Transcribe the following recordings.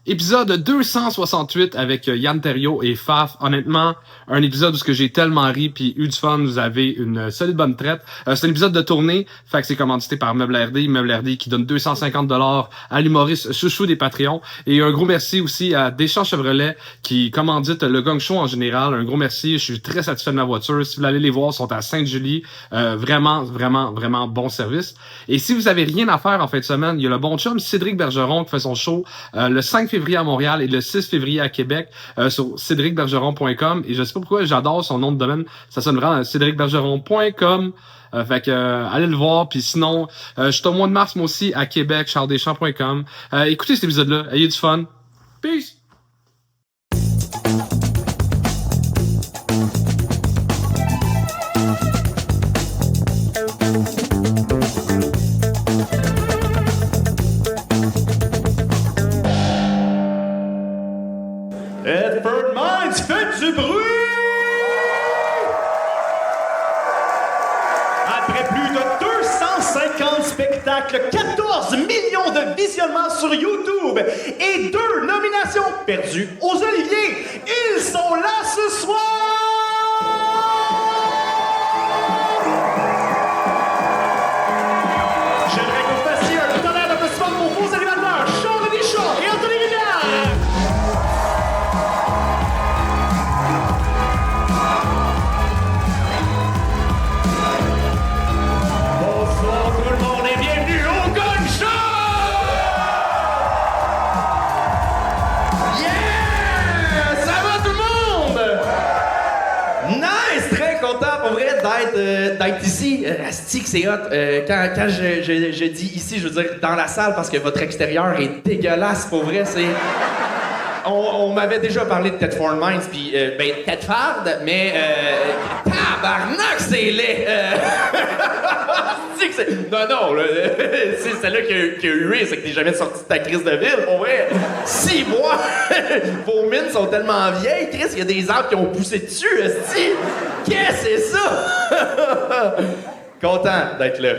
Épisode 268 avec Yann Terriot et Faf. Honnêtement, un épisode où ce que j'ai tellement ri puis eu du fun. Vous avez une solide bonne traite. C'est un épisode de tournée, fait que c'est commandité par Meuble RD. Meuble RD qui donne 250$ à l'humoriste chouchou des Patreons. Et un gros merci aussi à Deschamps Chevrolet qui commandite le Gang Show en général. Un gros merci. Je suis très satisfait de ma voiture. Si vous voulez aller les voir, ils sont à Sainte-Julie. Vraiment bon service. Et si vous avez rien à faire en fin de semaine, il y a le bon chum Cédric Bergeron qui fait son show le 5 février à Montréal et le 6 février à Québec sur cédricbergeron.com. Et je sais pas pourquoi, j'adore son nom de domaine. Ça sonne vraiment cédricbergeron.com. Fait que allez le voir. Puis sinon, je suis au mois de mars moi aussi à Québec, charlesdeschamps.com. Écoutez cet épisode-là, ayez du fun. Peace! Edford Mines, faites du bruit! Après plus de 250 spectacles, 14 millions de visionnements sur YouTube et 2 nominations perdues aux Oliviers, ils sont là ce soir! J'aimerais que vous fassiez un tonnerre d'applaudissements pour vos animateurs, Charles Deschamps et Anthony Villiers! Bonsoir tout le monde et bienvenue au Gang Show! Yeah! Ça va tout le monde? Nice! Très content pour vrai d'être ici. Asti que c'est hot. Quand je dis ici, je veux dire dans la salle parce que votre extérieur est dégueulasse pour vrai. C'est... On m'avait déjà parlé de Tedford Mines, puis Tedford, mais tabarnak, c'est laid! C'est que c'est... Non, là, c'est celle-là qui a hué, c'est que t'es jamais sorti de ta crise de ville, pour vrai. 6 mois! Vos mines sont tellement vieilles, Chris, il y a des arbres qui ont poussé dessus, esti! Qu'est-ce que c'est ça? Content d'être là.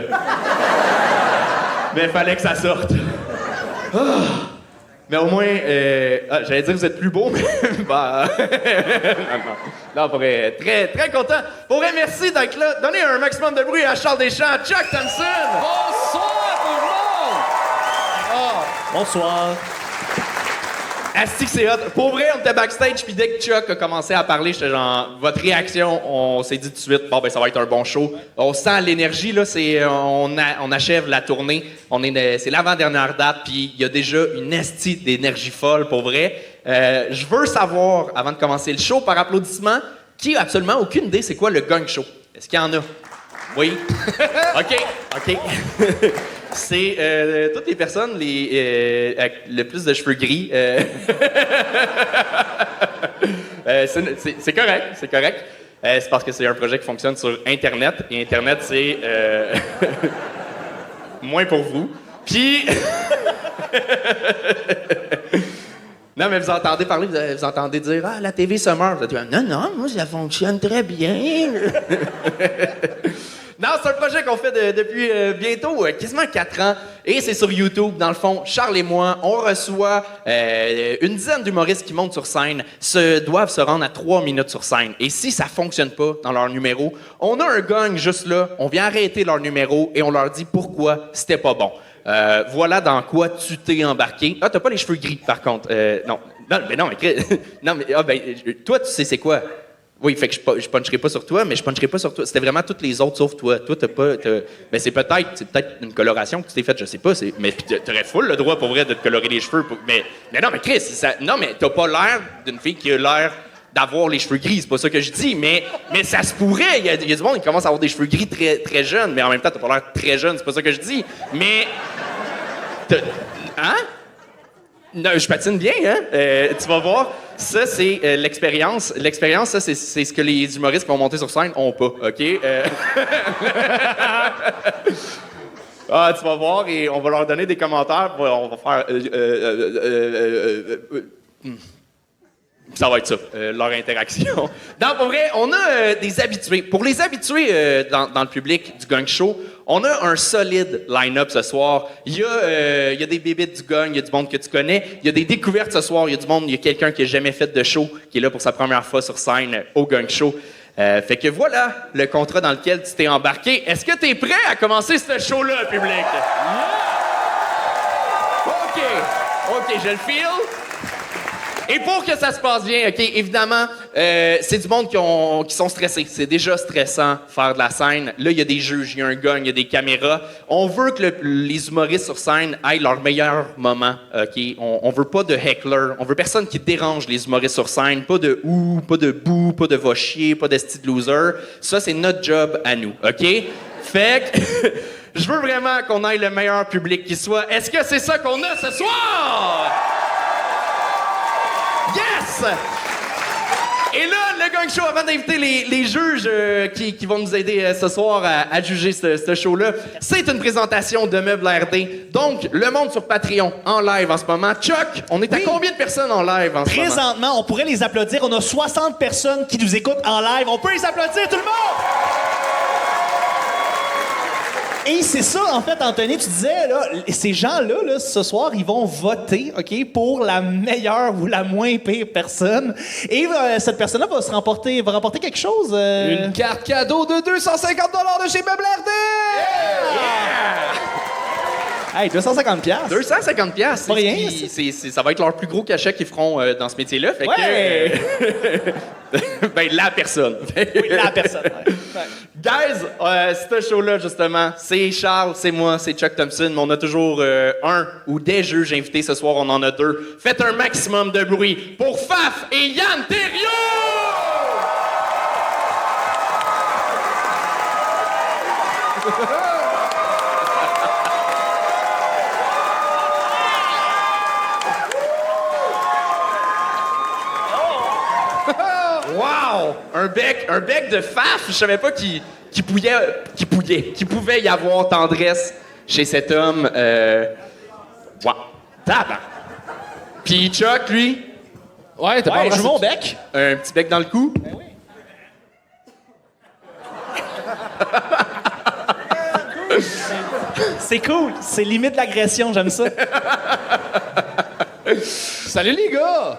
Mais fallait que ça sorte. Mais au moins, j'allais dire que vous êtes plus beau, mais bah, non, pour vrai, très content. Pour vrai, merci d'être là. Donnez un maximum de bruit à Charles Deschamps, Chuck Thompson. Bonsoir tout le monde! Bonsoir. Asti que c'est hot. Pour vrai, on était backstage, puis dès que Chuck a commencé à parler, j'étais genre, votre réaction, on s'est dit tout de suite, bon, ben ça va être un bon show. On sent l'énergie, là, on achève la tournée. C'est l'avant-dernière date, puis il y a déjà une esti d'énergie folle, pour vrai. Je veux savoir, avant de commencer le show, par applaudissement, qui a absolument aucune idée c'est quoi le Gang Show? Est-ce qu'il y en a? Oui? OK. C'est toutes les personnes avec le plus de cheveux gris. C'est correct. C'est parce que c'est un projet qui fonctionne sur Internet. Et Internet, c'est moins pour vous. Puis... Non, mais vous entendez parler, vous entendez dire « Ah, la TV se meurt. » Vous dites « Non, moi, ça fonctionne très bien. » Non, c'est un projet qu'on fait depuis bientôt quasiment 4 ans. Et c'est sur YouTube. Dans le fond, Charles et moi, on reçoit une dizaine d'humoristes qui montent sur scène, doivent se rendre à 3 minutes sur scène. Et si ça fonctionne pas dans leur numéro, on a un gang juste là, on vient arrêter leur numéro et on leur dit pourquoi c'était pas bon. Voilà dans quoi tu t'es embarqué. Ah, t'as pas les cheveux gris, par contre. Non, toi, tu sais c'est quoi? Oui, fait que je puncherai pas sur toi, mais je puncherai pas sur toi. C'était vraiment toutes les autres sauf toi. Toi, mais c'est peut-être une coloration que tu t'es faite, je sais pas. Mais t'aurais full le droit, pour vrai, de te colorer les cheveux. Mais non, mais Chris, non, mais t'as pas l'air d'une fille qui a l'air d'avoir les cheveux gris, c'est pas ça que je dis, mais ça se pourrait. Il y a du monde qui commence à avoir des cheveux gris très, très jeunes, mais en même temps, t'as pas l'air très jeune, c'est pas ça que je dis. Mais... Hein? Non, je patine bien, hein? Tu vas voir. Ça, c'est l'expérience. L'expérience, ça, c'est ce que les humoristes qui vont monter sur scène ont pas, OK? Tu vas voir et on va leur donner des commentaires. On va faire... ça va être ça, leur interaction. Donc, pour vrai, on a des habitués. Pour les habitués dans le public du Gang Show, on a un solide line-up ce soir. Il y a des bébites du gang, il y a du monde que tu connais. Il y a des découvertes ce soir. Il y a du monde, il y a quelqu'un qui n'a jamais fait de show, qui est là pour sa première fois sur scène au Gang Show. Fait que voilà le contrat dans lequel tu t'es embarqué. Est-ce que tu es prêt à commencer ce show-là, public? OK, je le file. Et pour que ça se passe bien, OK, évidemment, c'est du monde qui sont stressés. C'est déjà stressant faire de la scène. Là, il y a des juges, il y a un gang, il y a des caméras. On veut que les humoristes sur scène aient leur meilleur moment, OK? On veut pas de heckler. On veut personne qui dérange les humoristes sur scène. Pas de ou, pas de bou, pas de va chier, pas de style loser. Ça, c'est notre job à nous, OK? Fait que je veux vraiment qu'on ait le meilleur public qui soit. Est-ce que c'est ça qu'on a ce soir? Yes! Et là, le Gang Show, avant d'inviter les juges qui vont nous aider ce soir à juger ce show-là, c'est une présentation de Meubles RD. Donc, le monde sur Patreon, en live en ce moment. Chuck, on est à combien de personnes en live en ce moment? Présentement, on pourrait les applaudir. On a 60 personnes qui nous écoutent en live. On peut les applaudir, tout le monde! Et c'est ça, en fait, Anthony, tu disais, là, ces gens-là, là, ce soir, ils vont voter, OK, pour la meilleure ou la moins pire personne. Et cette personne-là va remporter quelque chose. Une carte cadeau de 250 $ de chez Meubles RD! Hey, 250 $. 250 $, Pas rien, ça va être leur plus gros cachet qu'ils feront dans ce métier-là. Fait que, ben, la personne. Oui, la personne. Ouais. Guys, ce show-là, justement, c'est Charles, c'est moi, c'est Chuck Thompson, mais on a toujours un ou des juges invités. Ce soir, on en a 2. Faites un maximum de bruit pour Faf et Yann Thériault! Wow! Un bec de Faf! Je savais pas qu'il pouvait y avoir tendresse chez cet homme. Wow! Tabac! Puis Chuck, lui, Ouais, t'as pas Ouais, je veux mon bec. un petit bec dans le cou. C'est cool. C'est limite l'agression, j'aime ça. Salut les gars!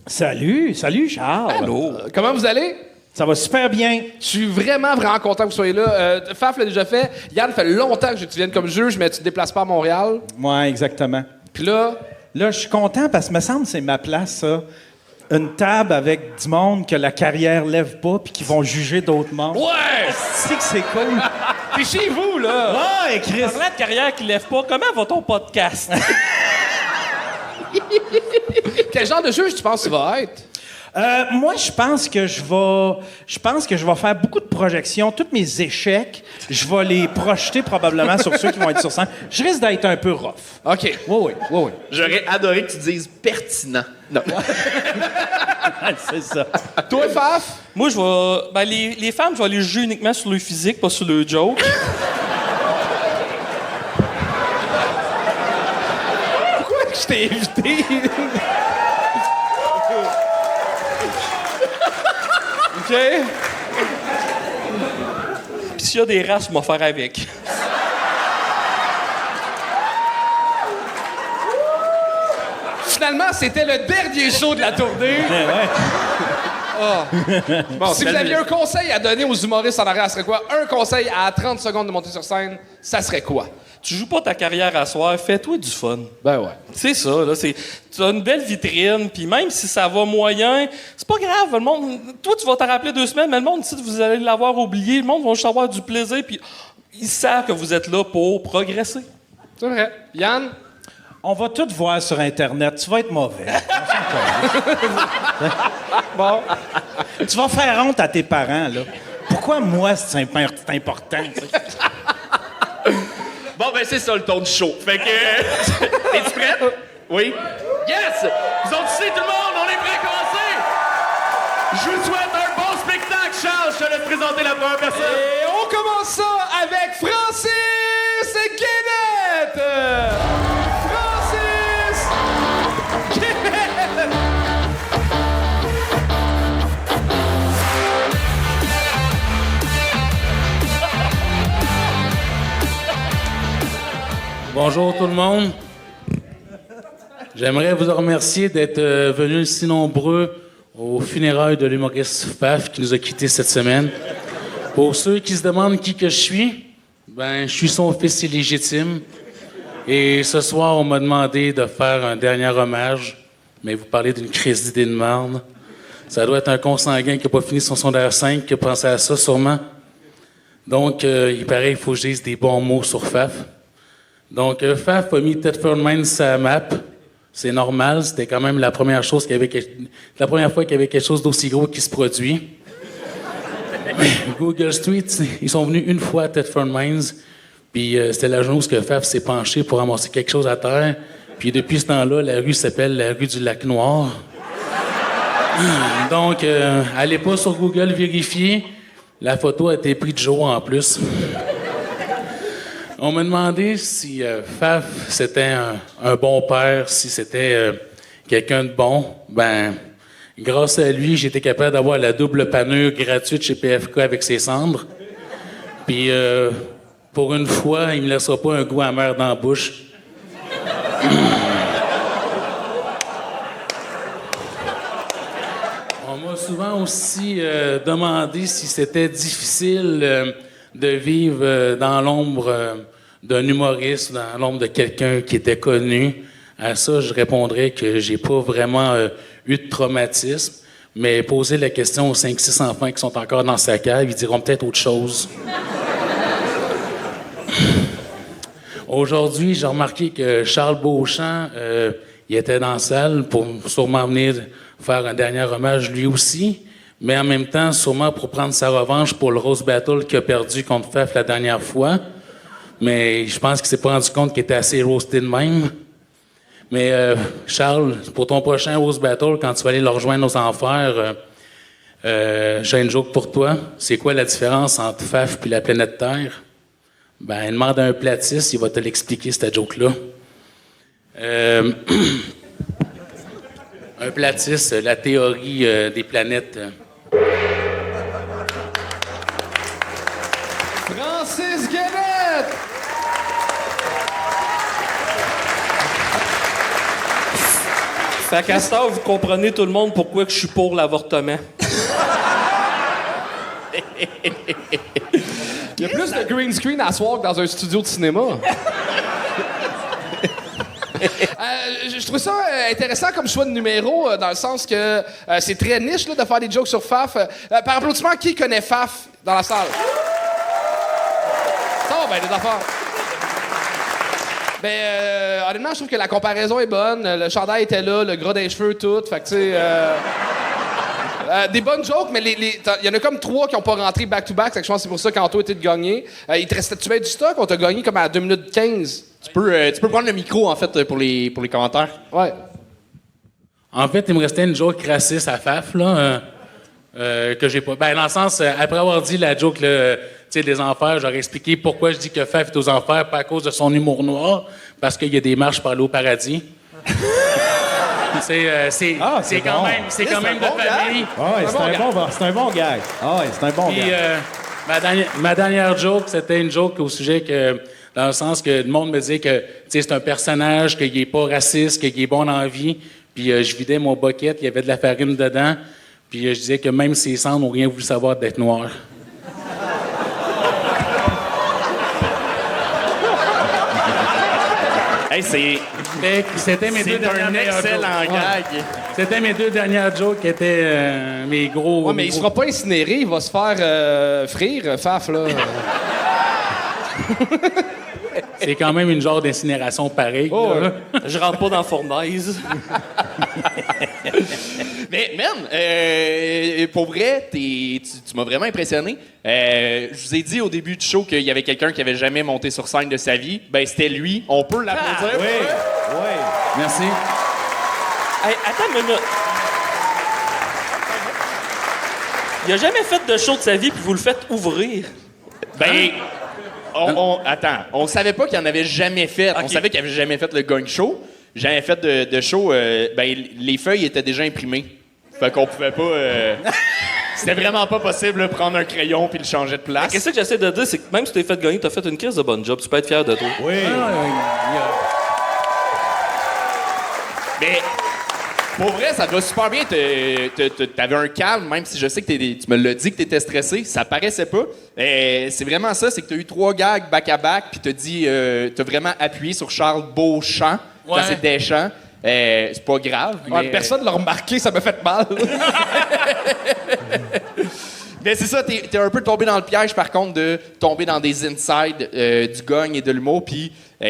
Salut Charles. Allô! Comment vous allez? Ça va super bien. Je suis vraiment content que vous soyez là. Faf l'a déjà fait. Yann, fait longtemps que tu viennes comme juge, mais tu te déplaces pas à Montréal. Ouais, exactement. Puis là, Là, je suis content parce que me semble que c'est ma place, ça. Une table avec du monde que la carrière lève pas puis qui vont juger d'autres mondes. ouais! C'est que c'est cool. T'es chez vous, là! Ouais, Chris. En vrai de carrière qui lève pas, comment va ton podcast? Quel genre de juge tu penses que tu vas être? Moi, je pense que je vais faire beaucoup de projections. Tous mes échecs, je vais les projeter probablement sur ceux qui vont être sur scène. Je risque d'être un peu rough. OK. Oui. J'aurais adoré que tu dises pertinent. Non. C'est ça. Toi, Faf? Moi, je vais. Ben, les femmes, je vais les juger uniquement sur leur physique, pas sur leur joke. Pourquoi que je t'ai invité? OK. Puis s'il y a des races, je vais faire avec. Finalement, c'était le dernier show de la tournée. Bon, si vous aviez un conseil à donner aux humoristes en arrière, ça serait quoi? Un conseil à 30 secondes de monter sur scène, ça serait quoi? Tu joues pas ta carrière à soir, fais-toi du fun. Ben ouais. C'est ça, là. Tu as une belle vitrine, puis même si ça va moyen, c'est pas grave. Le monde, toi, tu vas te rappeler 2 semaines, mais le monde, ici, vous allez l'avoir oublié. Le monde va juste avoir du plaisir, puis ils savent que vous êtes là pour progresser. C'est vrai. Yann? On va tout voir sur Internet. Tu vas être mauvais. Bon. Tu vas faire honte à tes parents, là. Pourquoi moi, c'est important? Ça? Bon, ben c'est ça le ton du show. Fait que... Es-tu prête? Oui? Yes! Vous autres ici, tout le monde, on est prêts à commencer? Je vous souhaite un bon spectacle, Charles. Je te laisse présenter la première personne. Et on commence ça avec Francis Guénette! Francis Guénette! Bonjour tout le monde. J'aimerais vous remercier d'être venus si nombreux aux funérailles de l'humoriste Faf qui nous a quittés cette semaine. Pour ceux qui se demandent qui que je suis, je suis son fils illégitime. Et ce soir, on m'a demandé de faire un dernier hommage, mais vous parlez d'une crise d'idées de merde. Ça doit être un consanguin qui n'a pas fini son secondaire 5 qui a pensé à ça, sûrement. Donc, il paraît qu'il faut que je dise des bons mots sur Faf. Donc, Faf a mis Thetford Mines sur la map. C'est normal, c'était quand même la première fois qu'il y avait quelque chose d'aussi gros qui se produit. Google Street, ils sont venus une fois à Thetford Mines, puis c'était la journée où Faf s'est penché pour ramasser quelque chose à terre. Puis depuis ce temps-là, la rue s'appelle la rue du Lac-Noir. Donc, allez pas sur Google vérifier. La photo a été prise de jour en plus. On m'a demandé si Faf, c'était un bon père, si c'était quelqu'un de bon. Grâce à lui, j'étais capable d'avoir la double panure gratuite chez PFK avec ses cendres. Puis, pour une fois, il me laissera pas un goût amer dans la bouche. On m'a souvent aussi demandé si c'était difficile de vivre dans l'ombre d'un humoriste, dans l'ombre de quelqu'un qui était connu. À ça, je répondrais que j'ai pas vraiment eu de traumatisme, mais poser la question aux 5-6 enfants qui sont encore dans sa cave, ils diront peut-être autre chose. Aujourd'hui, j'ai remarqué que Charles Beauchamp, il était dans la salle pour sûrement venir faire un dernier hommage lui aussi, mais en même temps, sûrement pour prendre sa revanche pour le Rose Battle qu'il a perdu contre Faf la dernière fois. Mais je pense qu'il s'est pas rendu compte qu'il était assez roasté de même. Mais Charles, pour ton prochain Rose Battle, quand tu vas aller le rejoindre aux enfers, j'ai une joke pour toi. C'est quoi la différence entre Faf et la planète Terre? Demande à un platiste, il va te l'expliquer, cette joke-là. Un platiste, la théorie des planètes. Francis Guénette! Fait qu'à ce temps, vous comprenez tout le monde pourquoi que je suis pour l'avortement. Il y a plus de green screen à soir que dans un studio de cinéma. Je trouve ça intéressant comme choix de numéro, dans le sens que c'est très niche là, de faire des jokes sur Faf. Par applaudissement, qui connaît Faf dans la salle? Ça va bien, les affaires. Honnêtement, je trouve que la comparaison est bonne. Le chandail était là, le gras des cheveux, tout. Fait que, tu sais... des bonnes jokes, mais il y en a comme 3 qui n'ont pas rentré back-to-back. Je pense que c'est pour ça qu'Anto était de gagner. Il te restait-tu bien du stock? On t'a gagné comme à 2 minutes 15. Tu peux prendre le micro, en fait, pour les commentaires. Ouais. En fait, il me restait une joke raciste à Faf, là, que j'ai pas... dans le sens, après avoir dit la joke, des enfers, j'aurais expliqué pourquoi je dis que Faf est aux enfers, pas à cause de son humour noir, parce qu'il y a des marches pour aller au paradis. C'est quand même de famille. C'est un bon gag. C'est un bon gag. Ma dernière joke, c'était une joke au sujet que, dans le sens que le monde me disait que c'est un personnage, qu'il n'est pas raciste, qu'il est bon dans la vie. Puis je vidais mon bucket, il y avait de la farine dedans. Puis je disais que même ses cendres n'ont rien voulu savoir d'être noires. C'était mes deux dernières excellent gag. C'était mes 2 dernières jokes qui étaient mes gros... Ouais, mais il sera pas incinéré, il va se faire frire, Faf, là. C'est quand même une genre d'incinération pareille. Oh, je rentre pas dans la fournaise. Mais, man, pour vrai, tu m'as vraiment impressionné. Je vous ai dit au début du show qu'il y avait quelqu'un qui avait jamais monté sur scène de sa vie. C'était lui. On peut l'applaudir. Oui. Merci. Hey, attends une minute. Il a jamais fait de show de sa vie, puis vous le faites ouvrir. Attends, on savait pas qu'il en avait jamais fait. Okay. On savait qu'il avait jamais fait le Gang Show. Jamais fait de show. Les feuilles étaient déjà imprimées. Fait qu'on pouvait pas... C'était vraiment pas possible de prendre un crayon puis le changer de place. Qu'est-ce que j'essaie de dire, c'est que même si tu t'es fait gagner, t'as fait une crise de bonne job. Tu peux être fier de toi. Oui. Mais pour vrai, ça doit super bien. T'avais un calme, même si je sais que tu me l'as dit que t'étais stressé. Ça paraissait pas. C'est vraiment ça, c'est que t'as eu 3 gags back-à-back, puis t'as dit, t'as vraiment appuyé sur Charles Beauchamp. Ouais. C'est Deschamps. C'est pas grave. Ouais, mais... personne l'a remarqué, ça m'a fait mal. Mais c'est ça, t'es un peu tombé dans le piège, par contre, de tomber dans des insides du Gong et de l'humour. Puis, oui,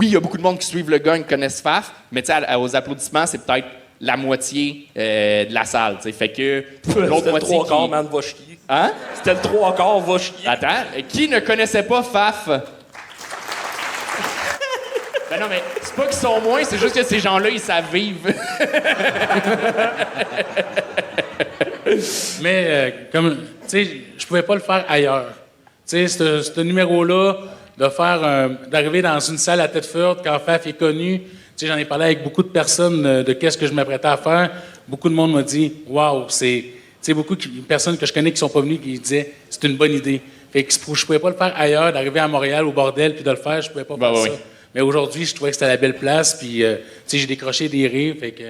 il y a beaucoup de monde qui suivent le Gong, connaissent Faf, mais tu sais, aux applaudissements, c'est peut-être la moitié de la salle. T'sais. Fait que l'autre C'était le moitié. 3 quarts, man, va chier. Hein? C'était le 3 quarts, va chier. Attends, qui ne connaissait pas Faf? Ben non, mais c'est pas qu'ils sont moins, c'est juste que ces gens-là, ils savent vivre. Mais comme, tu sais, je pouvais pas le faire ailleurs. Tu sais, ce numéro-là, d'arriver dans une salle à tête forte quand Faf est connu, tu sais, j'en ai parlé avec beaucoup de personnes de qu'est-ce que je m'apprêtais à faire. Beaucoup de monde m'a dit, waouh, c'est, tu sais, beaucoup de personnes que je connais qui sont pas venues qui disaient, c'est une bonne idée. Fait que je pouvais pas le faire ailleurs, d'arriver à Montréal au bordel puis de le faire, je pouvais pas faire ça. Oui. Mais aujourd'hui, je trouvais que c'était la belle place, puis tu sais, j'ai décroché des rires, fait que.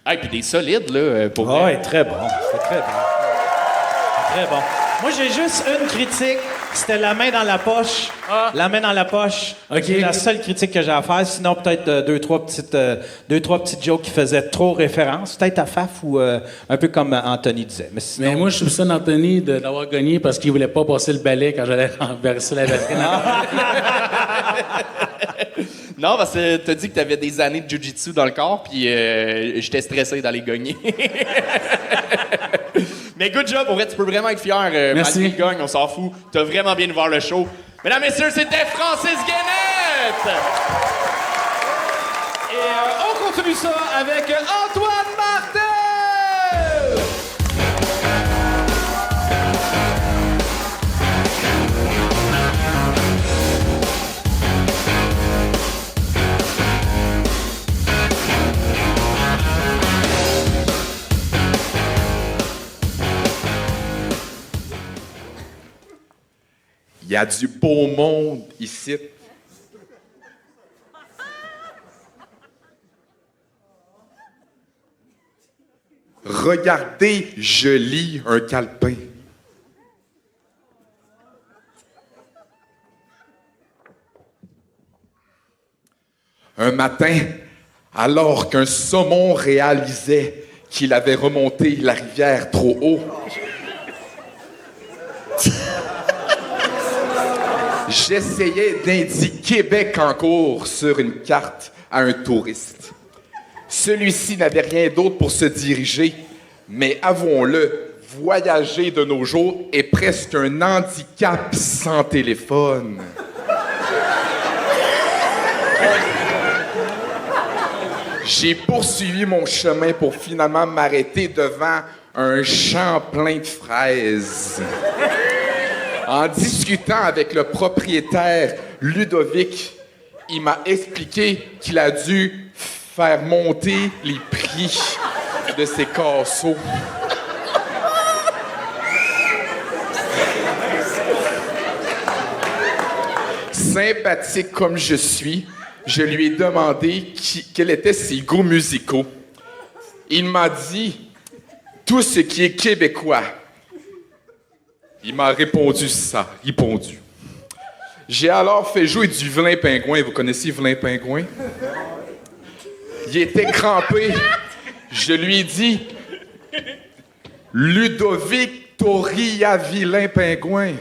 Ah, puis des solides, là, pour vrai. Ouais, très bon. C'est très bon. Très bon. Moi, j'ai juste une critique. C'était la main dans la poche. La main dans la poche. OK. C'est la seule critique que j'ai à faire. Sinon, peut-être deux, trois petites jokes qui faisaient trop référence. Peut-être à Faf ou un peu comme Anthony disait. Mais sinon... Mais moi, je soupçonne Anthony d'avoir gagné parce qu'il voulait pas passer le balai quand j'allais renverser la batterie. Non, parce que t'as dit que t'avais des années de jiu-jitsu dans le corps, puis j'étais stressé d'aller gagner. Mais good job, pour vrai, tu peux vraiment être fier. Merci. Malgré le gagne, on s'en fout. T'as vraiment bien voir le show. Mesdames, messieurs, c'était Francis Guénette! Et on continue ça avec Antoine Martel! Il y a du beau monde ici. Regardez, je lis un calepin. Un matin, alors qu'un saumon réalisait qu'il avait remonté la rivière trop haut, j'essayais d'indiquer Québec en cours sur une carte à un touriste. Celui-ci n'avait rien d'autre pour se diriger, mais avouons-le, voyager de nos jours est presque un handicap sans téléphone. J'ai poursuivi mon chemin pour finalement m'arrêter devant un champ plein de fraises. En discutant avec le propriétaire Ludovic, il m'a expliqué qu'il a dû faire monter les prix de ses casseaux. Sympathique comme je suis, je lui ai demandé quels étaient ses goûts musicaux. Il m'a dit tout ce qui est québécois. Il m'a répondu ça, répondu. J'ai alors fait jouer du Vilain Pingouin. Vous connaissez Vilain Pingouin? Il était crampé. Je lui ai dit Ludovic Toria Vilain Pingouin.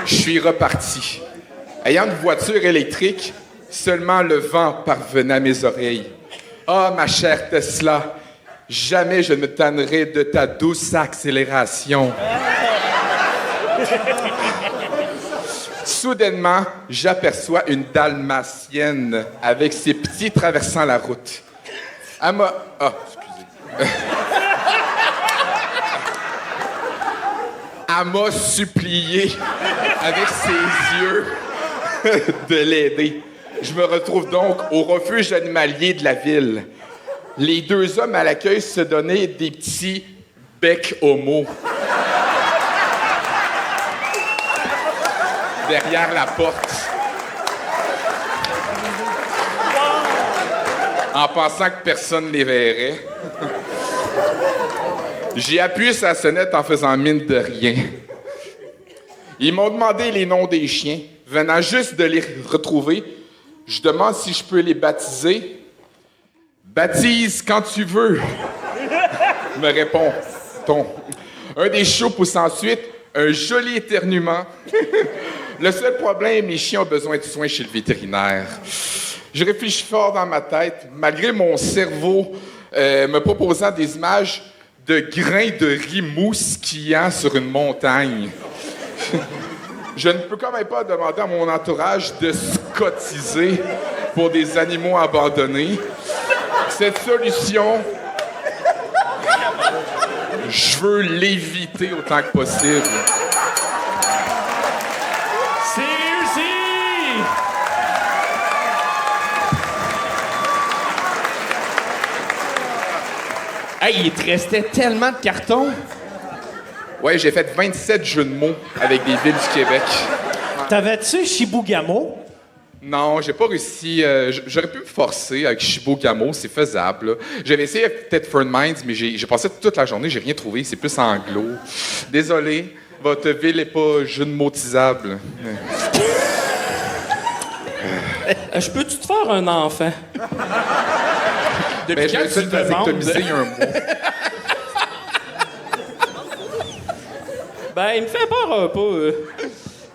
Je suis reparti. Ayant une voiture électrique, seulement le vent parvenait à mes oreilles. Ah, ma chère Tesla, jamais je ne me tannerai de ta douce accélération. Soudainement, j'aperçois une dalmatienne avec ses petits traversant la route. Elle m'a... Ah, excusez. Elle m'a supplié avec ses yeux de l'aider. Je me retrouve donc au refuge animalier de la ville. Les deux hommes à l'accueil se donnaient des petits becs homo. Derrière la porte. En pensant que personne ne les verrait. J'ai appuyé sur la sonnette en faisant mine de rien. Ils m'ont demandé les noms des chiens. Venant juste de les retrouver, je demande si je peux les baptiser. Baptise quand tu veux, me répond-on. Un des chiots pousse ensuite un joli éternuement. Le seul problème, les chiens ont besoin de soins chez le vétérinaire. Je réfléchis fort dans ma tête, malgré mon cerveau me proposant des images de grains de riz mousquillant sur une montagne. Je ne peux quand même pas demander à mon entourage de se cotiser pour des animaux abandonnés. Cette solution, je veux l'éviter autant que possible. C'est réussi! Hey, il te restait tellement de cartons. Ouais, j'ai fait 27 jeux de mots avec des villes du Québec. T'avais-tu Chibougamau? Non, j'ai pas réussi. J'aurais pu me forcer avec Chibougamau, c'est faisable. Là. J'avais essayé avec Thetford Mines, mais j'ai passé toute la journée, j'ai rien trouvé. C'est plus anglo. Désolé, votre ville est pas jeu de motisable. Je peux-tu te faire un enfant? Mais je vais essayer de vasectomiser un mois. Ben, il me fait peur un peu.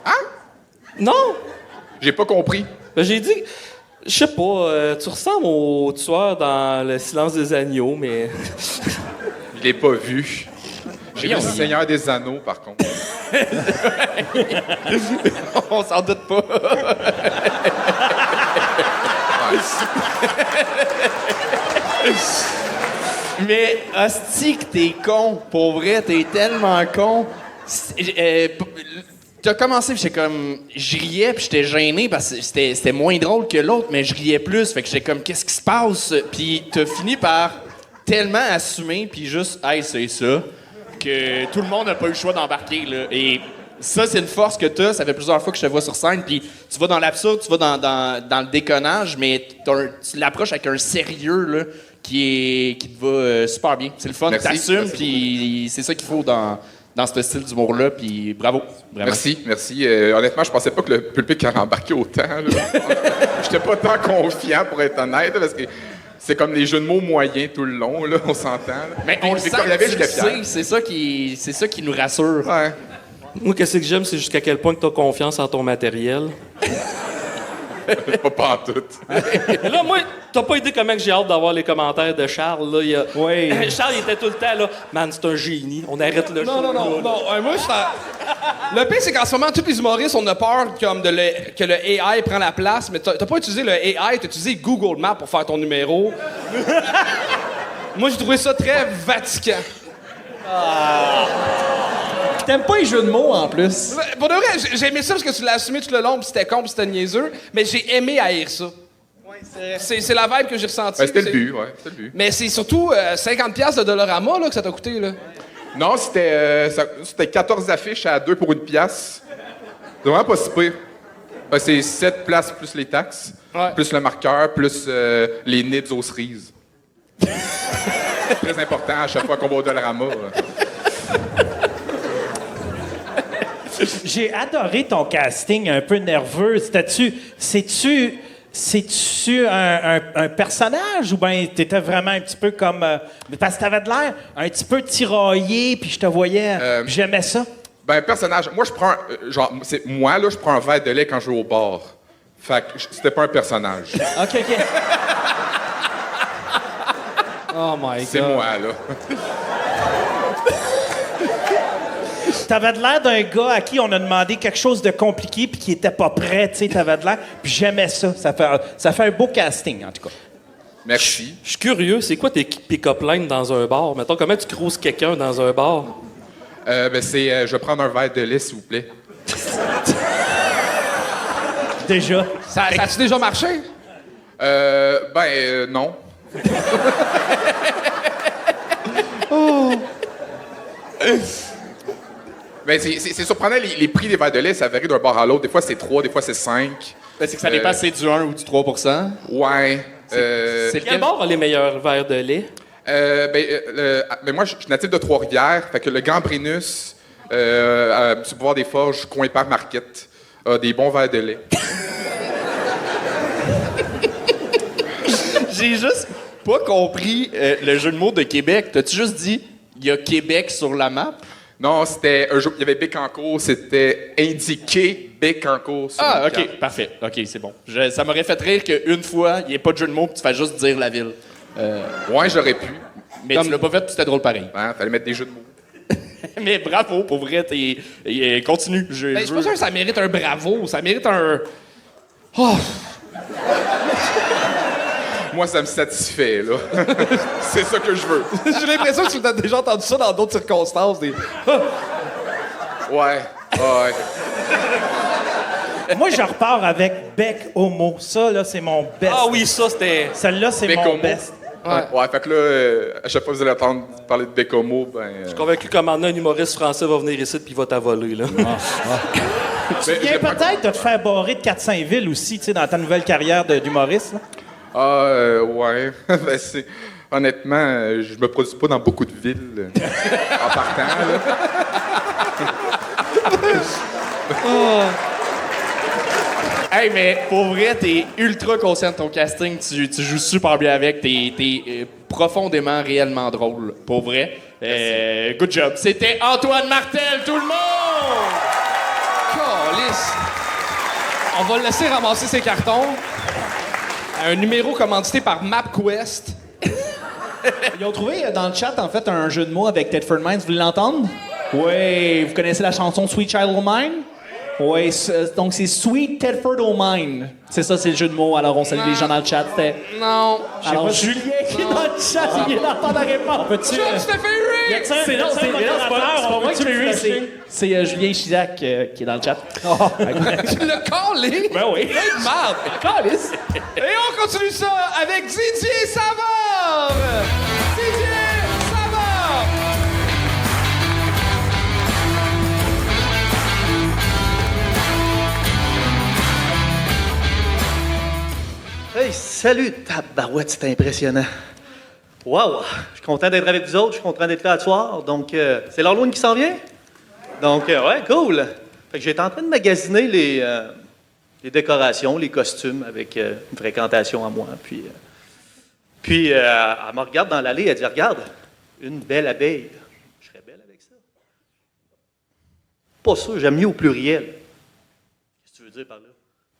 Hein? Non! J'ai pas compris. Ben, j'ai dit... Je sais pas, tu ressembles au tueur dans Le Silence des agneaux, mais... Je l'ai pas vu. J'ai vu le Seigneur des Anneaux, par contre. On s'en doute pas. Mais hostie que t'es con. Pour vrai, t'es tellement con. T'as commencé, puis j'étais comme... Je riais, puis j'étais gêné, parce que c'était moins drôle que l'autre, mais je riais plus. Fait que j'étais comme, qu'est-ce qui se passe? Puis t'as fini par tellement assumer, puis juste, hey, c'est ça, que tout le monde n'a pas eu le choix d'embarquer, là. Et ça, c'est une force que t'as. Ça fait plusieurs fois que je te vois sur scène, puis tu vas dans l'absurde, tu vas dans le déconnage, mais tu l'approches avec un sérieux, là, qui te va super bien. C'est le fun, Merci, t'assumes, merci puis c'est ça qu'il faut dans ce style d'humour-là, puis bravo. Vraiment. Merci. Honnêtement, je pensais pas que le public allait embarquer autant. J'étais pas tant confiant, pour être honnête, parce que c'est comme les jeux de mots moyens tout le long, là, on s'entend. Là. Mais on le sent, comme il y avait, tu le j'étais fier. sais, c'est ça qui nous rassure. Ouais. Moi, qu'est-ce que j'aime, c'est jusqu'à quel point que t'as confiance en ton matériel. Pas pantoute. Mais là, moi, t'as pas idée comment que j'ai hâte d'avoir les commentaires de Charles, là. Oui. Charles, il était tout le temps, là. Man, c'est un génie. On arrête le show. Non. Moi, le pire, c'est qu'en ce moment, tous les humoristes, on a peur comme que le AI prend la place, mais t'as pas utilisé le AI, t'as utilisé Google Maps pour faire ton numéro. Moi, j'ai trouvé ça très Vatican. T'aimes pas les jeux de mots, en plus? Pour de vrai, j'ai aimé ça parce que tu l'as assumé tout le long, puis c'était con, puis c'était niaiseux, mais j'ai aimé haïr ça. C'est la vibe que j'ai ressentie. Ben, c'était le but, ouais. C'était le but. Mais c'est surtout 50$ de Dollarama là, que ça t'a coûté, là. Non, c'était 14 affiches à 2 pour 1 pièce. C'est vraiment pas si pire. Ben, c'est 7 places plus les taxes, Ouais. plus le marqueur, plus les nibs aux cerises. Très important à chaque fois qu'on va au Dollarama. J'ai adoré ton casting un peu nerveux. C'est-tu un personnage ou bien t'étais vraiment un petit peu comme... parce que t'avais de l'air un petit peu tiraillé, puis je te voyais... J'aimais ça. Ben, personnage. Moi, je prends. Moi, là, je prends un verre de lait quand je vais au bar. Fait que c'était pas un personnage. OK. Oh my God. C'est moi, là. T'avais de l'air d'un gars à qui on a demandé quelque chose de compliqué puis qui était pas prêt, tu sais, t'avais de l'air. Puis j'aimais ça. Ça fait un beau casting, en tout cas. Merci. Je suis curieux, c'est quoi tes pick-up lines dans un bar? Mettons, comment tu cruises quelqu'un dans un bar? Je vais prendre un verre de lait, s'il vous plaît. déjà. Ça a-tu déjà marché? Non. Ben, c'est surprenant, les prix des verres de lait, ça varie d'un bar à l'autre. Des fois, c'est 3, des fois, c'est 5. Ben, c'est que ça dépend si c'est du 1 ou du 3 Ouais. C'est Quel bord a les meilleurs verres de lait? Ben moi, je suis natif de Trois-Rivières. Fait que le Gambrinus, sur Boulevard des Forges, coin Hyper Market, a des bons verres de lait. J'ai juste pas compris le jeu de mots de Québec. T'as-tu juste dit il y a Québec sur la map? Non, c'était un jour, il y avait Bécancour, c'était indiqué Bécancour. Sur Ah, une OK, carte. parfait. OK, c'est bon. Ça m'aurait fait rire qu'une fois, il n'y ait pas de jeu de mots puis tu fasses juste dire la ville. Ouais, j'aurais pu. Mais tu l'as pas fait puis c'était drôle pareil. Hein, fallait mettre des jeux de mots. Mais bravo, pour vrai, continue. Ben, je suis pas sûr que ça mérite un bravo. Ça mérite un... Oh! Moi, ça me satisfait, là. C'est ça que je veux. J'ai l'impression que tu as déjà entendu ça dans d'autres circonstances. Ouais. Moi, je repars avec Bec Homo. Ça, là, c'est mon best. Ah oui, ça, c'était... Celle-là, c'est Bec mon Homo. best. Ouais, fait que là, à chaque fois que vous allez entendre parler de Bécomo, ben. Je suis convaincu qu'un moment donné, un humoriste français va venir ici puis il va t'avoler, là. Tu viens peut-être de te faire barrer de 4-5 villes aussi, tu sais, dans ta nouvelle carrière d'humoriste. Là. Ouais. Ben, honnêtement, je me produis pas dans beaucoup de villes en partant, là. Hey, mais pour vrai, t'es ultra conscient de ton casting. Tu joues super bien avec. T'es profondément, réellement drôle. Pour vrai. Good job. C'était Antoine Martel, tout le monde! Calisse. On va le laisser ramasser ses cartons. Un numéro commandité par MapQuest. Ils ont trouvé dans le chat, en fait, un jeu de mots avec Tedford Mines. Vous voulez l'entendre? Oui. Vous connaissez la chanson Sweet Child O' Mine? Oui. Donc, c'est Sweet Tedford O' Mine. C'est ça, c'est le jeu de mots. Alors, on salue les gens dans le chat. Non. Alors, Julien qui est dans le chat, il vient d'entendre la réponse. Peux-tu... Tu t'es fait rire! C'est non, c'est pas moi qui fais rire. C'est Julien Chizac qui est dans le chat. Tu l'as collé? Ben oui. Hey, merde! Calisse! Et on continue ça avec Didier Savard! Didier Savard! Hey, salut, tabarouette, c'est impressionnant. Wow, je suis content d'être avec vous autres, je suis content d'être là ce soir. Donc, c'est l'Halloween qui s'en vient? Donc, ouais, cool. Fait que j'étais en train de magasiner les décorations, les costumes avec une fréquentation à moi. Puis elle me regarde dans l'allée, elle dit, regarde, une belle abeille. Je serais belle avec ça. Pas sûr, j'aime mieux au pluriel. Qu'est-ce que tu veux dire par là?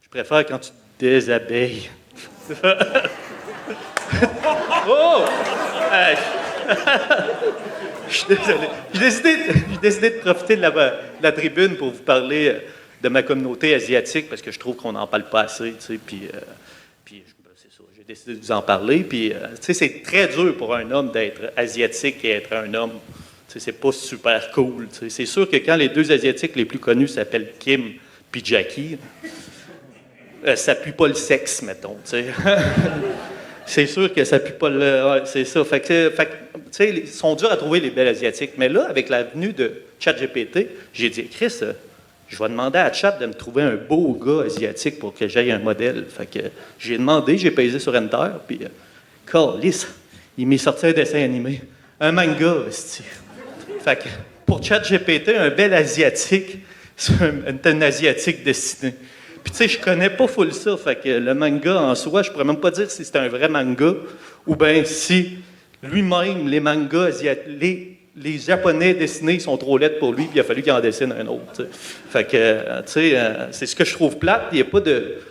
Je préfère quand tu désabeilles. Oh! Je suis désolé. J'ai décidé de profiter de la tribune pour vous parler de ma communauté asiatique parce que je trouve qu'on n'en parle pas assez, tu sais, puis c'est ça, j'ai décidé de vous en parler, puis, tu sais, c'est très dur pour un homme d'être asiatique et être un homme, tu sais, c'est pas super cool, tu sais. C'est sûr que quand les deux Asiatiques les plus connus s'appellent Kim puis Jackie, ça pue pas le sexe, mettons, tu sais. C'est sûr que ça pue pas le... Ouais, c'est ça. Fait que, tu sais, ils sont durs à trouver, les belles Asiatiques. Mais là, avec la venue de ChatGPT, j'ai dit, Chris, je vais demander à Chat de me trouver un beau gars asiatique pour que j'aille un modèle. Fait que j'ai demandé, j'ai pesé sur Enter, puis, calisse, il m'est sorti un dessin animé. Un manga, esti. Fait que, pour ChatGPT, un bel Asiatique, c'est un Asiatique dessiné. Puis, tu sais, je connais pas full ça. Fait que le manga en soi, je pourrais même pas dire si c'est un vrai manga ou bien si lui-même, les mangas asiatiques, les Japonais dessinés sont trop laids pour lui, puis il a fallu qu'il en dessine un autre. T'sais. Fait que, tu sais, c'est ce que je trouve plate. Il n'y a pas de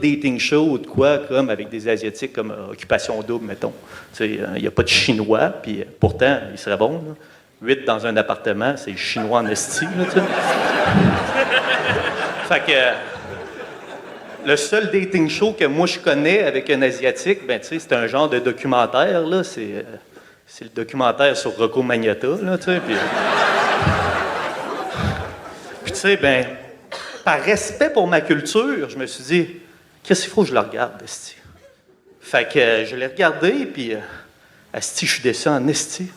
dating show ou de quoi, comme avec des Asiatiques comme Occupation Double, mettons. Tu sais, il n'y a pas de Chinois, puis pourtant, il serait bon. Là. 8 dans un appartement, c'est chinois en esti, là, tu sais. Fait que... le seul dating show que moi je connais avec un Asiatique, ben tu sais, c'est un genre de documentaire, là. C'est le documentaire sur Rocco Magnotta, là, tu sais. Puis tu sais, ben, par respect pour ma culture, je me suis dit, qu'est-ce qu'il faut que je le regarde, esti? Fait que je l'ai regardé, puis esti, je suis déçu en esti.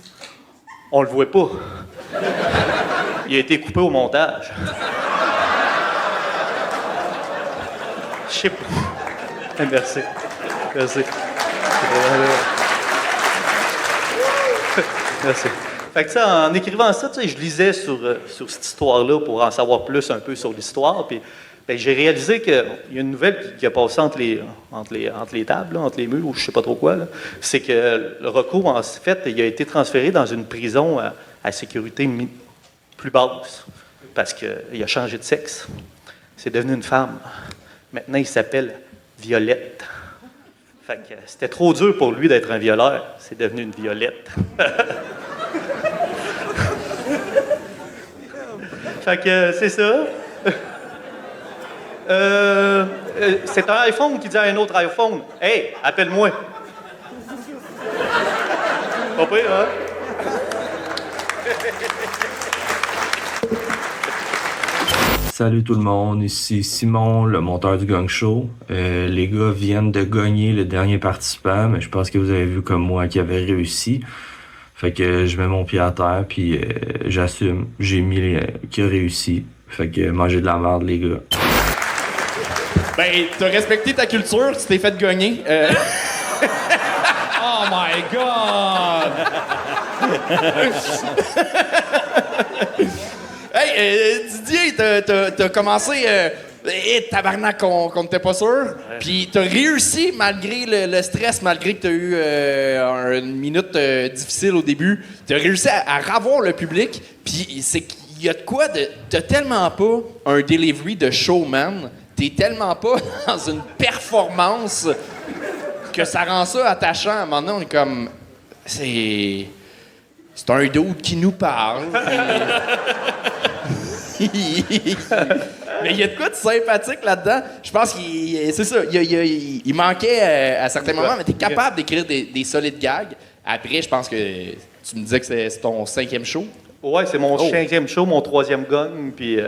On le voit pas. Il a été coupé au montage. Je sais pas. Merci. Merci. Merci. Fait que, en écrivant ça, je lisais sur cette histoire-là pour en savoir plus un peu sur l'histoire. Puis j'ai réalisé qu'il y a une nouvelle qui a passé entre les tables, là, entre les murs, ou je sais pas trop quoi. C'est que le Rocco, en fait, il a été transféré dans une prison à sécurité plus basse parce qu'il a changé de sexe. C'est devenu une femme. Maintenant, il s'appelle Violette. Fait que c'était trop dur pour lui d'être un violeur. C'est devenu une Violette. Fait que c'est ça. C'est un iPhone qui dit à un autre iPhone, « Hey, appelle-moi. » Pas pire, hein? Salut tout le monde, ici Simon, le monteur du Gang Show. Les gars viennent de gagner le dernier participant, mais je pense que vous avez vu comme moi qu'il avait réussi. Fait que je mets mon pied à terre, puis j'assume. J'ai mis qu'il a réussi. Fait que mangez de la merde, les gars. Ben, t'as respecté ta culture, tu t'es fait gagner. Oh my God! Hey, Didier, t'as commencé... tabarnak qu'on n'était pas sûr. Puis t'as réussi malgré le stress, malgré que t'as eu une minute difficile au début. T'as réussi à ravoir le public. Puis c'est qu'il y a de quoi de... T'as tellement pas un delivery de showman. T'es tellement pas dans une performance que ça rend ça attachant. À un moment donné, on est comme... C'est un dude qui nous parle. Mais il y a de quoi de sympathique là-dedans. Je pense qu'il... C'est ça. Il manquait à certains moments, mais t'es capable d'écrire des solides gags. Après, je pense que tu me disais que c'est ton 5e show. Ouais, c'est mon 5e show, mon 3e gang, puis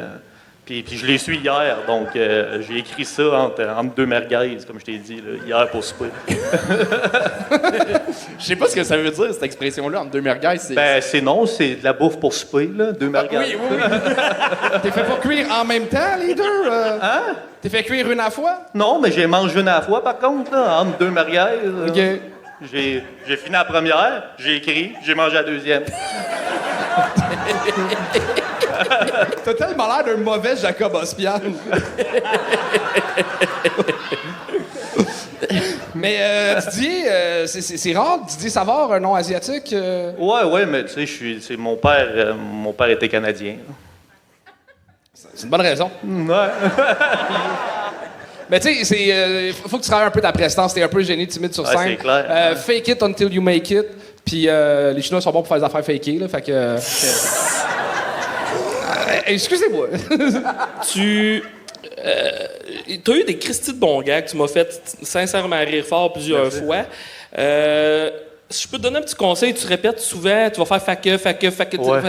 je l'ai su hier, donc j'ai écrit ça entre deux merguez, comme je t'ai dit, là, hier pour souper. Je sais pas ce que ça veut dire, cette expression-là, entre deux merguez. C'est de la bouffe pour souper, là, deux merguez. Oui. T'es fait pas cuire en même temps, les deux? Hein? T'es fait cuire une à la fois? Non, mais j'ai mangé une à la fois, par contre, là, entre deux merguez. OK. J'ai fini la première, j'ai écrit, j'ai mangé la deuxième. T'as tellement l'air d'un mauvais Jacob Ospian. Mais Didier, c'est rare, Didier Savard, un nom asiatique. Ouais, mais tu sais, mon père était Canadien. C'est une bonne raison. Ouais. Mais tu sais, faut que tu travailles un peu ta prestance. T'es un peu gêné, timide sur scène. C'est clair. Fake it until you make it. Puis les Chinois sont bons pour faire des affaires fakées, là. Fait que... excusez-moi. Tu as eu des Christy de bons gags. Tu m'as fait sincèrement rire fort plusieurs fois. Si je peux te donner un petit conseil, tu répètes souvent, tu vas faire faque. Ouais. Fait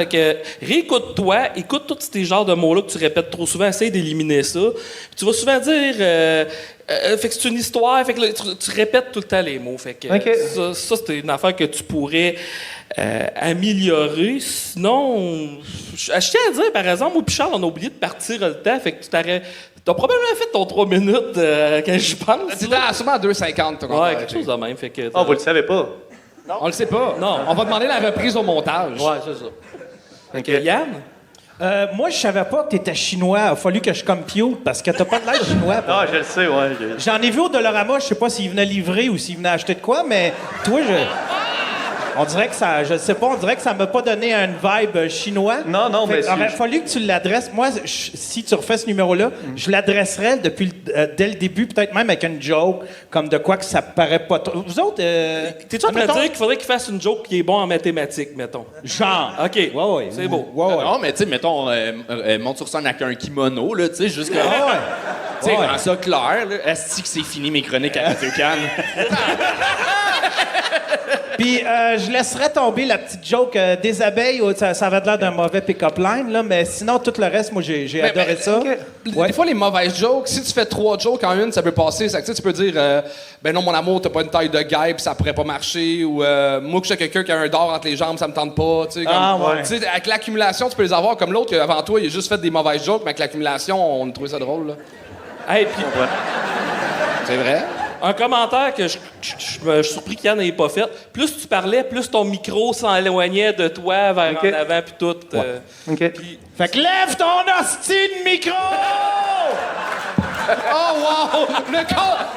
que réécoute-toi, écoute tous ces genres de mots-là que tu répètes trop souvent, essaye d'éliminer ça. Puis tu vas souvent dire, fait que c'est une histoire, fait que là, tu répètes tout le temps les mots. Fait que ça c'est une affaire que tu pourrais améliorer. Sinon, je tiens à dire, par exemple, moi et Charles, on a oublié de partir le temps, fait que tu t'arrêtes. T'as probablement fait ton 3 minutes quand j'y pense. C'était sûrement à 2,50. Ouais, quelque chose de même. Fait que, vous le savez pas? Non. On le sait pas. Non. On va demander la reprise au montage. Ouais, c'est ça. Fait que Yann? Moi, je savais pas que t'étais chinois. Il a fallu que je compute parce que t'as pas de l'air chinois. Ah, je le sais, ouais. J'en ai vu au Dollarama, je sais pas s'il venait livrer ou s'il venait acheter de quoi, mais toi, on dirait que ça, je sais pas, on dirait que ça m'a pas donné une vibe chinois. Non, mais il aurait fallu que tu l'adresses. Moi, si tu refais ce numéro-là, je l'adresserais dès le début, peut-être même avec une joke, comme de quoi que ça paraît pas trop. Vous autres, t'es-tu en train de dire qu'il faudrait qu'il fasse une joke qui est bon en mathématiques, mettons? Genre. OK. Ouais. C'est beau. Ouais. Non, mais tu sais, mettons, monte sur scène avec un kimono, là, tu sais, juste comme... Ouais. Tu sais, rends ça clair, là. Est-ce que c'est fini mes chroniques à Radio Cannes? Puis je laisserais tomber la petite joke des abeilles. Ça avait l'air d'un mauvais pick-up line, là, mais sinon, tout le reste, moi, j'ai adoré ça. Ouais. Des fois, les mauvaises jokes, si tu fais 3 jokes en une, ça peut passer. Ça, tu peux dire ben non, mon amour, t'as pas une taille de guêpe, ça pourrait pas marcher. Ou moi, que je suis quelqu'un qui a un dard entre les jambes, ça me tente pas. Tu sais, tu sais, avec l'accumulation, tu peux les avoir comme l'autre avant toi, il a juste fait des mauvaises jokes, mais avec l'accumulation, on a trouvé ça drôle. Là. Hey, puis, C'est vrai? un commentaire que je suis surpris qu'Yann n'ait pas fait. Plus tu parlais, plus ton micro s'éloignait de toi vers en avant, puis tout. Puis- Fait que lève ton hostie de micro! Oh wow!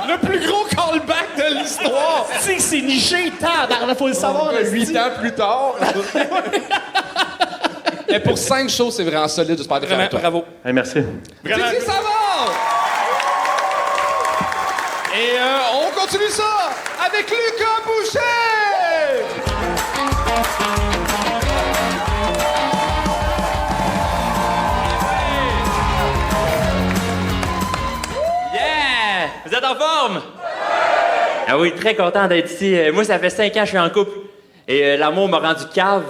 Le plus gros callback de l'histoire! C'est niché, il faut le savoir. 8 ans plus tard. Mais pour 5 shows, c'est vraiment solide, j'espère de faire Vraiment, toi. bravo. Hey, merci. Titi Savard! Et on continue ça avec Lucas Boucher! Yeah! Vous êtes en forme? Ah oui, très content d'être ici. Moi, ça fait 5 ans que je suis en couple. Et l'amour m'a rendu cave.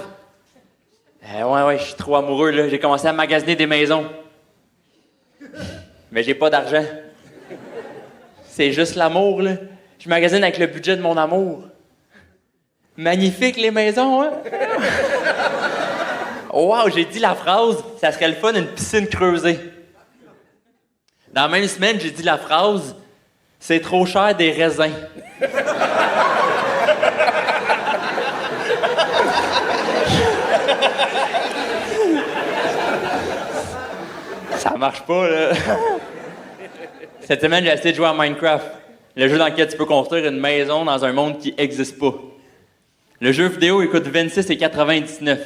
Ouais, je suis trop amoureux, là. J'ai commencé à magasiner des maisons. Mais j'ai pas d'argent. C'est juste l'amour, là. Je magasine avec le budget de mon amour. Magnifique, les maisons, hein? Wow, j'ai dit la phrase, ça serait le fun, une piscine creusée. Dans la même semaine, j'ai dit la phrase, c'est trop cher des raisins. Ça marche pas, là. Cette semaine, j'ai essayé de jouer à Minecraft, le jeu dans lequel tu peux construire une maison dans un monde qui n'existe pas. Le jeu vidéo, il coûte 26,99.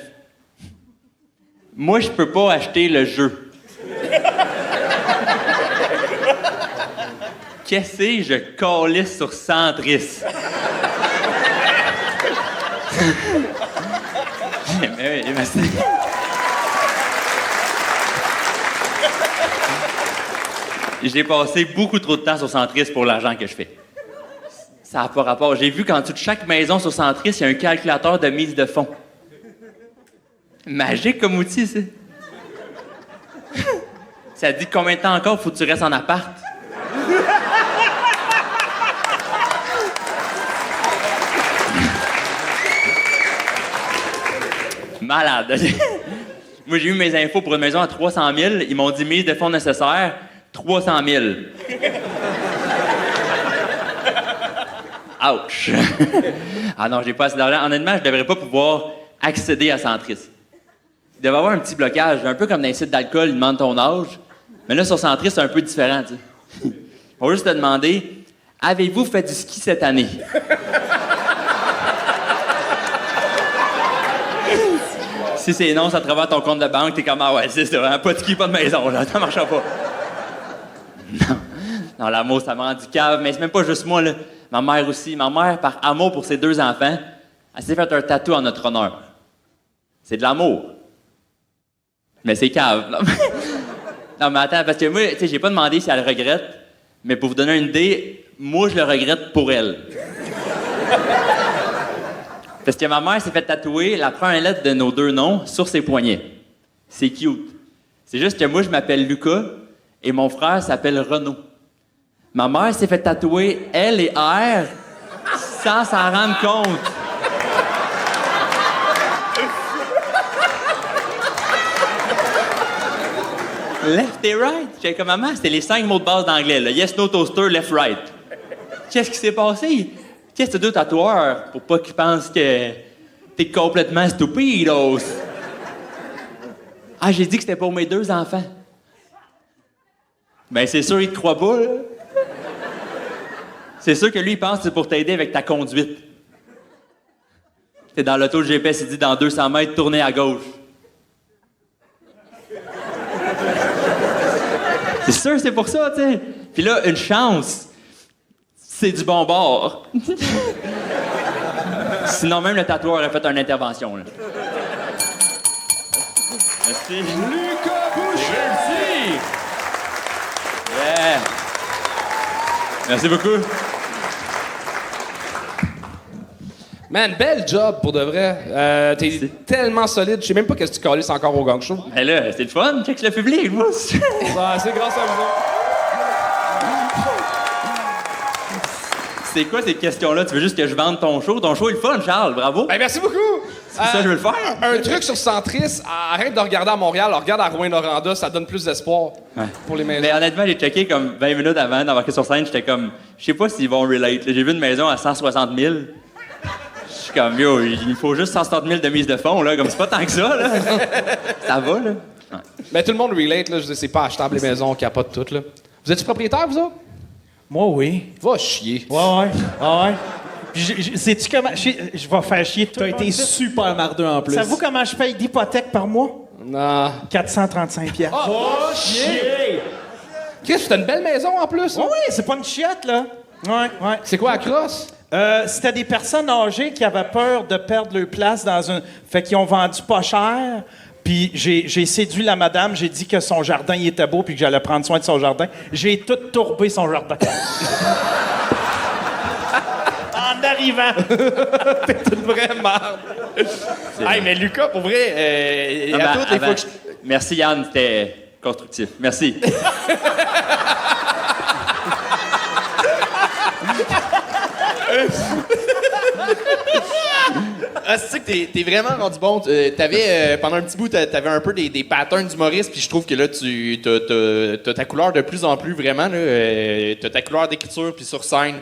Moi, je peux pas acheter le jeu. Qu'est-ce que je calisse sur Centris? Mais oui, merci. J'ai passé beaucoup trop de temps sur Centris pour l'argent que je fais. Ça n'a pas rapport. J'ai vu qu'en dessous de chaque maison sur Centris, il y a un calculateur de mise de fonds. Magique comme outil, ça. Ça dit combien de temps encore faut que tu restes en appart. Malade. Moi, j'ai eu mes infos pour une maison à 300 000. Ils m'ont dit mise de fonds nécessaires, 300 000. Ouch! Ah non, j'ai pas assez d'argent. Honnêtement, je devrais pas pouvoir accéder à Centris. Il devait y avoir un petit blocage, un peu comme dans les sites d'alcool, ils demandent ton âge. Mais là, sur Centris, c'est un peu différent, tu sais. Ils vont juste te demander « Avez-vous fait du ski cette année? » Si c'est non, ça travers ton compte de banque, t'es comme « Ah ouais, c'est ça, hein, pas de ski, pas de maison, là, ça marchera pas. » Non, l'amour, ça me rend du cave, mais c'est même pas juste moi, là. Ma mère aussi. Ma mère, par amour pour ses 2 enfants, elle s'est fait un tatou en notre honneur. C'est de l'amour. Mais c'est cave. Non, mais attends, parce que moi, tu sais, j'ai pas demandé si elle regrette, mais pour vous donner une idée, moi, je le regrette pour elle. Parce que ma mère s'est fait tatouer la première lettre de nos 2 noms sur ses poignets. C'est cute. C'est juste que moi, je m'appelle Lucas et mon frère s'appelle Renaud. Ma mère s'est fait tatouer L et R sans s'en rendre compte. Left et right. J'étais comme maman, c'était les 5 mots de base d'anglais. Là. Yes, no, toaster, left, right. Qu'est-ce qui s'est passé? Qu'est-ce que tu as 2 tatoueurs pour pas qu'ils pensent que t'es complètement stupidos? Ah, j'ai dit que c'était pour mes 2 enfants. Ben, c'est sûr, il te croit pas, là. C'est sûr que lui, il pense que c'est pour t'aider avec ta conduite. T'es dans l'auto, le GPS, il dit dans 200 mètres, tournez à gauche. C'est sûr, c'est pour ça, tu sais. Puis là, une chance, c'est du bon bord. Sinon, même le tatoueur aurait fait une intervention, là. Merci. Lucas Boucher! Merci! Yeah! Merci beaucoup. Man, bel job pour de vrai. T'es tellement solide. Je sais même pas qu'est-ce que tu calisses encore au gang show. Ben là, c'est le fun. Check le public, moi. C'est grâce à vous. C'est quoi ces questions-là? Tu veux juste que je vende ton show? Ton show est le fun, Charles. Bravo. Ben, merci beaucoup. C'est ça que je veux le faire. Un truc sur Centris, arrête de regarder à Montréal, regarde à Rouyn-Noranda, ça donne plus d'espoir pour les maisons. Mais honnêtement, j'ai checké comme 20 minutes avant d'embarquer sur scène. J'étais comme, je sais pas s'ils vont relate. J'ai vu une maison à 160 000. Je suis comme, yo, il me faut juste 160 000 de mise de fonds, là. Comme c'est pas tant que ça, là. Ça va, là. Ouais. Mais tout le monde relate, là. Je dis, c'est pas achetable les maisons, capote toutes, là. Vous êtes propriétaire, vous autres? Moi, oui. Va chier. Ouais. Puis sais-tu comment... Je vais faire chier tout. T'as été super mardeux en plus. Savez-vous comment je paye d'hypothèque par mois? Non. 435 $. Va chier! Chris, c'est une belle maison, en plus. Oui, c'est pas une chiotte, là. Ouais. C'est quoi, la crosse? C'était des personnes âgées qui avaient peur de perdre leur place dans un... Fait qu'ils ont vendu pas cher. Puis j'ai séduit la madame, j'ai dit que son jardin il était beau puis que j'allais prendre soin de son jardin. J'ai tout tourbé son jardin. En arrivant. T'es une vraie merde. Hey, mais Lucas, pour vrai, à toutes les fois que Merci, Yann, c'était constructif. Merci. C'est que t'es vraiment rendu bon. T'avais, pendant un petit bout, t'avais un peu des patterns d'humoriste, puis je trouve que là, t'as ta couleur de plus en plus, vraiment. T'as ta couleur d'écriture, puis sur scène,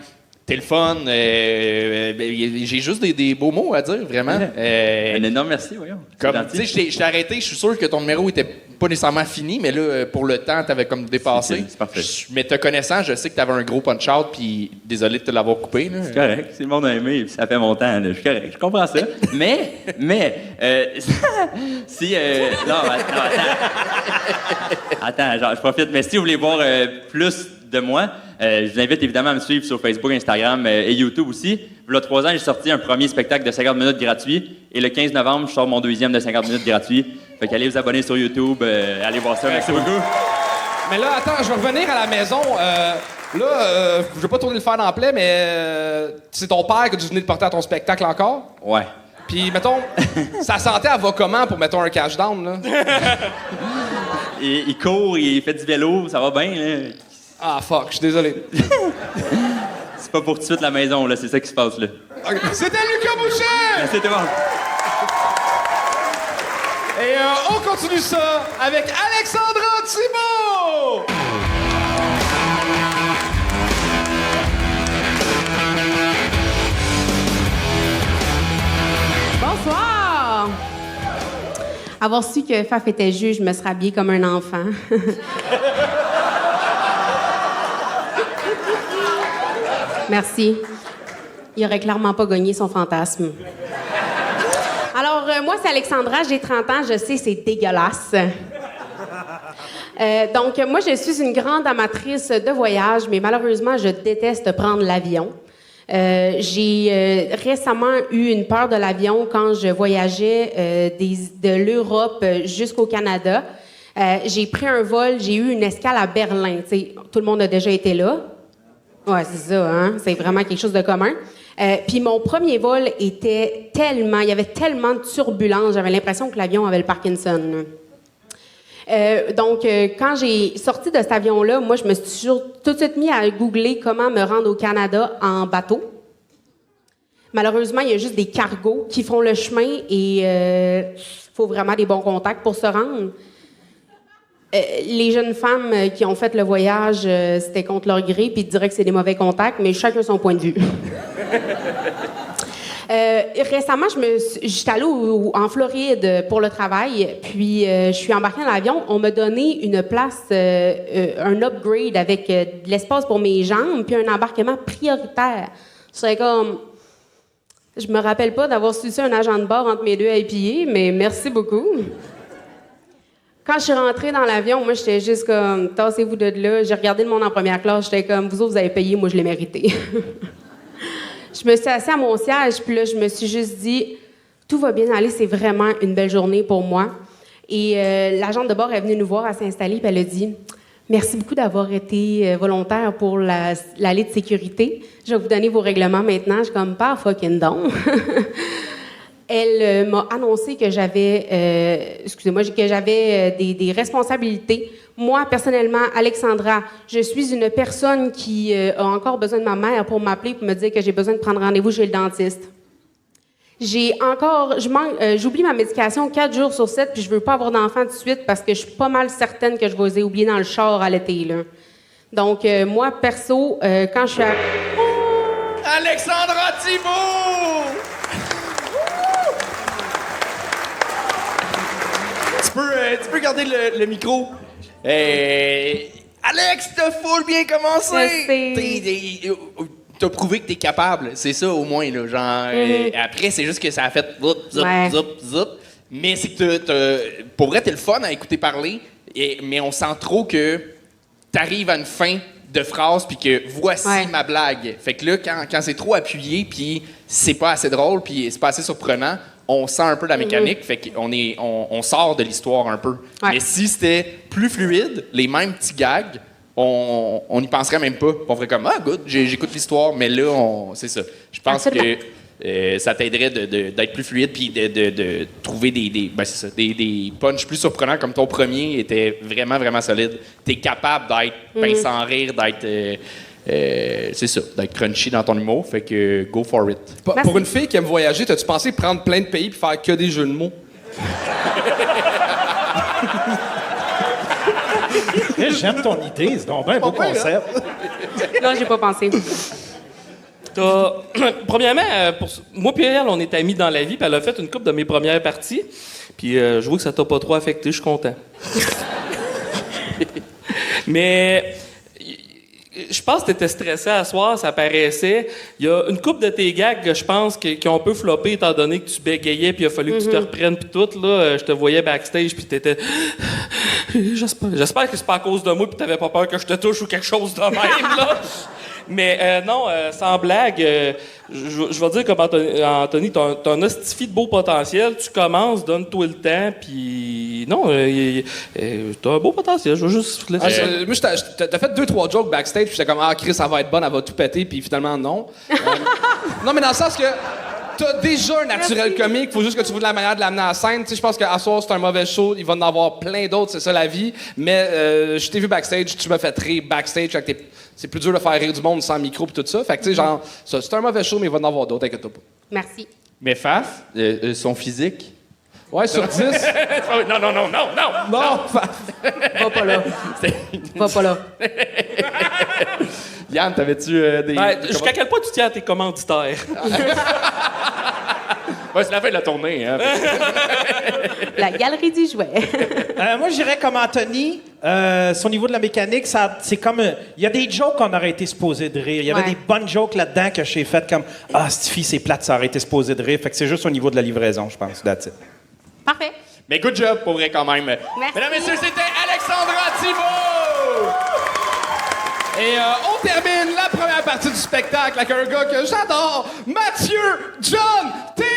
t'es le fun. J'ai juste des beaux mots à dire, vraiment. Un énorme merci, voyons. Comme, tu sais, je t'ai arrêté, je suis sûr que ton numéro était pas nécessairement fini, mais là, pour le temps, t'avais comme dépassé. C'est parfait. Mais te connaissant, je sais que t'avais un gros punch-out, puis désolé de te l'avoir coupé. Là. C'est correct. Si le monde a aimé, puis ça fait mon temps, là. Je suis correct. Je comprends ça. mais, si... non, attends, genre, je profite. Mais si vous voulez voir plus de moi, je vous invite évidemment à me suivre sur Facebook, Instagram et YouTube aussi. Il y a 3 ans, j'ai sorti un premier spectacle de 50 minutes gratuit. Et le 15 novembre, je sors mon 2e de 50 minutes gratuit. Fait qu'allez vous abonner sur YouTube, allez voir ça. Merci beaucoup. Mais là, attends, je vais revenir à la maison. Je vais pas tourner le fer dans la plaie, mais c'est ton père que tu venais de porter à ton spectacle encore? Ouais. Puis, mettons, sa santé, elle va comment pour, mettons, un cash down, là? Il court, il fait du vélo, ça va bien, là. Ah, fuck, je suis désolé. C'est pas pour tout de suite la maison, là, c'est ça qui se passe, là. C'était Lucas Boucher! Merci, tout le monde. Et on continue ça avec Alexandra Thibault! Bonsoir! Avoir su que Faf était juge, je me serais habillée comme un enfant. Merci. Il aurait clairement pas gagné son fantasme. Alors, moi, c'est Alexandra, j'ai 30 ans, je sais, c'est dégueulasse. Donc, moi, je suis une grande amatrice de voyage, mais malheureusement, je déteste prendre l'avion. J'ai récemment eu une peur de l'avion quand je voyageais de l'Europe jusqu'au Canada. J'ai pris un vol, j'ai eu une escale à Berlin. T'sais, tout le monde a déjà été là. Ouais, c'est ça, hein? C'est vraiment quelque chose de commun. Puis mon premier vol était tellement... Il y avait tellement de turbulences, j'avais l'impression que l'avion avait le Parkinson. Donc, quand j'ai sorti de cet avion-là, moi, je me suis tout de suite mis à googler comment me rendre au Canada en bateau. Malheureusement, il y a juste des cargos qui font le chemin et il faut vraiment des bons contacts pour se rendre. Les jeunes femmes qui ont fait le voyage, c'était contre leur gré, puis ils diraient que c'est des mauvais contacts, mais chacun son point de vue. Récemment, j'étais allée en Floride pour le travail, puis je suis embarquée dans l'avion. On m'a donné une place, un upgrade avec de l'espace pour mes jambes, puis un embarquement prioritaire. C'est comme... Je me rappelle pas d'avoir sucé un agent de bord entre mes deux épillés, mais merci beaucoup. Quand je suis rentrée dans l'avion, moi, j'étais juste comme, tassez-vous de là. J'ai regardé le monde en première classe, j'étais comme, vous autres, vous avez payé, moi, je l'ai mérité. Je me suis assise à mon siège, puis là, je me suis juste dit, tout va bien aller, c'est vraiment une belle journée pour moi. Et l'agente de bord est venue nous voir à s'installer, puis elle a dit, Merci beaucoup d'avoir été volontaire pour l'allée de sécurité. Je vais vous donner vos règlements maintenant. Je suis comme pas fucking don. Elle m'a annoncé que j'avais, des responsabilités. Moi, personnellement, Alexandra, je suis une personne qui a encore besoin de ma mère pour m'appeler pour me dire que j'ai besoin de prendre rendez-vous chez le dentiste. J'oublie ma médication 4 jours sur 7, puis je veux pas avoir d'enfant tout de suite parce que je suis pas mal certaine que je vais les oublier dans le char à l'été, là. Donc, moi, perso, quand je suis à... Alexandra Thibault! Tu peux garder le micro. Alex, t'as full bien commencé! T'as prouvé que t'es capable, c'est ça au moins, là. Genre, après, c'est juste que ça a fait zoup, zoup, zoup, zoup. Mais c'est que pour vrai, t'es le fun à écouter parler, mais on sent trop que t'arrives à une fin de phrase puis que voici ma blague. Fait que là, quand c'est trop appuyé puis c'est pas assez drôle puis c'est pas assez surprenant, on sent un peu la mécanique, fait qu'on sort de l'histoire un peu. Ouais. Mais si c'était plus fluide, les mêmes petits gags, on n'y penserait même pas. On ferait comme, ah, good, j'écoute l'histoire, mais là, c'est ça. Je pense que ça t'aiderait d'être plus fluide puis de trouver des punchs plus surprenants comme ton premier était vraiment, vraiment solide. T'es capable d'être pince sans rire, d'être... c'est ça, d'être crunchy dans ton humour, fait que go for it. Pour une fille qui aime voyager, t'as-tu pensé prendre plein de pays et faire que des jeux de mots? J'aime ton idée, c'est donc un beau concept. Non, j'ai pas pensé. Premièrement, moi et elle, on est amis dans la vie, puis elle a fait une couple de mes premières parties, puis je vois que ça t'a pas trop affecté, je suis content. Mais... je pense que t'étais stressé à soir, ça paraissait. Il y a une couple de tes gags que je pense qui ont un peu floppé étant donné que tu bégayais puis il a fallu que tu te reprennes puis tout. Là, je te voyais backstage puis t'étais... J'espère que c'est pas à cause de moi puis t'avais pas peur que je te touche ou quelque chose de même, là. Mais non, sans blague, je vais dire comme Anthony, t'as un hostifie de beau potentiel. Tu commences, donne-toi le temps, puis non, t'as un beau potentiel. Je veux juste te laisser. Moi, t'as fait 2-3 jokes backstage, puis j'étais comme, ah, Chris, ça va être bonne, elle va tout péter, puis finalement, non. Non, mais dans le sens que t'as déjà un naturel comique, faut juste que tu vois de la manière de l'amener à la scène. Tu sais, je pense qu'à soir, c'est un mauvais show, il va en avoir plein d'autres, c'est ça la vie. Mais je t'ai vu backstage, tu m'as fait rire backstage, c'est plus dur de faire rire du monde sans micro et tout ça. Fait que, tu sais, genre, ça, c'est un mauvais show, mais il va en avoir d'autres, inquiète-toi pas. Merci. Mais Faf, son physique... Ouais, sur 10. Non. Non, Faf. Va pas là. Va pas là. Yann, t'avais-tu des... Jusqu'à quel point tu tiens à tes commanditaires? Ouais, c'est la fin de la tournée, hein. La galerie du jouet. Moi, j'irais comme Anthony. Son niveau de la mécanique, c'est comme... Il y a des jokes qu'on aurait été supposé de rire. Il y avait des bonnes jokes là-dedans que j'ai faites comme « Ah, cette fille, c'est plate, ça aurait été supposé de rire. » Fait que c'est juste au niveau de la livraison, je pense. That's it. Parfait. Mais good job, pour vrai, quand même. Merci. Mesdames et messieurs, c'était Alexandra Thibault! Et on termine la première partie du spectacle avec un gars que j'adore, Mathieu John Taylor!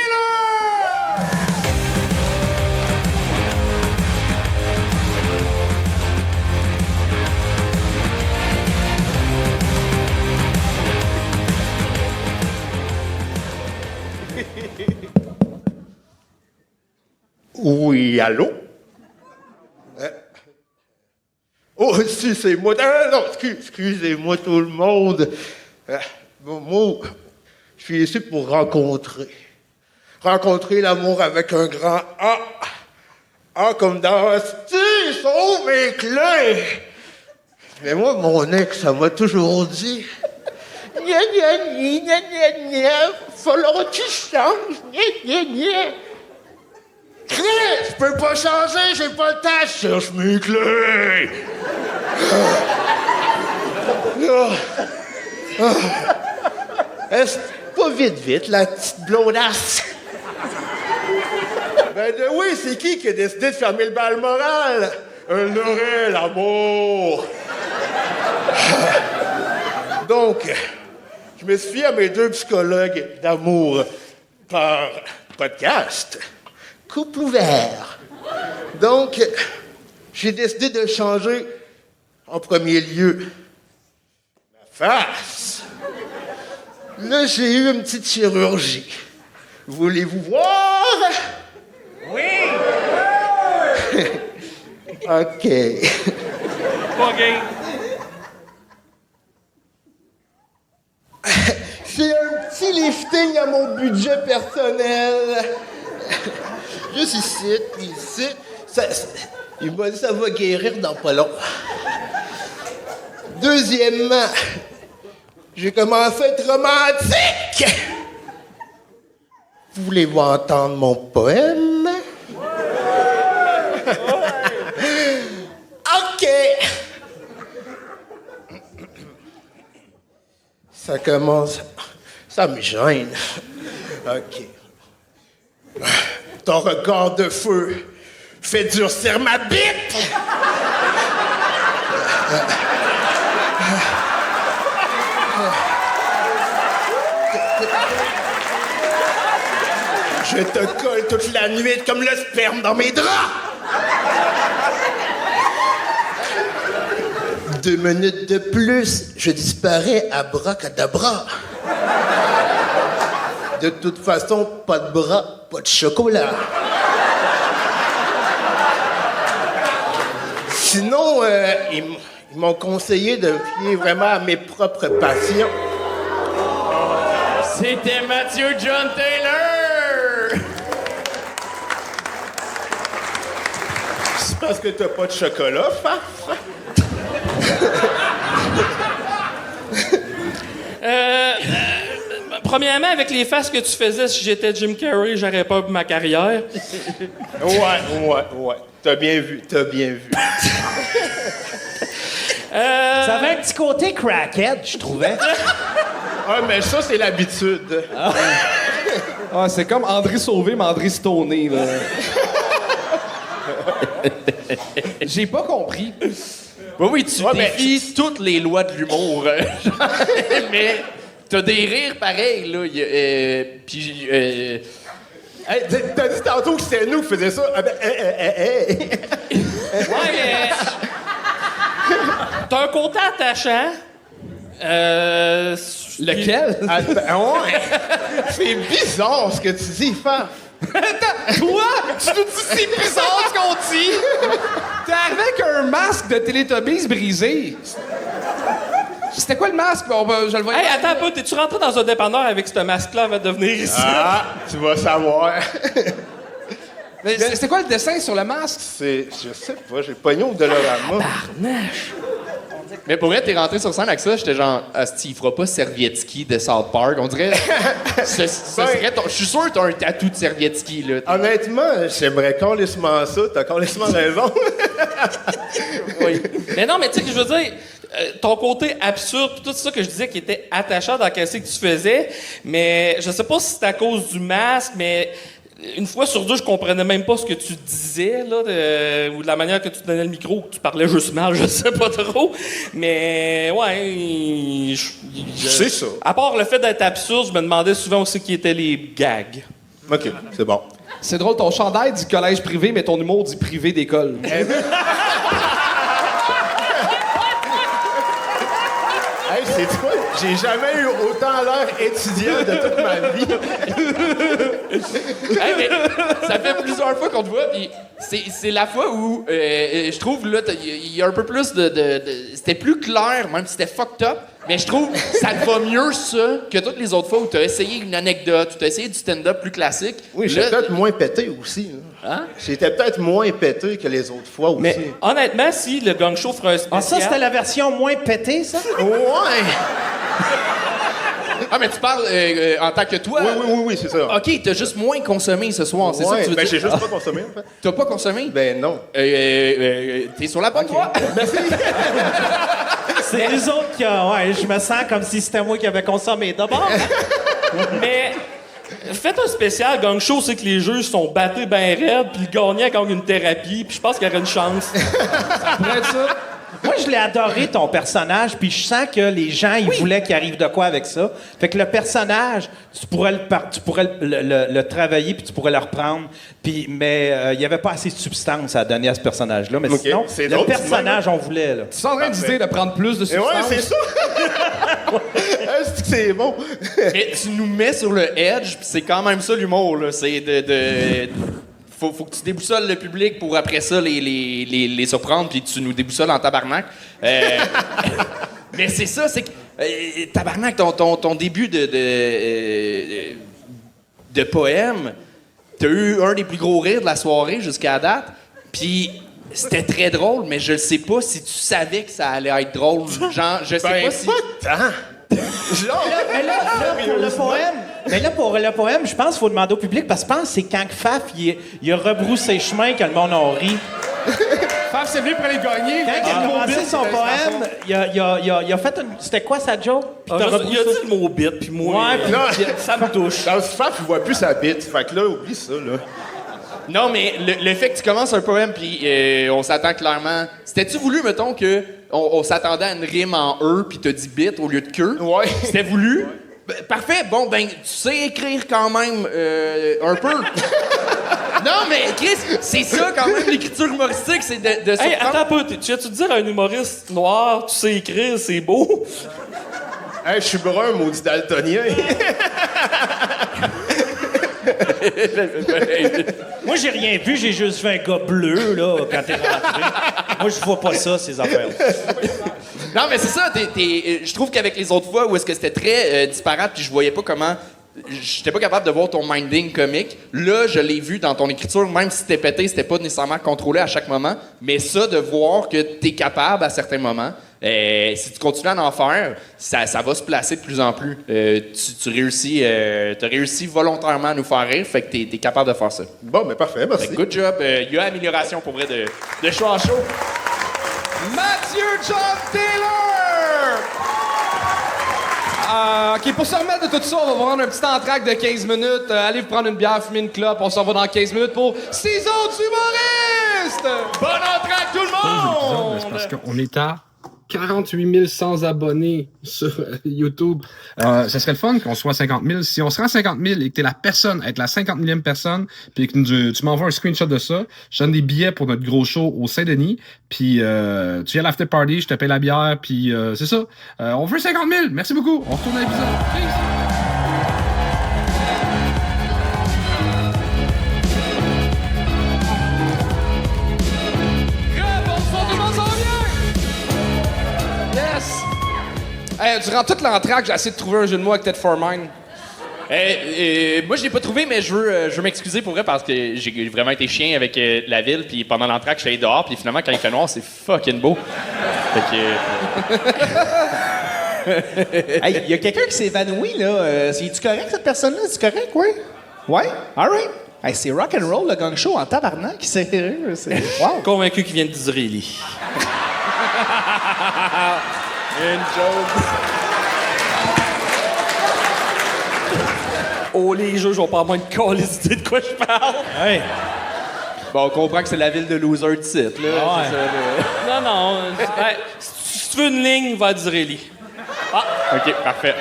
Oui, allô? Oh, si, c'est moi. Non, excusez-moi tout le monde. Moi, je suis ici pour rencontrer l'amour avec un grand A. A comme dans « Steve, sauve mes clés! » Mais moi, mon ex, ça m'a toujours dit « Gna, gna, gna, gna, gna, falloir que tu changes, gna, gna, gna. » Chris, je peux pas changer, j'ai pas le temps, je cherche mes clés! Est-ce pas vite, la petite blondasse? Ben oui, c'est qui a décidé de fermer le bal moral? Un aurait l'amour! Donc, je me suis fié à mes 2 psychologues d'amour par podcast. Couple ouvert. Donc, j'ai décidé de changer En premier lieu, ma face. Là, j'ai eu une petite chirurgie. Voulez-vous voir? Oui! OK. OK. C'est un petit lifting à mon budget personnel. Juste ici, puis ici. Il m'a dit ça va guérir dans pas long. Deuxièmement, j'ai commencé à être romantique. Voulez-vous entendre mon poème? OK. Ça commence... Ça me gêne. OK. Ton regard de feu fait durcir ma bite! Je te colle toute la nuit comme le sperme dans mes draps! 2 minutes de plus, je disparais à bracadabra. De toute façon, pas de bras, pas de chocolat. Sinon, ils m'ont conseillé de me fier vraiment à mes propres passions. C'était Mathieu John Taylor! C'est parce que t'as pas de chocolat, Faf? Premièrement, avec les faces que tu faisais, si j'étais Jim Carrey, j'aurais peur pour ma carrière. Ouais. T'as bien vu. Ça avait un petit côté crackhead, je trouvais. Ah, mais ça, c'est l'habitude. Ah, c'est comme André Sauvé, mais André Stoné, là. J'ai pas compris. Oui, tu défies toutes les lois de l'humour. Mais t'as des rires pareils, là. Puis... Hey, t'as dit tantôt que c'était nous qui faisions ça. Ah ben, Ouais, mais... T'as un côté attachant. Lequel? Ouais. C'est bizarre ce que tu dis, Faf. Toi? Tu nous dis c'est bizarre ce qu'on dit? T'es arrivé avec un masque de Teletubbies brisé. C'était quoi le masque? Je le voyais. Hey, attends pas, t'es-tu rentré dans un dépanneur avec ce masque-là avant de venir ici? Ah, tu vas savoir. Mais c'était quoi le dessin sur le masque? Je sais pas, j'ai pogné au Dolorama. Barnache! Mais pour vrai, t'es rentré sur scène avec ça, j'étais genre, asti, il fera pas Servietsky de South Park. On dirait. Ce serait je suis sûr que t'as un tatou de Servietsky, là. Honnêtement, j'aimerais calissement ça, t'as calissement raison. Oui. Mais non, mais tu sais, que je veux dire, ton côté absurde, pis tout ça que je disais qui était attachant dans qu'est-ce que tu faisais, mais je sais pas si c'est à cause du masque, mais. Une fois sur deux, je comprenais même pas ce que tu disais, là, ou de la manière que tu donnais le micro, ou que tu parlais juste mal, je sais pas trop. Mais, ouais, C'est ça. À part le fait d'être absurde, je me demandais souvent aussi qui étaient les gags. OK, c'est bon. C'est drôle, ton chandail dit collège privé, mais ton humour dit privé d'école. Hey, c'est quoi? J'ai jamais eu autant l'air étudiant de toute ma vie. Hey, mais ça fait plusieurs fois qu'on te voit, puis c'est la fois où je trouve là il y a un peu plus de c'était plus clair, même si c'était fucked up, mais je trouve ça te va mieux ça que toutes les autres fois où t'as essayé une anecdote, où t'as essayé du stand-up plus classique. Oui, j'étais peut-être moins pété aussi. Là. Hein? J'étais peut-être moins pété que les autres fois aussi. Mais honnêtement, si le Gang Show ferait un spécial... Ah, ça, c'était la version moins pétée, ça? Ouais! Ah, mais tu parles en tant que toi? Oui, c'est ça. OK, t'as juste moins consommé ce soir, c'est ça que tu veux dire? J'ai juste pas consommé, en fait. T'as pas consommé? Ben non. T'es sur la bonne voie. C'est nous autres qui ouais, je me sens comme si c'était moi qui avais consommé d'abord. Mais faites un spécial Gang Show, c'est que les juges sont battés ben raides, puis le gagnant gagne une thérapie, puis je pense qu'il y aurait une chance. Ça pourrait être ça. Moi, je l'ai adoré, ton personnage, puis je sens que les gens, ils voulaient qu'il arrive de quoi avec ça. Fait que le personnage, tu pourrais le travailler, puis tu pourrais le reprendre. Puis, mais il n'y avait pas assez de substance à donner à ce personnage-là. Mais sinon, le personnage, on voulait. Là. Tu es en train d'idée de prendre plus de substance? Ouais, c'est ça! Est-ce que c'est bon? Mais tu nous mets sur le edge, puis c'est quand même ça l'humour, là. C'est Faut que tu déboussoles le public pour après ça les surprendre, puis tu nous déboussoles en tabarnak. Mais c'est ça, c'est que tabarnak, ton début de poème, t'as eu un des plus gros rires de la soirée jusqu'à date, puis c'était très drôle, mais je ne sais pas si tu savais que ça allait être drôle. Genre, je sais pas si... Mais là, pour le poème, je pense qu'il faut demander au public, parce que je pense que c'est quand que Faf, il a rebroussé chemin que le monde a ri. Faf, c'est venu pour aller gagner. Quand il a commencé son poème, il a fait une... C'était quoi sa joke? Il a dit le mot bite, puis moi, ça me touche. Faf, il voit plus sa bite. Fait que là, oublie ça, là. Non, mais le fait que tu commences un poème, puis on s'attend clairement... C'était-tu voulu, mettons, que on s'attendait à une rime en « e », puis t'as dit « bite » au lieu de « queue ». Ouais. C'était voulu? Parfait. Bon, ben, tu sais écrire quand même un peu. Non, mais Chris, c'est ça quand même, l'écriture humoristique, c'est de Hey, attends un peu. Tu viens-tu dire à un humoriste noir, tu sais écrire, c'est beau? Hey, je suis brun, maudit daltonien. Moi, j'ai rien vu, j'ai juste vu un gars bleu, là, quand t'es rentré. Moi, je vois pas ça, ces affaires. Non, mais c'est ça. Je trouve qu'avec les autres fois où est-ce que c'était très disparate, puis je voyais pas comment... J'étais pas capable de voir ton minding comique. Là, je l'ai vu dans ton écriture, même si c'était pété, c'était pas nécessairement contrôlé à chaque moment. Mais ça, de voir que t'es capable à certains moments, si tu continues à en faire, ça va se placer de plus en plus. Tu réussis, t'as réussi volontairement à nous faire rire, fait que t'es capable de faire ça. Bon, mais parfait, merci. Good job. Il y a amélioration pour vrai de show en show. Mathieu John Taylor! OK, pour se remettre de tout ça, on va prendre un petit entracte de 15 minutes. Allez vous prendre une bière, fumer une clope. On s'en va dans 15 minutes pour 6 autres humoristes! Bon entracte, tout le monde! C'est parce qu'on est à 48 100 abonnés sur YouTube. Ça serait le fun qu'on soit 50 000. Si on se rend 50 000 et que t'es la personne, être la 50 millième personne, puis que tu m'envoies un screenshot de ça, je donne des billets pour notre gros show au Saint-Denis, puis tu viens à l'after party, je te paye la bière, puis c'est ça. On veut 50 000. Merci beaucoup. On retourne à l'épisode. Durant toute l'entracte, j'ai essayé de trouver un jeu de mots avec Ted For Mine. Moi, je l'ai pas trouvé, mais je veux m'excuser pour vrai parce que j'ai vraiment été chien avec la ville. Puis pendant l'entracte, je suis allé dehors. Puis finalement, quand il fait noir, c'est fucking beau. Fait que... Hey, il y a quelqu'un qui s'est évanoui, là. C'est-tu correct, cette personne-là? C'est correct, oui? Ouais? All right. Hey, c'est rock'n'roll, le gang show en tabarnak. C'est sérieux. Wow. Convaincu qu'il vient d'Israélie. Une joke. Oh, les jeux, je vais pas moins de calice d'idée de quoi je parle. Hey. Bon, on comprend que c'est la ville de loser de site, là. Ah ouais. C'est ça, Non. Si tu veux une ligne, va à d'Israélie. OK, parfait.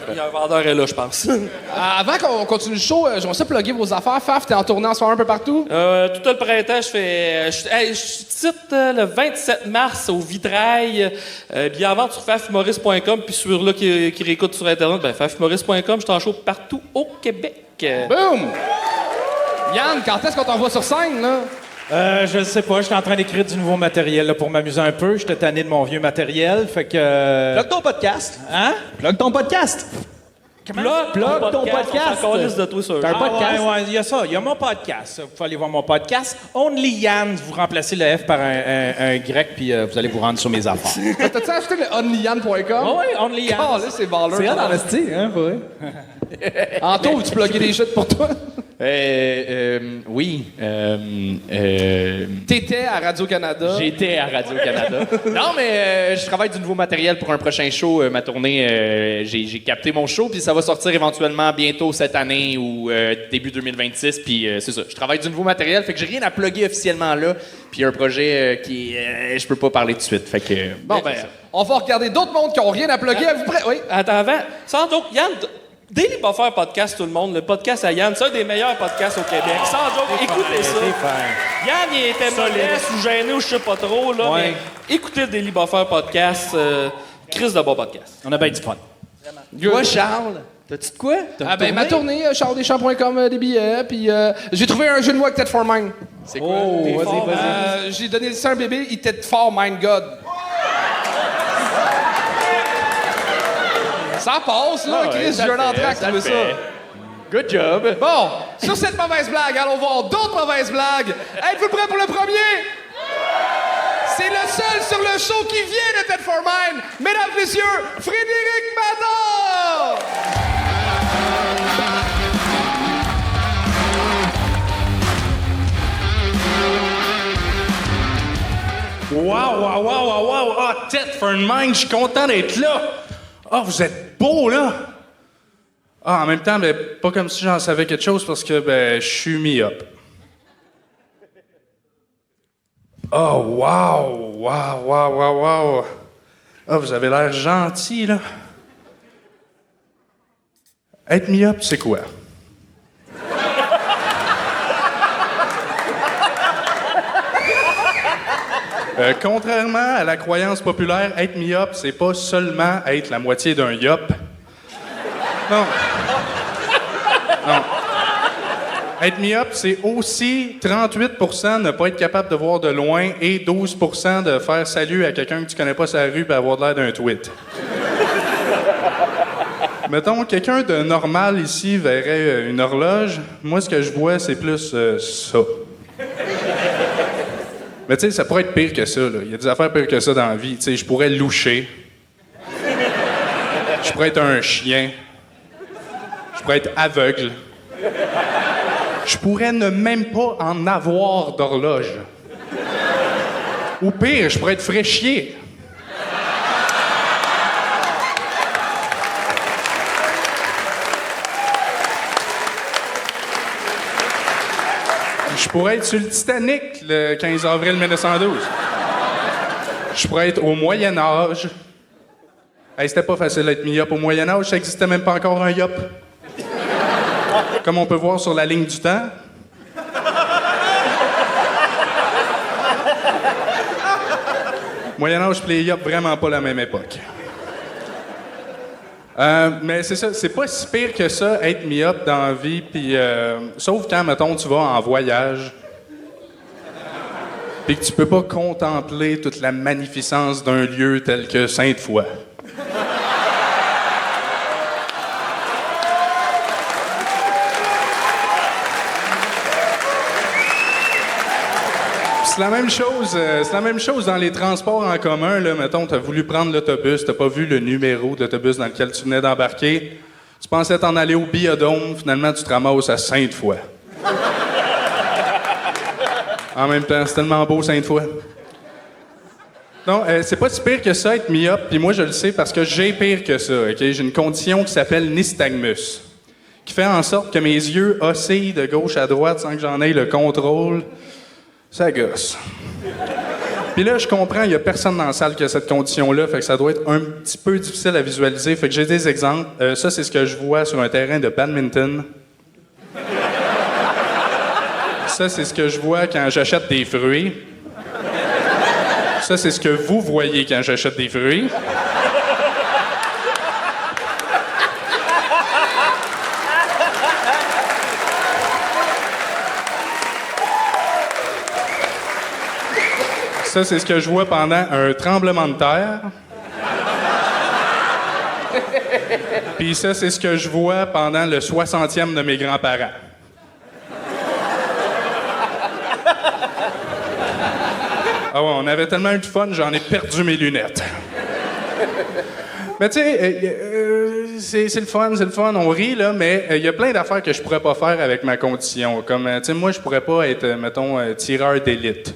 Il y a un vendeur est là, je pense. Avant qu'on continue le show, j'aimerais ça plugger vos affaires. Faf, t'es en tournée en ce moment un peu partout? Tout le printemps, je titre le 27 mars au Vitrail. Bien avant sur fafhumoriste.com, puis sur là qui réécoute sur Internet, fafhumoriste.com, je suis en show partout au Québec. Boom! Yann, quand est-ce qu'on t'envoie sur scène, là? Je sais pas, j'étais en train d'écrire du nouveau matériel là, pour m'amuser un peu. J'étais tanné de mon vieux matériel, fait que... Plug ton podcast. Hein? Plug ton podcast. Plug ton podcast. On liste de toi sur T'as un podcast? Ouais, il y a ça. Il y a mon podcast. Vous pouvez aller voir mon podcast. Only Yann, vous remplacez le F par un grec, puis vous allez vous rendre sur mes affaires. T'as-tu acheté le onlyann.com? Oui, Only Yann. Oh, là, c'est baller. C'est là dans le style, hein, pour vrai. Anto, veux-tu plugger des shit pour toi? Oui. T'étais à Radio-Canada. J'étais à Radio-Canada. Non, mais je travaille du nouveau matériel pour un prochain show. Ma tournée, j'ai capté mon show, puis ça va sortir éventuellement bientôt cette année ou début 2026. Puis c'est ça. Je travaille du nouveau matériel, fait que j'ai rien à plugger officiellement là. Puis un projet qui je peux pas parler tout de suite. Fait que Bon, ben, on va regarder d'autres mondes qui ont rien à plugger. Vous prêts? Oui. Attends, avant, sans doute, Yann, Daily Buffer Podcast, tout le monde, le podcast à Yann, c'est un des meilleurs podcasts au Québec. Sans doute, écoutez ça. Yann, il était modeste ou gêné ou je sais pas trop, là, mais écoutez le Daily Buffer Podcast. Chris de bon podcast. On a bien du fun. Toi, Charles, t'as-tu de quoi? Ah ben, ma tournée, charlesdeschamps.com, des billets, puis j'ai trouvé un jeu de mots avec Ted For Mine. C'est quoi? Vas-y. J'ai donné ça à un bébé, il était fort, Mind God. Ça passe, là, Chris, j'ai un entraque, tu veux ça. Good job. Bon, sur cette mauvaise blague, allons voir d'autres mauvaises blagues. Êtes-vous prêts pour le premier? C'est le seul sur le show qui vient de Ted For Mine. Mesdames, messieurs, Frédéric Mador! Wow! Ah, Ted For Mine, je suis content d'être là! Ah, vous êtes beau, là! Ah, en même temps, ben, pas comme si j'en savais quelque chose parce que, ben, je suis mis-up. Oh, wow! Ah, vous avez l'air gentil, là. Être mis-up, c'est quoi? Contrairement à la croyance populaire, être mi-up, c'est pas seulement être la moitié d'un yop. Non. Être mi-up, c'est aussi 38% ne pas être capable de voir de loin et 12% de faire salut à quelqu'un que tu connais pas sur la rue et avoir l'air d'un tweet. Mettons, quelqu'un de normal ici verrait une horloge. Moi, ce que je vois, c'est plus ça. Mais tu sais, ça pourrait être pire que ça, là. Il y a des affaires pires que ça dans la vie. Tu sais, je pourrais loucher. Je pourrais être un chien. Je pourrais être aveugle. Je pourrais ne même pas en avoir d'horloge. Ou pire, je pourrais être fraîchier. Je pourrais être sur le Titanic le 15 avril 1912. Je pourrais être au Moyen-Âge. Hey, c'était pas facile d'être mi-up au Moyen-Âge, ça n'existait même pas encore un yop. Comme on peut voir sur la ligne du temps. Moyen-Âge et les yops, vraiment pas la même époque. Mais c'est ça, c'est pas si pire que ça, être mi-up dans la vie, puis sauf quand, mettons, tu vas en voyage, puis que tu peux pas contempler toute la magnificence d'un lieu tel que Sainte-Foy. C'est la même chose dans les transports en commun. Là, mettons, tu as voulu prendre l'autobus, tu n'as pas vu le numéro de l'autobus dans lequel tu venais d'embarquer. Tu pensais t'en aller au Biodôme, finalement, tu te ramasses à Sainte-Foy. En même temps, c'est tellement beau, Sainte-Foy. Non, c'est pas si pire que ça, être mi-up, puis moi, je le sais parce que j'ai pire que ça. Okay? J'ai une condition qui s'appelle nystagmus, qui fait en sorte que mes yeux oscillent de gauche à droite sans que j'en aie le contrôle. Ça gosse. Puis là, je comprends, il n'y a personne dans la salle qui a cette condition-là, fait que ça doit être un petit peu difficile à visualiser. Fait que j'ai des exemples. Ça, c'est ce que je vois sur un terrain de badminton. Ça, c'est ce que je vois quand j'achète des fruits. Ça, c'est ce que vous voyez quand j'achète des fruits. Ça, c'est ce que je vois pendant un tremblement de terre. Puis ça, c'est ce que je vois pendant le 60e de mes grands-parents. Ah ouais, on avait tellement eu de fun, j'en ai perdu mes lunettes. Mais tu sais, c'est le fun, on rit, là, mais il y a plein d'affaires que je pourrais pas faire avec ma condition. Comme, tu sais, moi, je pourrais pas être, mettons, tireur d'élite.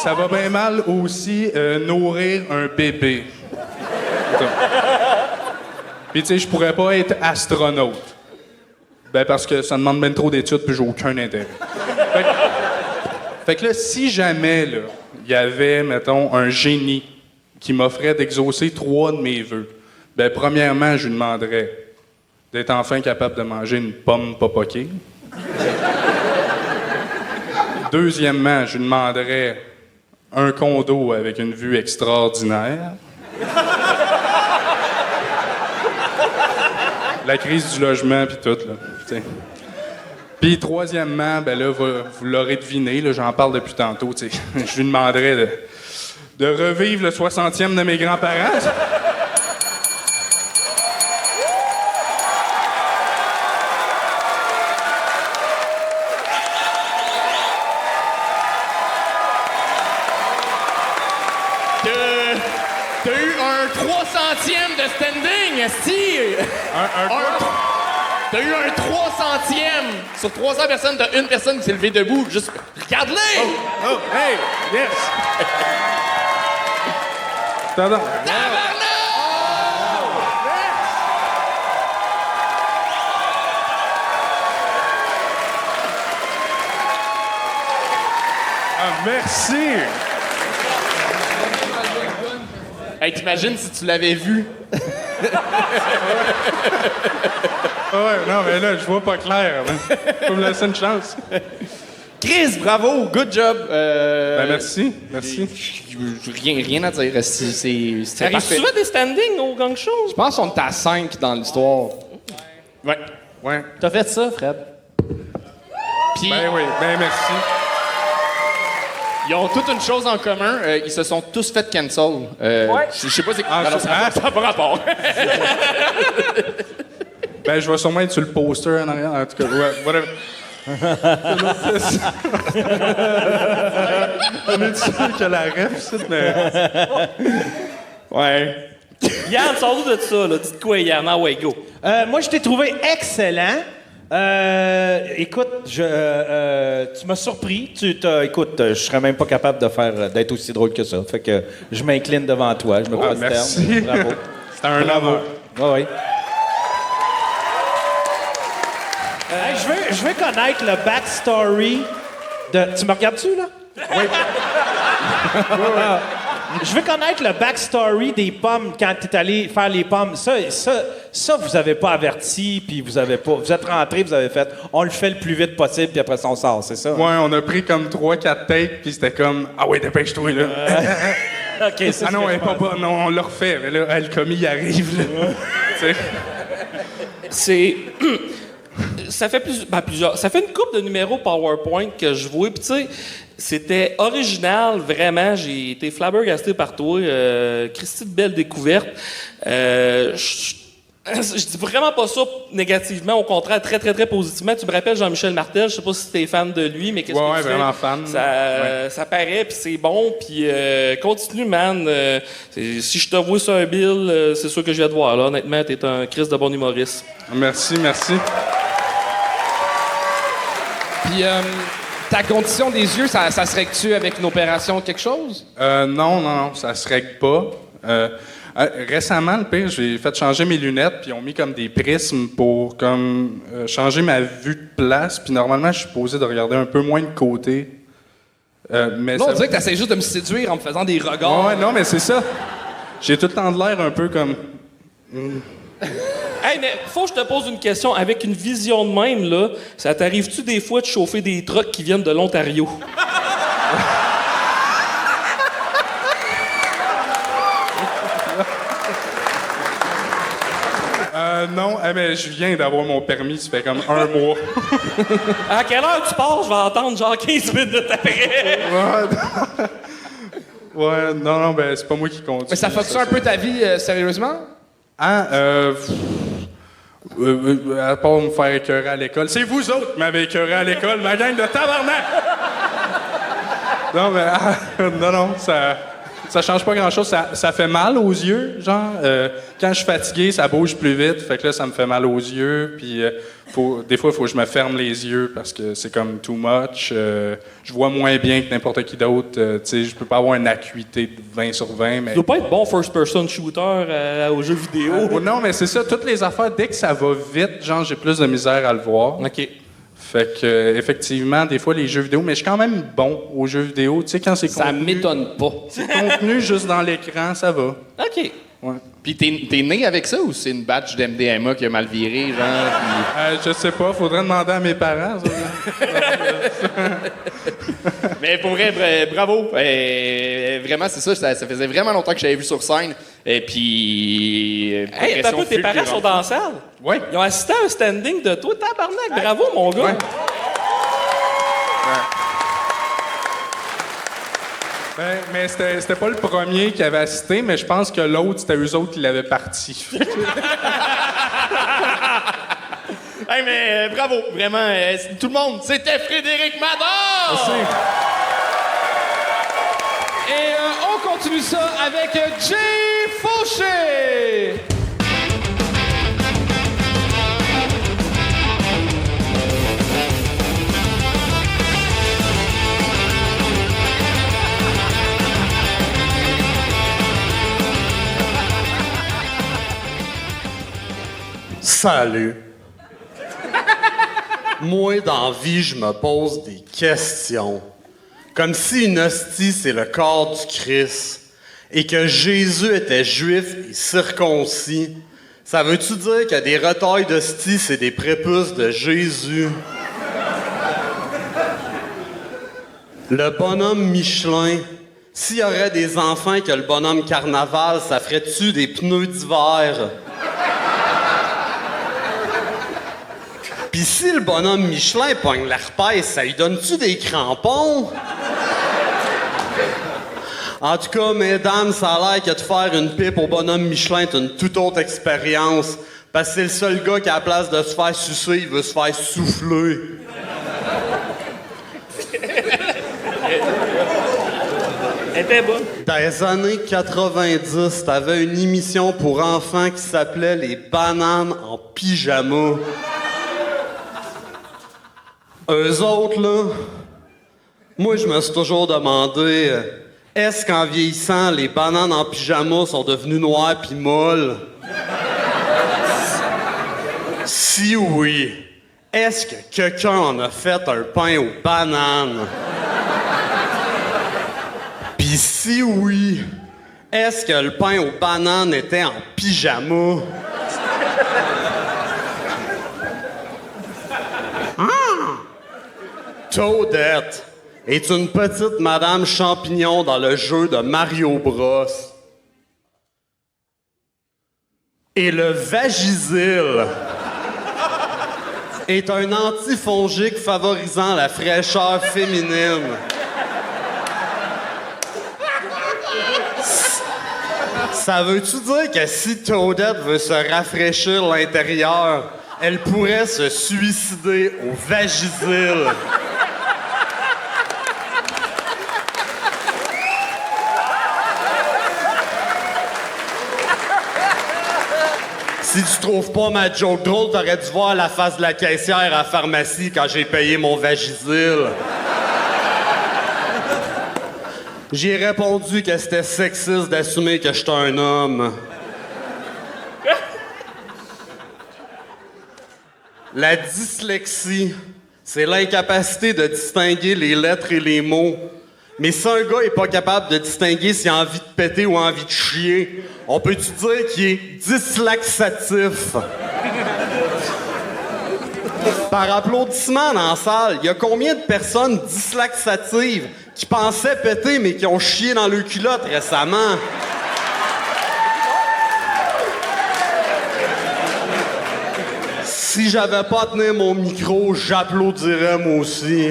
Ça va bien mal aussi nourrir un bébé. Puis tu sais, je pourrais pas être astronaute. Ben parce que ça demande même trop d'études puis j'ai aucun intérêt. Fait que là, si jamais, là, il y avait, mettons, un génie qui m'offrait d'exaucer 3 de mes vœux, ben premièrement, je lui demanderais d'être enfin capable de manger une pomme pas poquée. Deuxièmement, je lui demanderais un condo avec une vue extraordinaire. La crise du logement puis tout, là. T'sais. Puis troisièmement, ben là, vous l'aurez deviné, là, j'en parle depuis tantôt, t'sais. Je lui demanderais de revivre le 60e de mes grands-parents. T'as eu un 300e de standing, esti! T'as eu un 300e! Sur 300 personnes, t'as une personne qui s'est levée debout. Juste, regarde-les! Oh, hey, yes! Tabarnak! Ah, merci! Hey, t'imagines si tu l'avais vu? Ouais, non, mais là, je vois pas clair. Faut me laisser une chance. Chris, bravo! Good job! Ben, merci. Rien à dire. C'est Arrive-tu souvent des standings au gang show? Je pense qu'on est à 5 dans l'histoire. Ouais. T'as fait ça, Fred? Puis, Ben oui, ben merci. ils ont toute une chose en commun. Ils se sont tous fait cancel. Je sais pas c'est quoi. Ça n'a pas rapport. Ben, je vais sûrement être sur le poster en arrière. En tout cas, ouais, whatever. On est sûr que la ref, c'est mais... Ouais. Yann, sors-nous de ça, là. Dites quoi, Yann? Ah ouais, go. Moi, je t'ai trouvé excellent. Écoute, tu m'as surpris. Écoute, je serais même pas capable d'être aussi drôle que ça. Fait que je m'incline devant toi. Je me prosterne. Merci. Bravo. C'était un honneur. Oui. Hey, je veux connaître le backstory de... Tu me regardes-tu, là? Oui. Je veux connaître le backstory des pommes quand tu es allé faire les pommes. Ça, vous avez pas averti, puis vous êtes rentré, vous avez fait on le fait le plus vite possible, puis après ça, on sort, c'est ça? Ouais, on a pris comme 3-4 takes, puis c'était comme ah ouais, dépêche-toi, là. OK, c'est non, on l'a refait, mais là, le commis, il arrive, là. Tu sais. C'est. Ça fait plusieurs. Ça fait une couple de numéros PowerPoint que je vois. Puis, tu sais, c'était original, vraiment. J'ai été flabbergasté par toi. Christy, de belle découverte. Je dis vraiment pas ça négativement, au contraire, très, très, très positivement. Tu me rappelles Jean-Michel Martel, je sais pas si t'es fan de lui, mais qu'est-ce que tu fais? vraiment fan. Ça paraît, puis c'est bon, puis continue, man. Si je te vois sur un bill, c'est sûr que je viens te voir, là. Honnêtement, t'es un Christ de bon humoriste. Merci. Puis, ta condition des yeux, ça se règle-tu avec une opération quelque chose? Non, ça se règle pas. Récemment, le pire, j'ai fait changer mes lunettes, puis ils ont mis comme des prismes pour comme changer ma vue de place. Puis normalement, je suis supposé de regarder un peu moins de côté. Mais Non, on dirait que t'essaies juste de me séduire en me faisant des regards. Ouais, non, mais c'est ça. J'ai tout le temps de l'air un peu comme... Hey, mais faut que je te pose une question. Avec une vision de même, là, ça t'arrive-tu des fois de chauffer des trucks qui viennent de l'Ontario? Non, mais je viens d'avoir mon permis, ça fait comme 1 mois. À quelle heure tu pars? Je vais attendre genre 15 minutes après. Ouais, non, ben c'est pas moi qui conduis. Mais ça fait-tu un peu ta vie, sérieusement? À part me faire écœurer à l'école. C'est vous autres qui m'avez écœuré à l'école, ma gang de tabarnak! Non, mais non, ça... Ça change pas grand-chose. Ça fait mal aux yeux, genre. Quand je suis fatigué, ça bouge plus vite. Fait que là, ça me fait mal aux yeux. Puis des fois, il faut que je me ferme les yeux parce que c'est comme too much. Je vois moins bien que n'importe qui d'autre. Tu sais, je peux pas avoir une acuité de 20 sur 20. Mais... Tu dois pas être bon first-person shooter aux jeux vidéo. Non, mais c'est ça. Toutes les affaires, dès que ça va vite, genre, j'ai plus de misère à le voir. OK. Fait que, effectivement, des fois, les jeux vidéo, mais je suis quand même bon aux jeux vidéo. Tu sais, quand c'est Ça m'étonne pas. C'est contenu juste dans l'écran, ça va. OK. Ouais. Puis t'es né avec ça ou c'est une batch d'MDMA qui a mal viré, genre? Je sais pas, faudrait demander à mes parents. Ça. Mais pour vrai, bravo. Vraiment, c'est ça, ça faisait vraiment longtemps que j'avais vu sur scène. Et puis... Hey, t'as pas tes parents sont dans la salle? Oui. Ils ont assisté à un standing de toi. Tabarnak, bravo, mon gars. Ouais. Ben, mais c'était pas le premier qui avait assisté, mais je pense que l'autre, c'était eux autres qui l'avaient parti. Hey, mais bravo, vraiment, tout le monde, c'était Frédéric Mador! Merci. Et on continue ça avec Jay Fauché! Salut. Moi, dans la vie, je me pose des questions. Comme si une hostie, c'est le corps du Christ, et que Jésus était juif et circoncis. Ça veut-tu dire que des retailles d'hostie, c'est des prépuces de Jésus? Le bonhomme Michelin, s'il y aurait des enfants que le bonhomme Carnaval, ça ferait-tu des pneus d'hiver? Pis si le bonhomme Michelin pogne l'herpès, ça lui donne-tu des crampons? En tout cas, mesdames, ça a l'air que de faire une pipe au bonhomme Michelin est une toute autre expérience. Parce que c'est le seul gars qui, à la place de se faire sucer, il veut se faire souffler. Elle était bonne. Dans les années 90, t'avais une émission pour enfants qui s'appelait Les bananes en pyjama. Eux autres, là, moi, je me suis toujours demandé, est-ce qu'en vieillissant, les bananes en pyjama sont devenues noires pis molles? Si oui, est-ce que quelqu'un en a fait un pain aux bananes? Pis si oui, est-ce que le pain aux bananes était en pyjama? Toadette est une petite madame champignon dans le jeu de Mario Bros. Et le Vagisil est un antifongique favorisant la fraîcheur féminine. Ça veut-tu dire que si Toadette veut se rafraîchir l'intérieur, elle pourrait se suicider au Vagisil? Si tu trouves pas ma joke drôle, t'aurais dû voir la face de la caissière à la pharmacie quand j'ai payé mon Vagisil. J'ai répondu que c'était sexiste d'assumer que j'étais un homme. La dyslexie, c'est l'incapacité de distinguer les lettres et les mots. Mais si un gars est pas capable de distinguer s'il a envie de péter ou envie de chier, on peut-tu dire qu'il est dyslaxatif? Par applaudissement dans la salle, il y a combien de personnes dyslaxatives qui pensaient péter mais qui ont chié dans leur culotte récemment? Si j'avais pas à tenir mon micro, j'applaudirais moi aussi.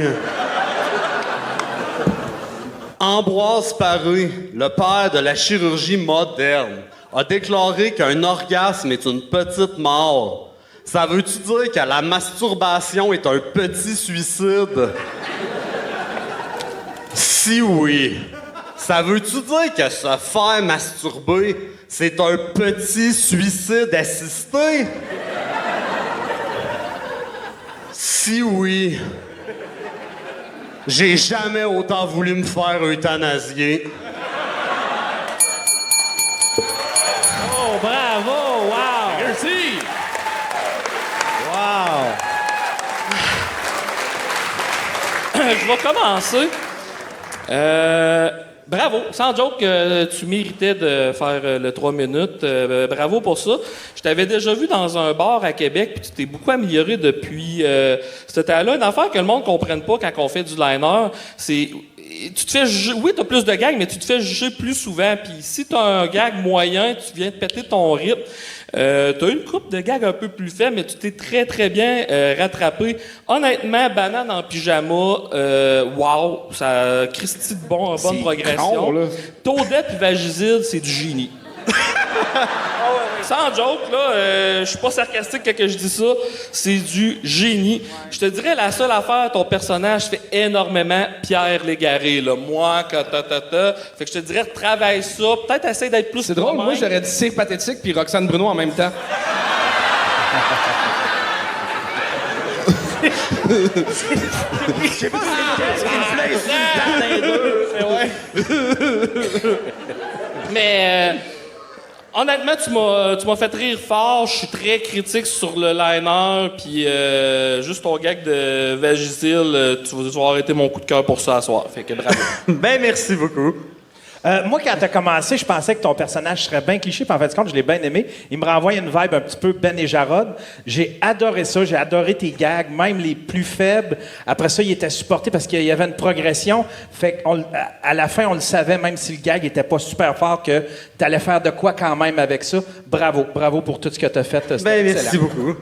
Ambroise Paré, le père de la chirurgie moderne, a déclaré qu'un orgasme est une petite mort. Ça veut-tu dire que la masturbation est un petit suicide? Si oui, Ça veut-tu dire que se faire masturber, c'est un petit suicide assisté? Si oui, j'ai jamais autant voulu me faire euthanasier. Oh, bravo! Wow! Merci! Wow! Je vais commencer. Bravo. Sans joke, tu méritais de faire le 3 minutes. Bravo pour ça. Je t'avais déjà vu dans un bar à Québec, puis tu t'es beaucoup amélioré depuis ce temps-là. Une affaire que le monde ne comprenne pas quand on fait du liner, c'est... Tu te fais juger, oui, t'as plus de gags, mais tu te fais juger plus souvent. Puis si t'as un gag moyen, tu viens de péter ton rythme. T'as une couple de gags un peu plus faibles, mais tu t'es très, très bien rattrapé. Honnêtement, Banane en pyjama, wow, ça Christy de bonne progression. Taudette et Vagisil, c'est du génie. Sans joke, là, je suis pas sarcastique quand je dis ça, c'est du génie. Je te dirais, la seule affaire, ton personnage fait énormément Pierre Légaré, là. Moi, Fait que je te dirais, travaille ça, peut-être essaie d'être plus... C'est drôle, moi, j'aurais dit c'est pathétique puis Roxane Bruno en même temps. Je sais pas si c'est le Mais honnêtement, tu m'as fait rire fort. Je suis très critique sur le liner, puis juste ton gag de Vagisil, tu vas arrêter mon coup de cœur pour ça à soir. Fait que bravo. Ben, merci beaucoup. Moi, quand t'as commencé, je pensais que ton personnage serait bien cliché, puis en fait, je l'ai bien aimé. Il me renvoie une vibe un petit peu Ben et Jarod. J'ai adoré ça, j'ai adoré tes gags, même les plus faibles. Après ça, il était supporté parce qu'il y avait une progression. Fait qu'à la fin, on le savait, même si le gag était pas super fort, que t'allais faire de quoi quand même avec ça. Bravo, bravo pour tout ce que t'as fait. Ben, merci beaucoup.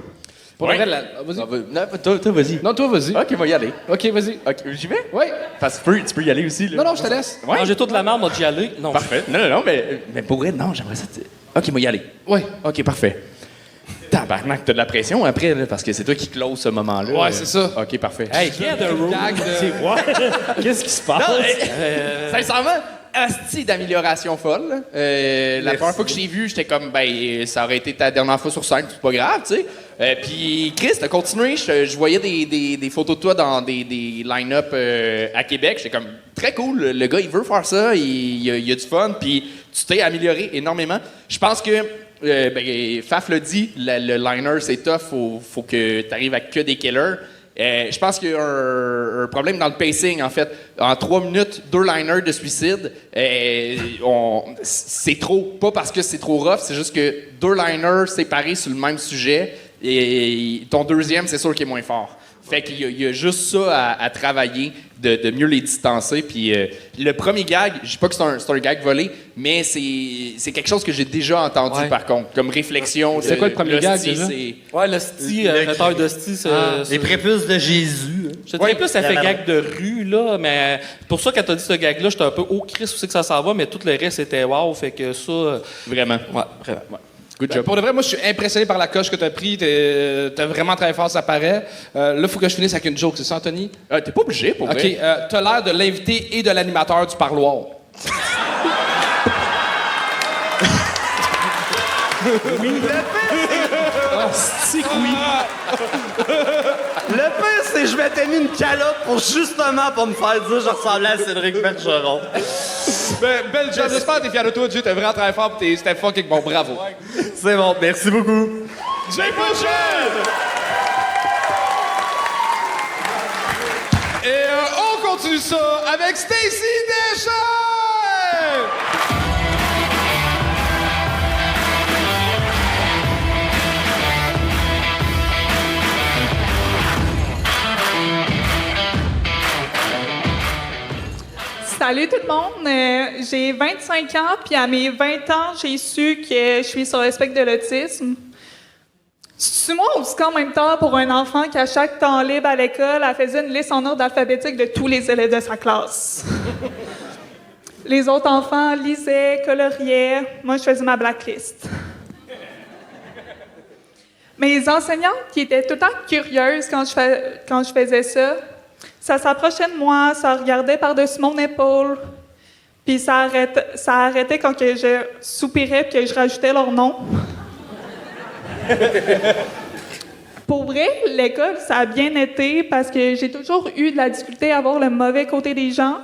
Pour le vrai, vas-y. Non, toi, vas-y. Non, toi, vas-y. OK, va y aller. OK, vas-y. OK, j'y vais? Oui. Parce que tu peux y aller aussi, là. Non, je te laisse. Ouais. Non, j'ai toute la merde, moi, d'y aller. Non. Parfait. Non, mais pour vrai, non, j'aimerais ça. OK, moi y aller. Oui. OK, parfait. Tabarnak, t'as de la pression après, là, parce que c'est toi qui close ce moment-là. Ouais, c'est ça. OK, parfait. Hey, get a room. C'est quoi? Qu'est-ce qui se passe? Non, sincèrement, asti d'amélioration folle. La première fois que je t'ai vu, j'étais comme, ben, ça aurait été ta dernière fois sur scène, c'est pas grave, tu sais. Puis, Chris, t'as continué. Je voyais des photos de toi dans des line-up à Québec. J'étais comme, très cool. Le gars, il veut faire ça. Il a du fun. Puis, tu t'es amélioré énormément. Je pense que, Faf l'a dit, le liner, c'est tough. Faut que t'arrives avec que des killers. Je pense qu'il y a un problème dans le pacing, en fait. En 3 minutes, 2 liners de suicide, c'est trop. Pas parce que c'est trop rough, c'est juste que 2 liners séparés sur le même sujet, et ton deuxième, c'est sûr qu'il est moins fort. Fait qu'il y a juste ça à travailler, de mieux les distancer. Puis le premier gag, je dis pas que c'est un gag volé, mais c'est quelque chose que j'ai déjà entendu, par contre, comme réflexion. C'est quoi le premier gag, déjà? Ouais, le sti, retard de sti, c'est... Les prépuces de Jésus. Je te dirais plus, ça fait gag de rue, là, mais pour ça, quand t'as dit ce gag-là, j'étais un peu, oh, Chris, où c'est que ça s'en va, mais tout le reste, c'était wow, fait que ça... Vraiment. Ouais, vraiment. Ouais. Good job. Pour de vrai, moi, je suis impressionné par la coche que t'as pris. T'as vraiment travaillé fort, ça paraît. Là, il faut que je finisse avec une joke, c'est ça, Anthony? T'es pas obligé, pour vrai. OK, t'as l'air de l'invité et de l'animateur du parloir. C'est oui. Le pire, c'est que je m'étais mis une calotte pour me faire dire que je ressemblais à Cédric Bergeron. Belle job, j'espère que t'es fier de toi, Dieu. T'as vraiment travaillé fort, pis c'était fucking bon, bravo. C'est bon, merci beaucoup. J'ai pas cher! Et on continue ça avec Stacy Deschamps! Salut tout le monde, j'ai 25 ans, puis à mes 20 ans, j'ai su que je suis sur le spectre de l'autisme. C'est moi aussi quand même tard pour un enfant qui, à chaque temps libre à l'école, elle faisait une liste en ordre alphabétique de tous les élèves de sa classe. Les autres enfants lisaient, coloriaient, moi je faisais ma blacklist. Mes enseignantes, qui étaient tout le temps curieuses quand je faisais ça, ça s'approchait de moi, ça regardait par-dessus mon épaule. Puis ça arrêtait quand que je soupirais et que je rajoutais leur nom. Pour vrai, l'école, ça a bien été parce que j'ai toujours eu de la difficulté à voir le mauvais côté des gens.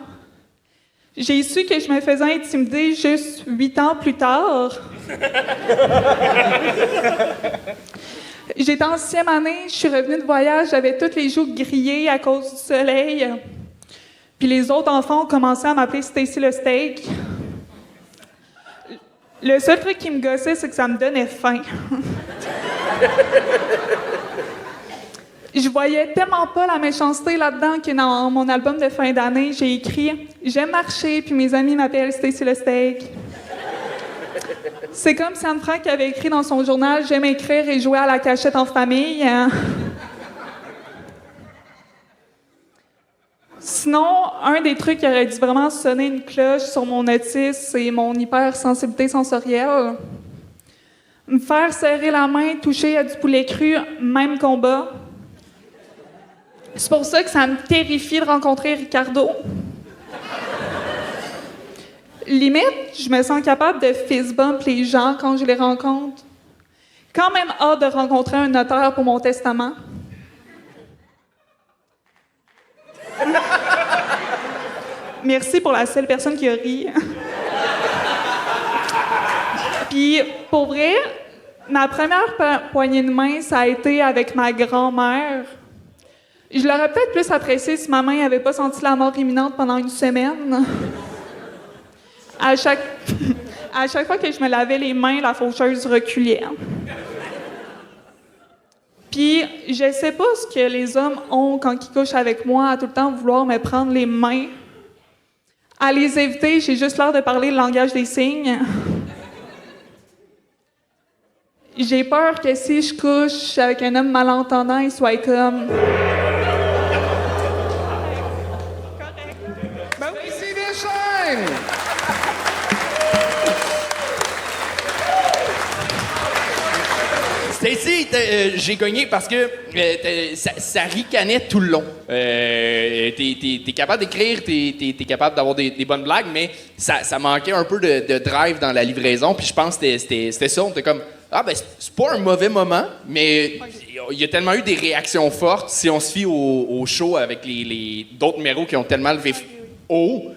J'ai su que je me faisais intimider juste 8 ans plus tard. J'étais en 6e année, je suis revenue de voyage, j'avais toutes les joues grillées à cause du soleil. Puis les autres enfants ont commencé à m'appeler Stacy le steak. Le seul truc qui me gossait, c'est que ça me donnait faim. Je voyais tellement pas la méchanceté là-dedans que dans mon album de fin d'année, j'ai écrit « J'aime marcher, puis mes amis m'appellent Stacy le steak ». C'est comme si Anne Frank avait écrit dans son journal « J'aime écrire et jouer à la cachette en famille ». Sinon, un des trucs qui aurait dû vraiment sonner une cloche sur mon autisme, c'est mon hypersensibilité sensorielle. Me faire serrer la main, toucher à du poulet cru, même combat. C'est pour ça que ça me terrifie de rencontrer Ricardo. Limite, je me sens capable de fist bump les gens quand je les rencontre. Quand même hâte de rencontrer un notaire pour mon testament. Merci pour la seule personne qui a ri. Puis, pour vrai, ma première poignée de main, ça a été avec ma grand-mère. Je l'aurais peut-être plus apprécié si ma main n'avait pas senti la mort imminente pendant une semaine. À chaque fois que je me lavais les mains, la faucheuse reculait. Puis, je sais pas ce que les hommes ont quand ils couchent avec moi, à tout le temps vouloir me prendre les mains. À les éviter, j'ai juste l'air de parler le langage des signes. J'ai peur que si je couche avec un homme malentendant, il soit comme... Ici Deschênes! Stacy, j'ai gagné parce que ça ricanait tout le long. T'es capable d'écrire, t'es capable d'avoir des bonnes blagues, mais ça manquait un peu de drive dans la livraison. Puis je pense que c'était ça. On était comme, c'est pas un mauvais moment, mais il y a tellement eu des réactions fortes. Si on se fie au show avec les d'autres numéros qui ont tellement levé haut,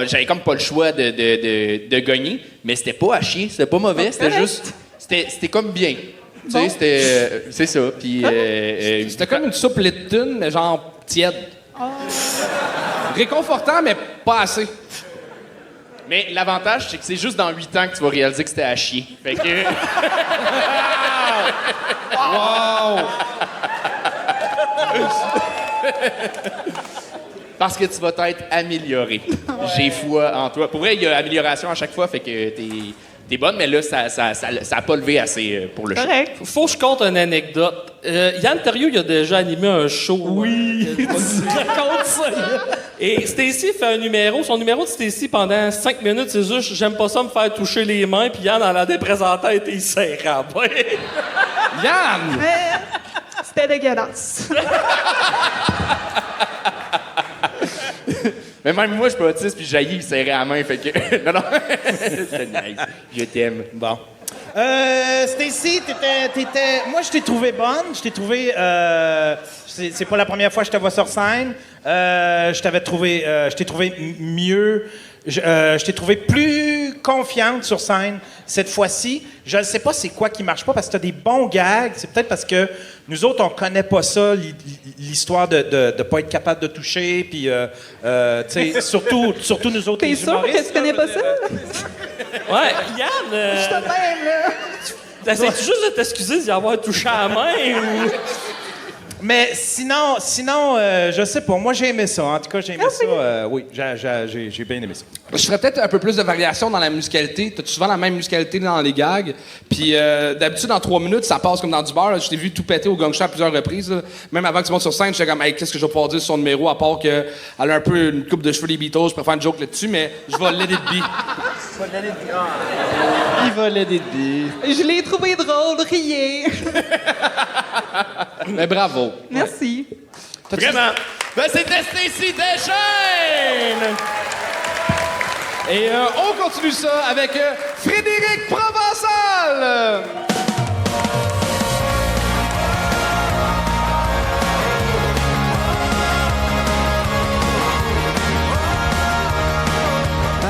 j'avais comme pas le choix de gagner. Mais c'était pas à chier, c'était pas mauvais, c'était juste... C'était comme bien. Tu sais, c'est ça. Puis, c'était comme une soupe Lipton, mais genre tiède. Réconfortant, mais pas assez. Mais l'avantage, c'est que c'est juste dans 8 ans que tu vas réaliser que c'était à chier. Fait que... Wow! Parce que tu vas t'être amélioré. J'ai foi en toi. Pour vrai, il y a amélioration à chaque fois, fait que t'es bonne, mais là, ça a pas levé assez pour le show. Correct. Faut que je compte une anecdote. Yann Terriot, il a déjà animé un show. Oui! Raconte ça! Et Stacy fait un numéro. Son numéro de Stacy, pendant 5 minutes, c'est juste « J'aime pas ça me faire toucher les mains », puis Yann, en la déprésentant, était serrant. Yann! C'était dégueulasse. Mais même moi, je suis pas autiste, puis jaillis, il serrait la main, fait que... non. C'est nice. Je t'aime. Bon. Stacy, moi, je t'ai trouvé bonne. Je t'ai trouvé... c'est pas la première fois que je te vois sur scène. Je t'ai trouvé mieux. Je t'ai trouvé plus confiante sur scène cette fois-ci. Je ne sais pas c'est quoi qui marche pas parce que tu as des bons gags. C'est peut-être parce que nous autres, on connaît pas ça, l'histoire de ne pas être capable de toucher. Puis, surtout nous autres, T'es sûr que tu connais pas ça? Ouais, Yann... Je te même, là. T'essaies-tu juste de t'excuser d'y avoir touché à la main ou... Mais sinon, je sais pas. Moi, j'ai aimé ça. En tout cas, j'ai aimé ça. Oui, j'ai bien aimé ça. Je ferais peut-être un peu plus de variation dans la musicalité. T'as souvent la même musicalité dans les gags. Puis d'habitude, en 3 minutes, ça passe comme dans du beurre. Là. Je t'ai vu tout péter au gong show à plusieurs reprises. Là. Même avant que tu montes sur scène, j'étais comme, hey, qu'est-ce que je vais pouvoir dire sur son numéro, à part qu'elle a un peu une coupe de cheveux des Beatles. Je préfère une joke là-dessus, mais je vais let it be. Il va let it be. Je l'ai trouvé drôle, riez. Mais bravo. Merci. Vraiment. Ben, c'était Stacy Deschênes! Et on continue ça avec Frédéric Provençal.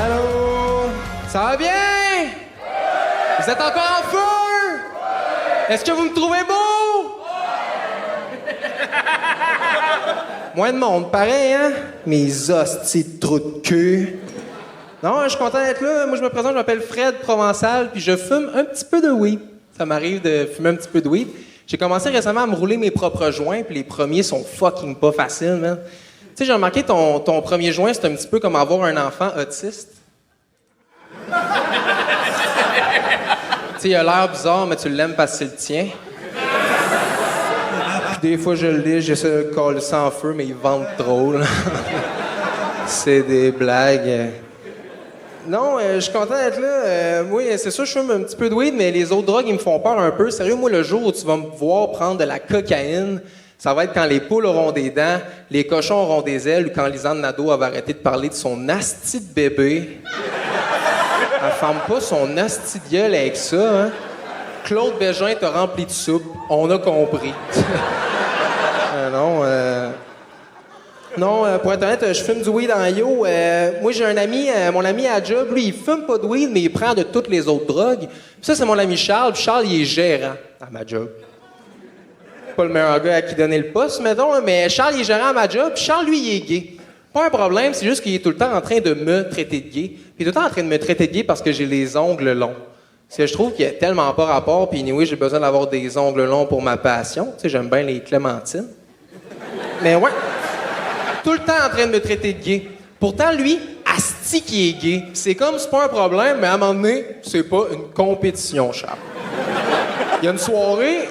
Allô? Ça va bien? Vous êtes encore en feu? Est-ce que vous me trouvez beau? Moins de monde, pareil, hein? Mes hosties de trous de cul. Non, je suis content d'être là. Moi, je me présente, je m'appelle Fred Provençal, puis je fume un petit peu de weed. Ça m'arrive de fumer un petit peu de weed. J'ai commencé récemment à me rouler mes propres joints, puis les premiers sont fucking pas faciles, man. Tu sais, j'ai remarqué ton premier joint, c'est un petit peu comme avoir un enfant autiste. Tu sais, il a l'air bizarre, mais tu l'aimes parce que c'est le tien. Puis des fois, je le lis, j'essaie de le coller sans feu, mais il vente trop, là. C'est des blagues. Non, je suis content d'être là. Oui, c'est sûr, je fume un petit peu de weed, mais les autres drogues, ils me font peur un peu. Sérieux, moi, le jour où tu vas me voir prendre de la cocaïne, ça va être quand les poules auront des dents, les cochons auront des ailes, ou quand Lisanne Nadeau va arrêter de parler de son asti de bébé. Elle ferme pas son asti de gueule avec ça, hein? Claude Bégin t'a rempli de soupe. On a compris. Non, pour être honnête, je fume du weed en yo. Moi, j'ai un ami, mon ami à job, lui, il fume pas de weed, mais il prend de toutes les autres drogues. Puis ça, c'est mon ami Charles. Puis Charles, il est gérant à ma job. Pas le meilleur gars à qui donner le poste, mettons, mais Charles, il est gérant à ma job. Puis Charles, lui, il est gay. Pas un problème, c'est juste qu'il est tout le temps en train de me traiter de gay. Puis il est tout le temps en train de me traiter de gay parce que j'ai les ongles longs. Parce que je trouve qu'il y a tellement pas rapport, puis anyway, j'ai besoin d'avoir des ongles longs pour ma passion. Tu sais, j'aime bien les clémentines. Mais ouais, tout le temps en train de me traiter de gay. Pourtant, lui, asti qui est gay. C'est comme, c'est pas un problème, mais à un moment donné, c'est pas une compétition, Charles. Il y a une soirée,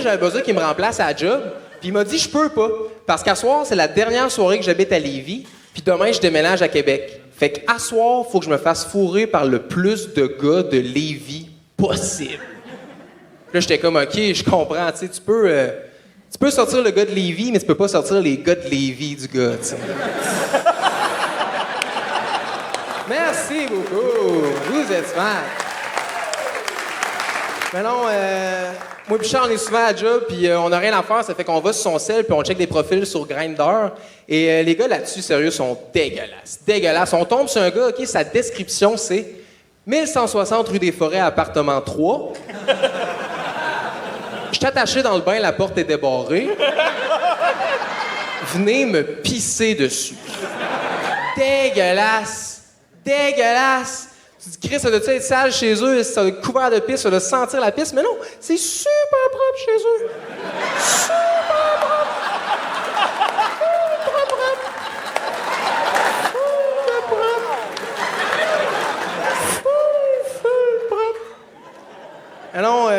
j'avais besoin qu'il me remplace à la job, puis il m'a dit, je peux pas. Parce qu'à soir, c'est la dernière soirée que j'habite à Lévis, puis demain, je déménage à Québec. Fait qu'à soir, faut que je me fasse fourrer par le plus de gars de Lévis possible. Là, j'étais comme, OK, je comprends, tu sais, tu peux sortir le gars de Lévis, mais tu peux pas sortir les gars de Lévis du gars, tu sais. Merci beaucoup. Vous êtes smart. Mais non, moi et Charles, on est souvent à la job, puis on n'a rien à faire, ça fait qu'on va sur son cell, puis on check des profils sur Grindr. Et les gars là-dessus, sérieux, sont dégueulasses. Dégueulasses. On tombe sur un gars, OK, sa description, c'est 1160 rue des Forêts, appartement 3. Je suis attaché dans le bain, la porte est débarrée. Venez me pisser dessus. Dégueulasse. Dégueulasse. Tu dis, Chris, ça doit être sale chez eux, ça doit être couvert de pisse, ça doit sentir la pisse. Mais non, c'est super propre chez eux. Super propre. Super propre. Super propre. Super propre. Alors,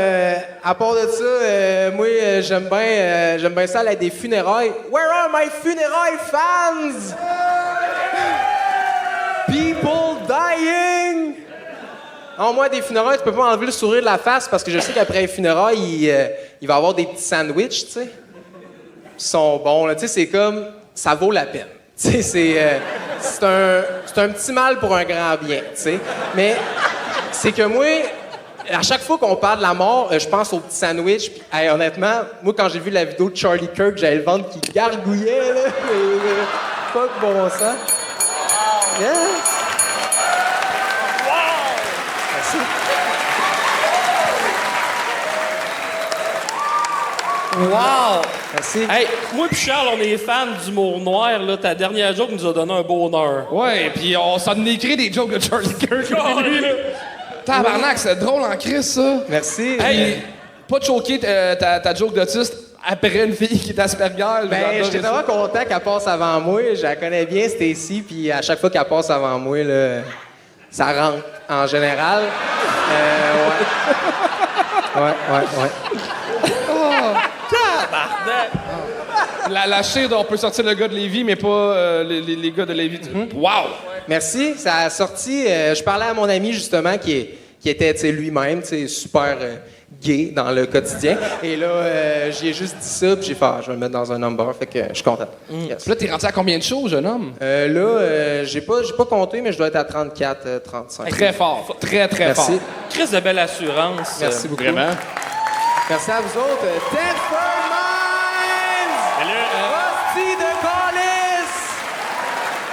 à part de ça, moi, j'aime bien ça aller à des funérailles. Where are my funérailles fans? People dying! Non, moi, des funérailles, tu peux pas enlever le sourire de la face parce que je sais qu'après les funérailles, il va y avoir des petits sandwichs, tu sais. Ils sont bons, là. Tu sais, c'est comme... Ça vaut la peine. Tu sais, c'est un petit mal pour un grand bien, tu sais. Mais c'est que moi, à chaque fois qu'on parle de la mort, je pense aux petits sandwichs. Puis, hey, honnêtement, moi, quand j'ai vu la vidéo de Charlie Kirk, j'avais le ventre qui gargouillait, là. Pas de bon sens. Yes! Wow! Merci. Wow! Merci. Hey, moi et Charles, on est fans d'humour noir. Là. Ta dernière joke nous a donné un bonheur. Ouais, puis on s'en est écrit des jokes de Charlie Kirk. Tabarnak, c'est drôle en crise, ça. Merci. Hey, pas de choquer ta joke d'autiste après une fille qui est Asperger. Ben, j'étais vraiment content qu'elle passe avant moi. Je la connais bien, Stacy, puis à chaque fois qu'elle passe avant moi, là, ça rentre, en général. Ouais. Oh, tabarnak! La chire, on peut sortir le gars de Lévis, mais pas les gars de Lévis. Wow! Merci. Ça a sorti... je parlais à mon ami, justement, qui était lui-même, super gay dans le quotidien. Et là, j'y ai juste dit ça, puis j'ai fait, je vais le mettre dans un number, fait que je suis content. Yes. Là, t'es rendu à combien de shows, jeune homme? J'ai pas compté, mais je dois être à 34, 35. Très fort, très Merci. fort. Chris de belle assurance. Merci beaucoup. Vraiment. Merci à vous autres. Tenford Mines! Hostie de Callis!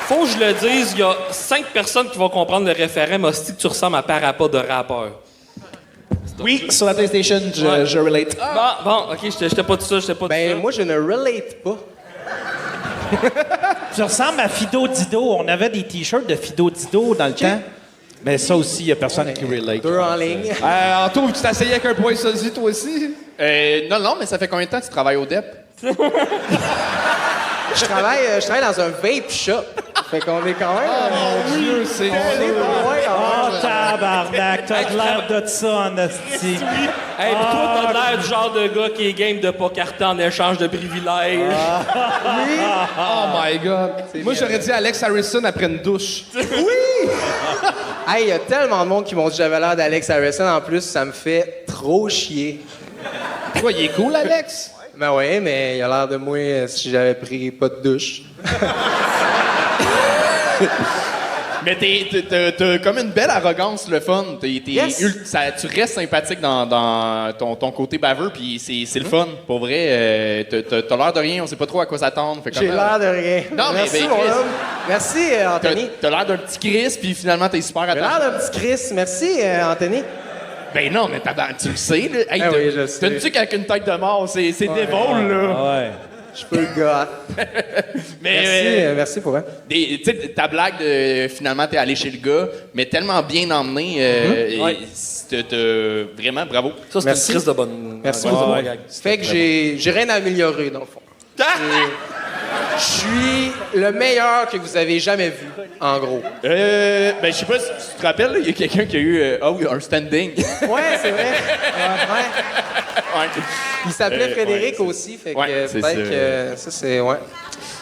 Faut que je le dise, il y a 5 personnes qui vont comprendre le référent, hostie que tu ressembles à Parappa de rappeur. Oui, sur la PlayStation, je relate. Bon, ok, j'étais pas tout ça, Moi, je ne relate pas. Tu ressembles à Fido Dido. On avait des T-shirts de Fido Dido dans le temps. Mais ça aussi, il n'y a personne qui relate. Deux en ligne. Anto, tu t'es essayé avec un point sosie, toi aussi? Non, mais ça fait combien de temps que tu travailles au DEP? Je travaille dans un vape shop. Fait qu'on est quand même... mon Dieu, c'est... Oh, tabarnak, t'as de l'air de ça en esti. Hey, pis toi, t'as l'air du genre de gars qui est game de pas carter en échange de privilèges. Oh my God. Moi, j'aurais dit Alex Harrison après une douche. Oui! Hey, il y a tellement de monde qui m'ont dit que j'avais l'air d'Alex Harrison. En plus, ça me fait trop chier. Quoi, il est cool, Alex? Ben oui, mais il a l'air de moi si j'avais pris pas de douche. Mais t'as comme une belle arrogance, le fun. Tu restes sympathique dans ton côté baveux, puis c'est le fun. Pour vrai, t'as l'air de rien, on sait pas trop à quoi s'attendre. J'ai l'air de rien. Non, merci, mais mon homme. Merci, Anthony. T'as l'air d'un petit Chris, puis finalement, t'es super J'ai l'air d'un petit Chris. Merci, Anthony. Ben non, mais tu le sais, là. Hey, oui, je sais. T'as une tuque avec une tête de mort, c'est dévol, là. Ouais. Je peux le gars. Merci pour vrai. Tu sais, ta blague de finalement t'es allé chez le gars, mais tellement bien emmené, vraiment bravo. Ça, c'est une crise de bonne. Merci beaucoup. Fait que j'ai rien à améliorer, dans le fond. Je suis le meilleur que vous avez jamais vu, en gros. Ben, je sais pas si tu te rappelles, il y a quelqu'un qui a eu un standing. Ouais, c'est vrai. Ouais. Il s'appelait Frédéric aussi, fait que peut-être que ça, c'est... Ouais.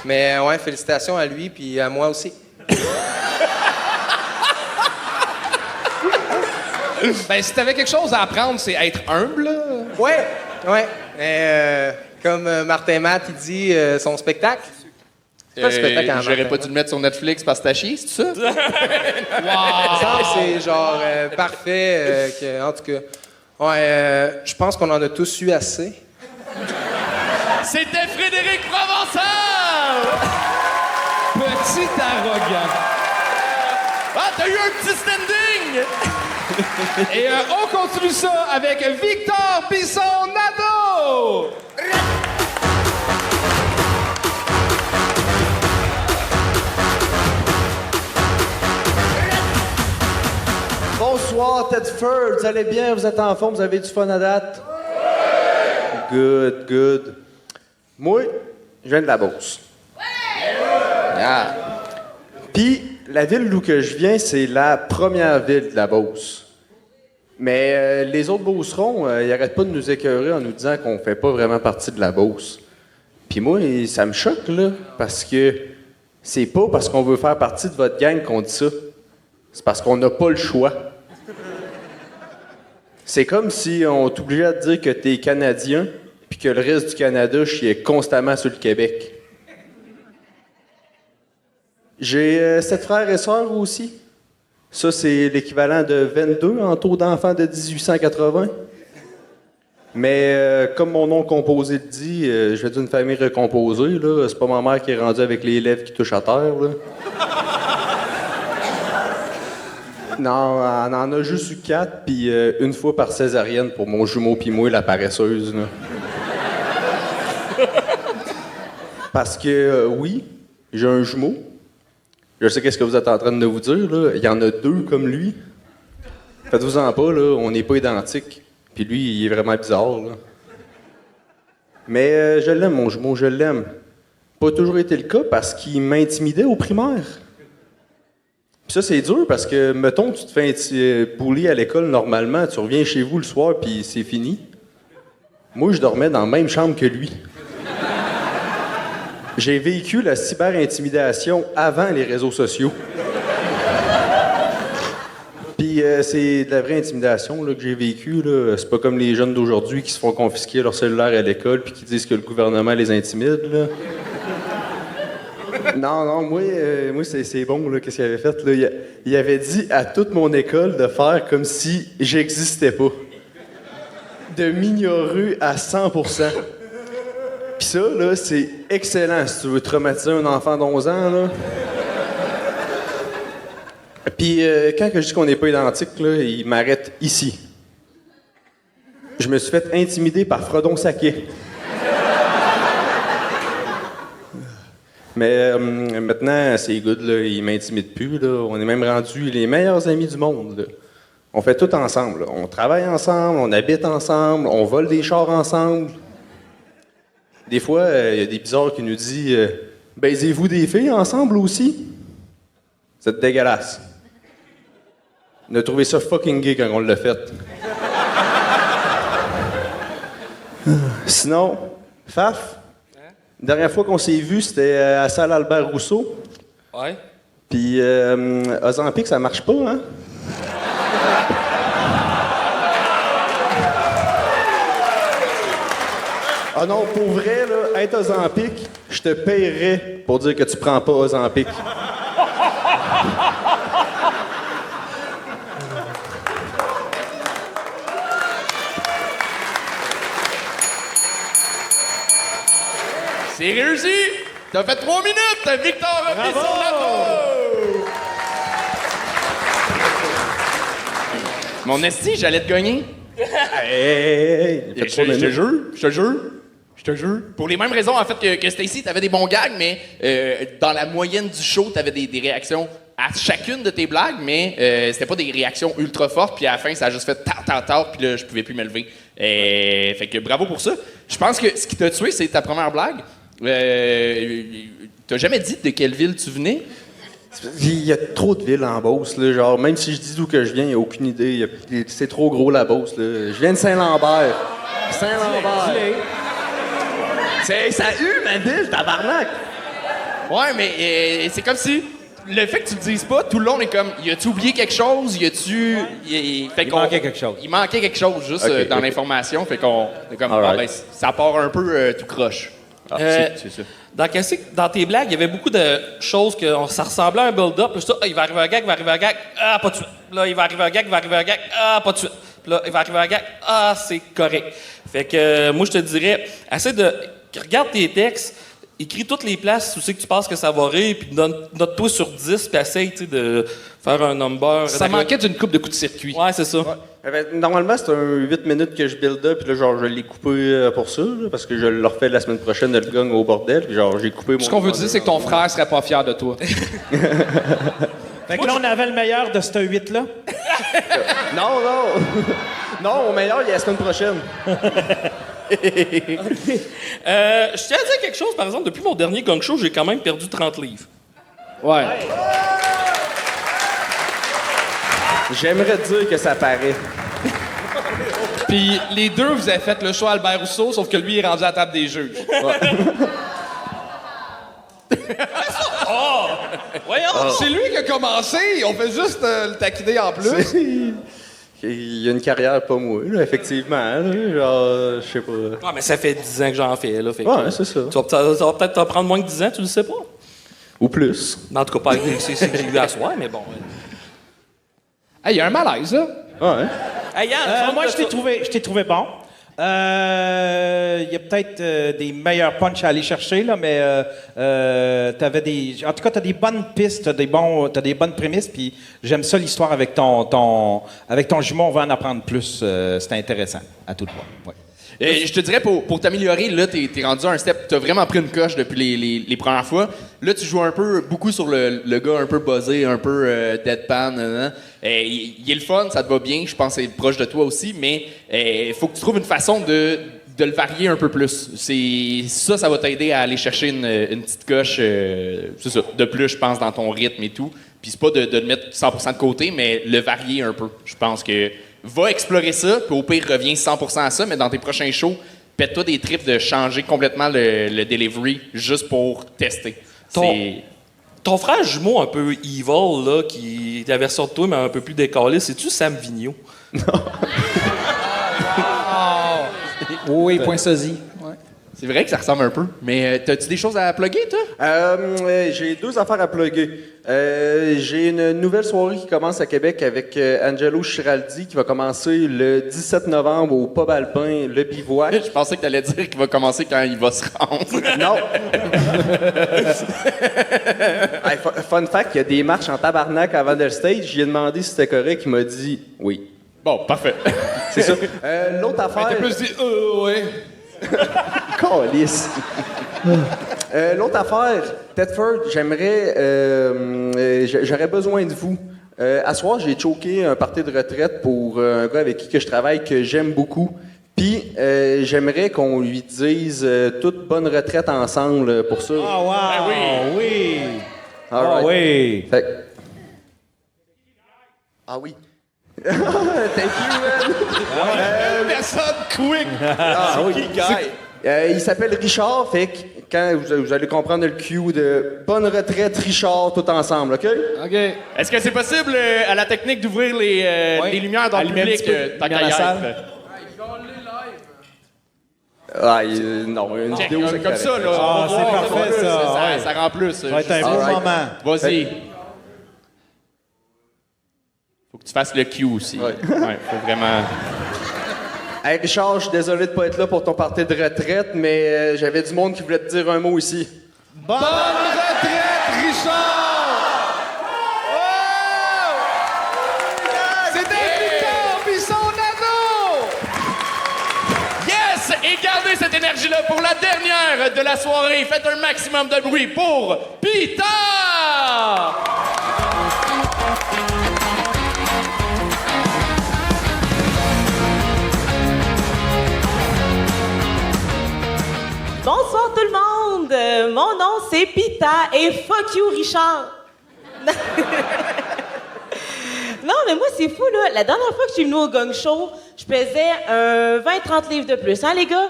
Mais ouais, félicitations à lui, puis à moi aussi. Ben, si t'avais quelque chose à apprendre, c'est être humble. Ouais. Comme Martin Matt, il dit son spectacle. C'est pas le spectacle en J'aurais pas dû le mettre sur Netflix parce que t'as chié, c'est ça? Ça, c'est genre parfait. En tout cas, je pense qu'on en a tous eu assez. C'était Frédéric Provençal! Petit arrogant. Ah, t'as eu un petit standing! Et on continue ça avec Victor Bisson-Nadeau! Bonsoir, Tedford. Vous allez bien? Vous êtes en forme? Vous avez du fun à date? Good. Moi, je viens de la Beauce. Yeah. Puis, la ville d'où que je viens, c'est la première ville de la Beauce. Mais les autres Beaucerons, ils n'arrêtent pas de nous écœurer en nous disant qu'on fait pas vraiment partie de la Beauce. Puis moi, ça me choque, là, parce que c'est pas parce qu'on veut faire partie de votre gang qu'on dit ça. C'est parce qu'on n'a pas le choix. C'est comme si on t'obligeait à te dire que t'es Canadien puis que le reste du Canada chiait constamment sur le Québec. J'ai 7 frères et sœurs aussi. Ça, c'est l'équivalent de 22 en taux d'enfants de 1880. Mais comme mon nom composé le dit, je viens d'une famille recomposée. Là. C'est pas ma mère qui est rendue avec les lèvres qui touchent à terre. Là. Non, on en a juste eu 4, puis une fois par césarienne pour mon jumeau pis moi, la paresseuse. Là. Parce que, oui, j'ai un jumeau. Je sais qu'est-ce que vous êtes en train de vous dire, là. Il y en a 2 comme lui. Faites-vous-en pas, là, on n'est pas identiques. Puis lui, il est vraiment bizarre, là. Mais je l'aime, mon jumeau, je l'aime. Pas toujours été le cas parce qu'il m'intimidait au primaire. Puis ça, c'est dur parce que, mettons, tu te fais bully à l'école normalement, tu reviens chez vous le soir, puis c'est fini. Moi, je dormais dans la même chambre que lui. J'ai vécu la cyber-intimidation avant les réseaux sociaux. Puis c'est de la vraie intimidation là, que j'ai vécue. Là. C'est pas comme les jeunes d'aujourd'hui qui se font confisquer leur cellulaire à l'école puis qui disent que le gouvernement les intimide. Là. Non, moi c'est bon, là, qu'est-ce qu'il avait fait. Là. Il avait dit à toute mon école de faire comme si j'existais pas. De m'ignorer à 100%. Puis ça, là, c'est excellent si tu veux traumatiser un enfant d'11 ans, là. Puis quand je dis qu'on n'est pas identiques, là, il m'arrête ici. Je me suis fait intimider par Fredon Saquet. Mais maintenant, c'est good, là, il m'intimide plus, là. On est même rendus les meilleurs amis du monde, là. On fait tout ensemble, là. On travaille ensemble, on habite ensemble, on vole des chars ensemble. Des fois, il y a des bizarres qui nous disent baisez-vous des filles ensemble aussi? C'est dégueulasse. On a trouvé ça fucking gay quand on l'a fait. Sinon, Faf, la dernière fois qu'on s'est vu, c'était à la salle Albert Rousseau. Ouais. Puis, Ozempic, ça marche pas, hein? Ah non, pour vrai, là, être Ozempic, je te paierais pour dire que tu prends pas Ozempic. C'est réussi! T'as fait 3 minutes! Victor Rocky sur la roue! Mon esti, j'allais te gagner. Hey, je te jure. Pour les mêmes raisons, en fait, que Stacy, t'avais des bons gags, mais dans la moyenne du show, t'avais des réactions à chacune de tes blagues, mais c'était pas des réactions ultra fortes, puis à la fin, ça a juste fait tard, puis là, je pouvais plus me lever. Fait que bravo pour ça. Je pense que ce qui t'a tué, c'est ta première blague. T'as jamais dit de quelle ville tu venais? Il y a trop de villes en Beauce, là, genre, même si je dis d'où que je viens, il n'y a aucune idée. C'est trop gros, la Beauce, là. Je viens de Saint-Lambert. Saint-Lambert. Ça a ma ville, tabarnak! Ouais, mais c'est comme si le fait que tu le dises pas, tout le long est comme, y a-tu oublié quelque chose? Il manquait quelque chose. Il manquait quelque chose, juste dans l'information. Fait qu'on est comme, ben, ça part un peu tout croche. C'est ça. Dans tes blagues, il y avait beaucoup de choses que ça ressemblait à un build-up. Puis il va arriver un gag, ah, pas de suite. Là, il va arriver un gag, ah, pas de suite. Puis là, il va arriver un gag, ah, c'est correct. Fait que moi, je te dirais, essaie de... Regarde tes textes, écris toutes les places où c'est que tu penses que ça va rire, puis note-toi sur 10, puis essaye, tu sais, de faire un number. Ça manquait d'une coupe de coups de circuit. Ouais, c'est ça. Ouais. Normalement, c'est un 8 minutes que je build up, puis là, genre, je l'ai coupé pour ça, là, parce que je le refais la semaine prochaine, le gang au bordel, puis genre, j'ai coupé mon... Ce qu'on veut dire, c'est que ton frère serait pas fier de toi. Fait que là, on avait le meilleur de ce 8-là? Non. Non, au meilleur, il y a la semaine prochaine. Je tiens à dire quelque chose, par exemple, depuis mon dernier gang show, j'ai quand même perdu 30 livres. Ouais. J'aimerais te dire que ça paraît. Puis les deux, vous avez fait le choix Albert Rousseau, sauf que lui, il est rendu à la table des juges. Ouais. Voyons! C'est lui qui a commencé, on fait juste le taquiner en plus. Il y a une carrière pas moi, là, effectivement. Là, genre, je sais pas. Ah, mais ça fait 10 ans que j'en fais, là. Fait que, ouais, c'est ça. Ça va peut-être t'en prendre moins que 10 ans, tu le sais pas. Ou plus. En tout cas, pas avec c'est que j'ai eu à soir, mais bon. Hey, il y a un malaise, là. Ouais. Hey, Yann, moi, je t'ai trouvé bon. Il y a peut-être des meilleurs punchs à aller chercher, là, mais t'avais des... En tout cas, t'as des bonnes pistes, t'as des bonnes prémices, puis j'aime ça, l'histoire avec ton jumeau. On va en apprendre plus. C'est intéressant, à tout voir. Ouais. Je te dirais, pour t'améliorer, là, t'es rendu à un step, t'as vraiment pris une coche depuis les premières fois. Là, tu joues beaucoup sur le gars un peu buzzé, un peu deadpan. Il est le fun, ça te va bien, je pense que c'est proche de toi aussi, mais il faut que tu trouves une façon de le varier un peu plus. Ça va t'aider à aller chercher une petite coche, c'est ça, de plus, je pense, dans ton rythme et tout. Puis c'est pas de le mettre 100% de côté, mais le varier un peu. Je pense que va explorer ça, puis au pire, reviens 100% à ça, mais dans tes prochains shows, pète-toi des trips de changer complètement le delivery juste pour tester. ton frère jumeau un peu evil, là, qui est la version de toi, mais un peu plus décalé, c'est-tu Sam Vigneault? Oui, point sosie. Ouais. C'est vrai que ça ressemble un peu. Mais t'as-tu des choses à plugger, toi? J'ai 2 affaires à plugger. J'ai une nouvelle soirée qui commence à Québec avec Angelo Chiraldi qui va commencer le 17 novembre au Pub Alpin, le Bivouac. Je pensais que t'allais dire qu'il va commencer quand il va se rendre. Non! Hey, fun fact, il y a des marches en tabarnak avant le stage. J'y ai demandé si c'était correct, il m'a dit oui. Bon, parfait. C'est ça. L'autre affaire... T'as plus dit ouais. Câlisse. L'autre affaire, Tedford, j'aurais besoin de vous. À soir, j'ai choqué un party de retraite pour un gars avec qui que je travaille que j'aime beaucoup. Puis j'aimerais qu'on lui dise toute bonne retraite ensemble pour ça. Ah, wow! Ben oui! All right. Oui! Ah oui. Thank you, man. Personne quick. Ah, oui. Qui, guy? Il s'appelle Richard, fait que quand vous allez comprendre le cue de bonne retraite, Richard, tout ensemble, OK? OK. Est-ce que c'est possible à la technique d'ouvrir les lumières dans le Allumer un public? petit peu, Tant lumière qu'à à y la salle. être? Non, une Tiens, vidéo, c'est comme ça, correct. là. Ah, on va c'est voir, parfait, on va voir, ça, ouais. Ça rend plus. Ça va être un beau Alright. moment. Vas-y. Faut que tu fasses le cue aussi. Ouais. Faut vraiment... Hey Richard, je suis désolé de pas être là pour ton party de retraite, mais j'avais du monde qui voulait te dire un mot ici. Bonne retraite, Richard! C'est Victor puis son anneau! Yes! Et gardez cette énergie-là pour la dernière de la soirée. Faites un maximum de bruit pour Peter! Bonsoir tout le monde! Mon nom c'est Pita et fuck you Richard! Non mais moi c'est fou là, la dernière fois que je suis venue au Gang Show, je pesais 20-30 livres de plus, hein les gars?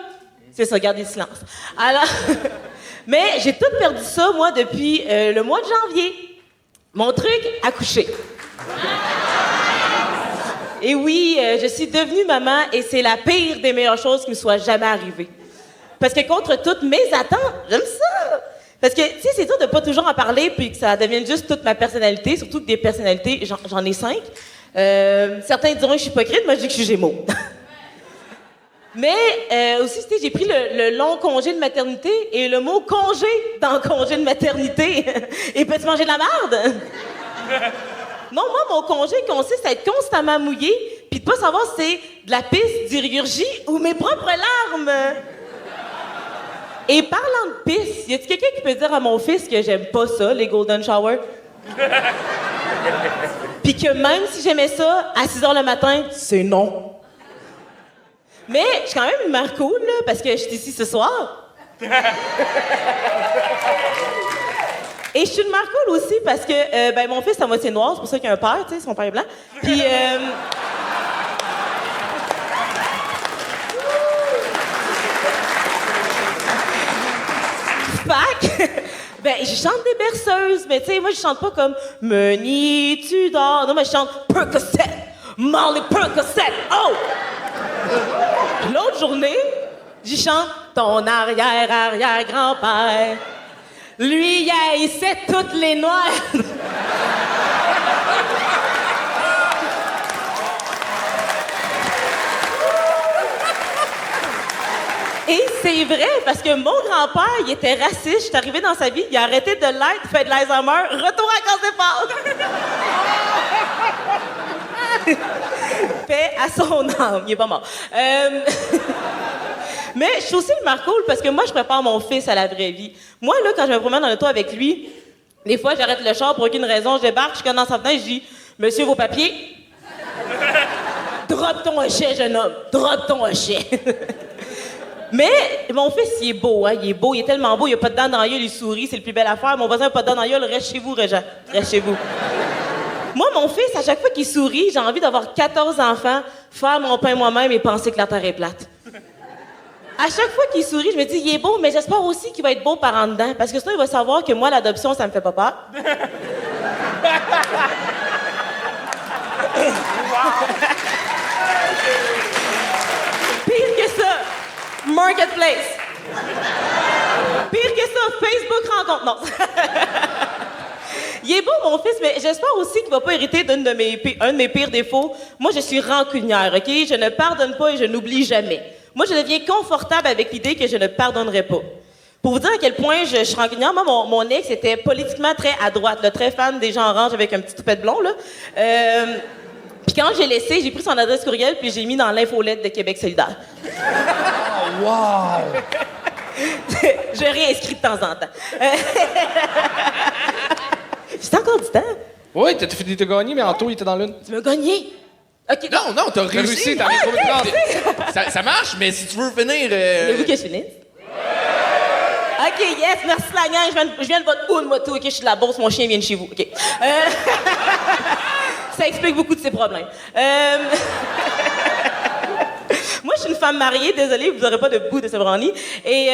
C'est ça, gardez le silence. Alors, mais j'ai tout perdu ça moi depuis le mois de janvier. Mon truc, accoucher. Et oui, je suis devenue maman et c'est la pire des meilleures choses qui me soit jamais arrivée. Parce que contre toutes mes attentes, j'aime ça. Parce que, tu sais, c'est dur de pas toujours en parler puis que ça devienne juste toute ma personnalité, surtout que des personnalités, j'en ai 5. Certains diront que je suis hypocrite, moi je dis que je suis Gémeaux. Mais aussi, tu sais, j'ai pris le long congé de maternité et le mot congé dans congé de maternité. Et peux-tu manger de la merde? Non, moi, mon congé consiste à être constamment mouillé puis de pas savoir si c'est de la pisse, du rigurgie ou mes propres larmes. Et parlant de pisse, y a-t-il quelqu'un qui peut dire à mon fils que j'aime pas ça, les golden shower? Puis que même si j'aimais ça, à 6 h le matin, c'est non. Mais je suis quand même une mère cool, là, parce que je suis ici ce soir. Et je suis une mère cool aussi parce que ben, mon fils est à moitié noir, c'est pour ça qu'il a un père, tu sais, son père est blanc. Puis... ben, je chante des berceuses, mais tu sais, moi, je chante pas comme « Meunier, tu dors ». Non, mais je chante « Percocet, Molly Percocet, oh! » Puis l'autre journée, j'y chante « Ton arrière-arrière-grand-père, lui, il haïssait toutes les noirs. » Et c'est vrai, parce que mon grand-père, il était raciste. Je suis arrivée dans sa vie, il a arrêté de l'être, fait de l'Alzheimer, retour à cause Paix à son âme, il est pas mort. Mais je suis aussi le marcoule parce que moi, je prépare mon fils à la vraie vie. Moi, là, quand je me promène dans l'auto avec lui, des fois, j'arrête le char pour aucune raison, je débarque, je suis dans sa fenêtre, je dis « Monsieur, vos papiers? » Drop ton hochet, jeune homme, drop ton hochet. Mais mon fils, il est beau, hein? Il est beau, il est tellement beau, il a pas de dents dans la gueule, il sourit, c'est le plus belle affaire. Mon voisin a pas de dents dans la gueule, reste chez vous, Régent, reste chez vous. Moi, mon fils, à chaque fois qu'il sourit, j'ai envie d'avoir 14 enfants, faire mon pain moi-même et penser que la Terre est plate. À chaque fois qu'il sourit, je me dis, il est beau, mais j'espère aussi qu'il va être beau par en dedans. Parce que sinon, il va savoir que moi, l'adoption, ça me fait pas peur. Pire que ça, Marketplace. Pire que ça, Facebook rencontre. Non. Il est beau, mon fils, mais j'espère aussi qu'il va pas hériter un de mes pires défauts. Moi, je suis rancunière, OK? Je ne pardonne pas et je n'oublie jamais. Moi, je deviens confortable avec l'idée que je ne pardonnerai pas. Pour vous dire à quel point je suis rancunière, moi, mon ex était politiquement très à droite, là, très fan des gens oranges avec un petit toupette blond, là. Puis quand j'ai laissé, j'ai pris son adresse courriel puis j'ai mis dans l'infolette de Québec solidaire. Oh, wow! Je réinscris de temps en temps. J'ai encore du temps. Oui, t'as gagné, mais Anto, il était dans l'une. Tu m'as gagné. OK. Non, t'as réussi. T'as réussi. Ça marche, mais si tu veux finir... Voulez-vous que je finisse? OK, yes, merci la gang. Je viens de votre hood, moi, tout. OK, je suis de la Beauce, mon chien vient de chez vous. OK. Ça explique beaucoup de ses problèmes. Moi, je suis une femme mariée. Désolée, vous n'aurez pas de bout de ce brandy. Et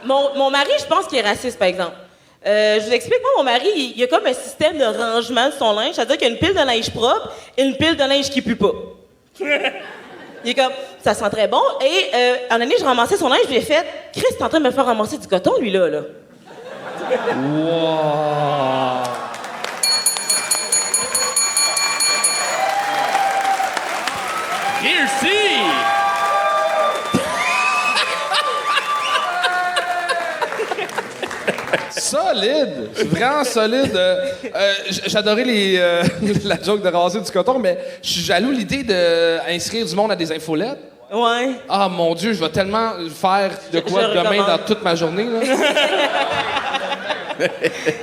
mon mari, je pense qu'il est raciste, par exemple. Je vous explique, moi, mon mari, il y a comme un système de rangement de son linge. C'est-à-dire qu'il y a une pile de linge propre et une pile de linge qui pue pas. Il est comme, ça sent très bon. Et en année, je ramassais son linge, je lui ai fait, Chris, t'es en train de me faire ramasser du coton, lui, là. Wow! Réussi! Solide! C'est vraiment solide. J'adorais la joke de raser du coton, mais je suis jaloux l'idée d'inscrire du monde à des infolettes. Ouais. Ah, mon Dieu, je vais tellement faire de quoi demain dans toute ma journée. Là.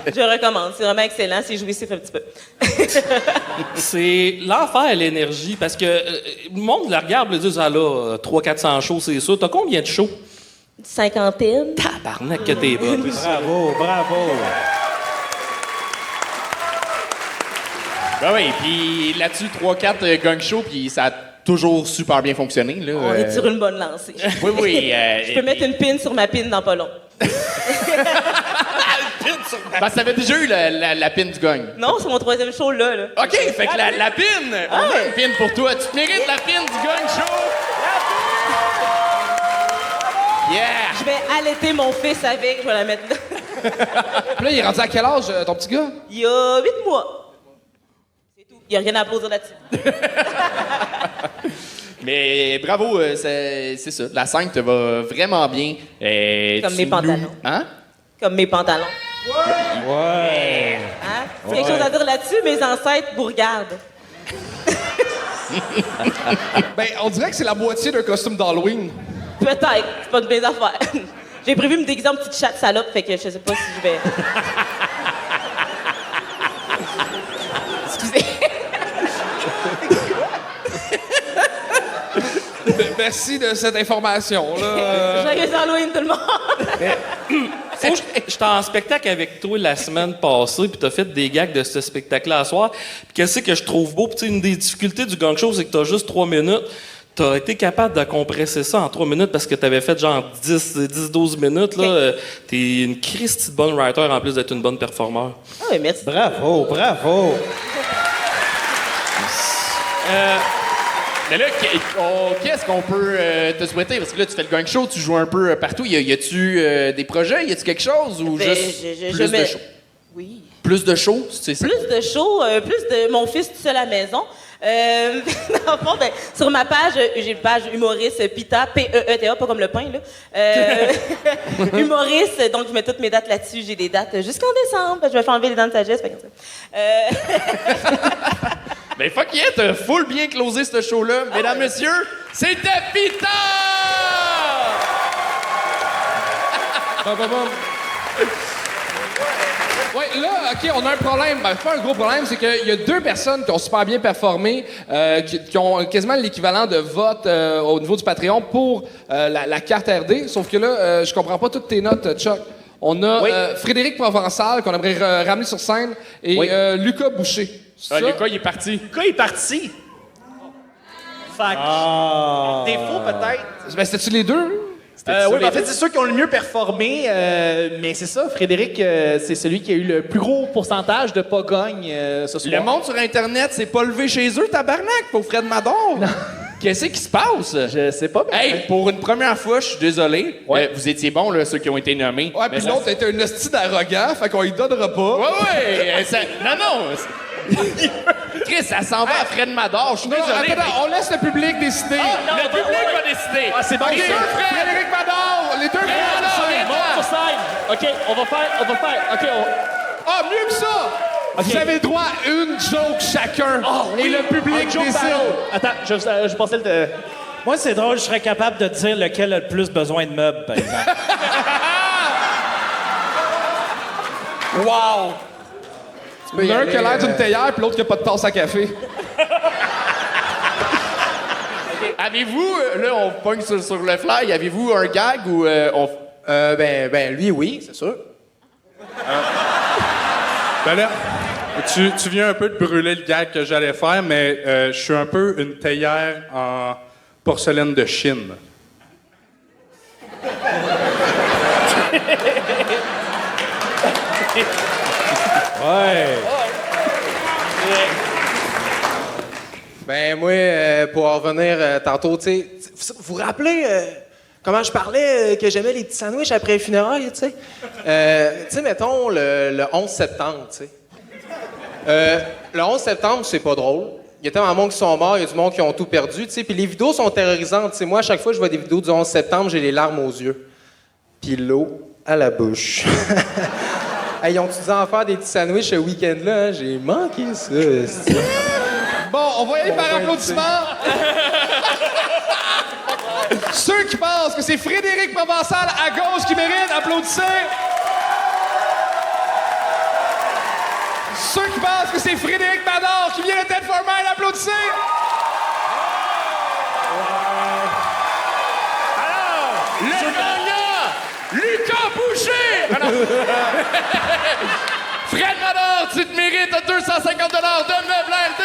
Je recommande. C'est vraiment excellent. C'est jouissif un petit peu. C'est l'enfer, l'énergie, parce que le monde la regarde et dit, ah là, 300-400 shows, c'est ça. T'as combien de shows? Une cinquantaine. Tabarnak que t'es bonne. Bravo, bravo. Ben oui, puis là-dessus, 3-4 gang show, puis ça a toujours super bien fonctionné. Là. On est sur une bonne lancée. Oui, oui. Je peux mettre une pin sur ma pin dans pas long. Parce que t'avais déjà eu la pin du gang. Non, c'est mon troisième show là. OK, fait que la pin, on a une pin pour toi. Tu te mérites la pin du gang show. Yeah! Je vais allaiter mon fils avec, je vais la mettre là. Puis là, il est rendu à quel âge, ton petit gars? Il y a 8 mois. C'est tout. Il n'y a rien à applaudir là-dessus. Mais bravo, c'est ça. La scène te va vraiment bien. Comme mes pantalons. Hein? Comme mes pantalons. Ouais! Hein? C'est quelque chose à dire là-dessus, mes ancêtres vous regardent. Ben, on dirait que c'est la moitié d'un costume d'Halloween. Peut-être, c'est pas de mes affaires. J'ai prévu me déguiser en petite chatte salope, fait que je sais pas si je vais. Excusez. Merci de cette information-là. Joyeux Halloween, tout le monde! Faut que j'étais en spectacle avec toi la semaine passée, puis t'as fait des gags de ce spectacle-là à soir. Puis qu'est-ce que je trouve beau? Puis une des difficultés du gang show, c'est que t'as juste 3 minutes. T'as été capable de compresser ça en 3 minutes parce que t'avais fait genre 10-12 minutes. Là. T'es une Christie de bonne writer en plus d'être une bonne performeur. Ah oui, merci. Bravo, bravo. Mais là, qu'est-ce qu'on peut te souhaiter? Parce que là, tu fais le gang show, tu joues un peu partout. Y a-tu des projets? Y a-tu quelque chose? Ou juste plus de shows? Oui. Plus de shows, c'est ça? Plus de shows, plus de mon fils tout seul à la maison. Dans le fond, ben, sur ma page, j'ai une page humoriste PETA, P-E-E-T-A, pas comme le pain, là. Humoriste, donc je mets toutes mes dates là-dessus. J'ai des dates jusqu'en décembre. Je vais faire enlever les dents de sagesse. Fait que Ben fuck yeah, t'as full bien closé ce show-là. Mesdames, messieurs, c'était PETA! Oui, là, OK, on a un problème. Ben, pas un gros problème, c'est qu'il y a 2 personnes qui ont super bien performé, qui ont quasiment l'équivalent de vote au niveau du Patreon pour la carte RD. Sauf que là, je comprends pas toutes tes notes, Chuck. On a Frédéric Provençal, qu'on aimerait ramener sur scène, et Lucas Boucher. Lucas, il est parti. Lucas est parti. Fait que... Défaut, peut-être. Ben, c'était-tu les 2? Oui, en fait, c'est ceux qui ont le mieux performé, mais c'est ça, Frédéric, c'est celui qui a eu le plus gros pourcentage de pas gagne ce soir. Le monde sur Internet s'est pas levé chez eux, tabarnak, pour Fred Mador. Qu'est-ce qui se passe? Je sais pas. Hey, pour une première fois, je suis désolé. Vous étiez bons, là, ceux qui ont été nommés. Ouais, puis l'autre était un hostie d'arrogant, fait qu'on lui donnera pas. Ouais. Non. Chris, ça s'en va à Fred Mador, je suis désolé. Attends, on laisse le public décider. Le public va décider. Ah, c'est bon. OK, Frédéric Mador, les deux Frédéric Mador. Monte sur scène. OK, on va faire. OK, Ah, mieux que ça! Vous avez le droit à une joke chacun. Et le public décide. Attends, je pensais le... Moi, c'est drôle, je serais capable de dire lequel a le plus besoin de meubles, par exemple. Wow! L'un qui a l'air d'une théière, puis l'autre qui a pas de tasse à café. Avez-vous, là, on pogne sur le fly, avez-vous un gag ou Lui, oui, c'est sûr. Ben là, tu viens un peu de brûler le gag que j'allais faire, mais je suis un peu une théière en porcelaine de Chine. Ben moi, pour en revenir tantôt, tu sais, vous vous rappelez comment je parlais que j'aimais les petits sandwichs après les funérailles, tu sais? Tu sais, mettons le 11 septembre, tu sais. Le 11 septembre, c'est pas drôle. Il y a tellement de monde qui sont morts, il y a du monde qui ont tout perdu, tu sais. Puis les vidéos sont terrorisantes, tu sais. Moi, à chaque fois que je vois des vidéos du 11 septembre, j'ai les larmes aux yeux. Puis l'eau à la bouche. Hey, ils ont-tu dit en faire des petits sandwichs ce week-end-là? Hein? J'ai manqué ça. Bon, on va y aller par applaudissement. Ceux qui pensent que c'est Frédéric Provençal à gauche qui mérite, applaudissez. Ceux qui pensent que c'est Frédéric Mador qui vient de tête formelle, applaudissez. Alors, le gagnant, Lucas Boucher. Alors, Fred Mador, tu te mérites $250 de meubles RD.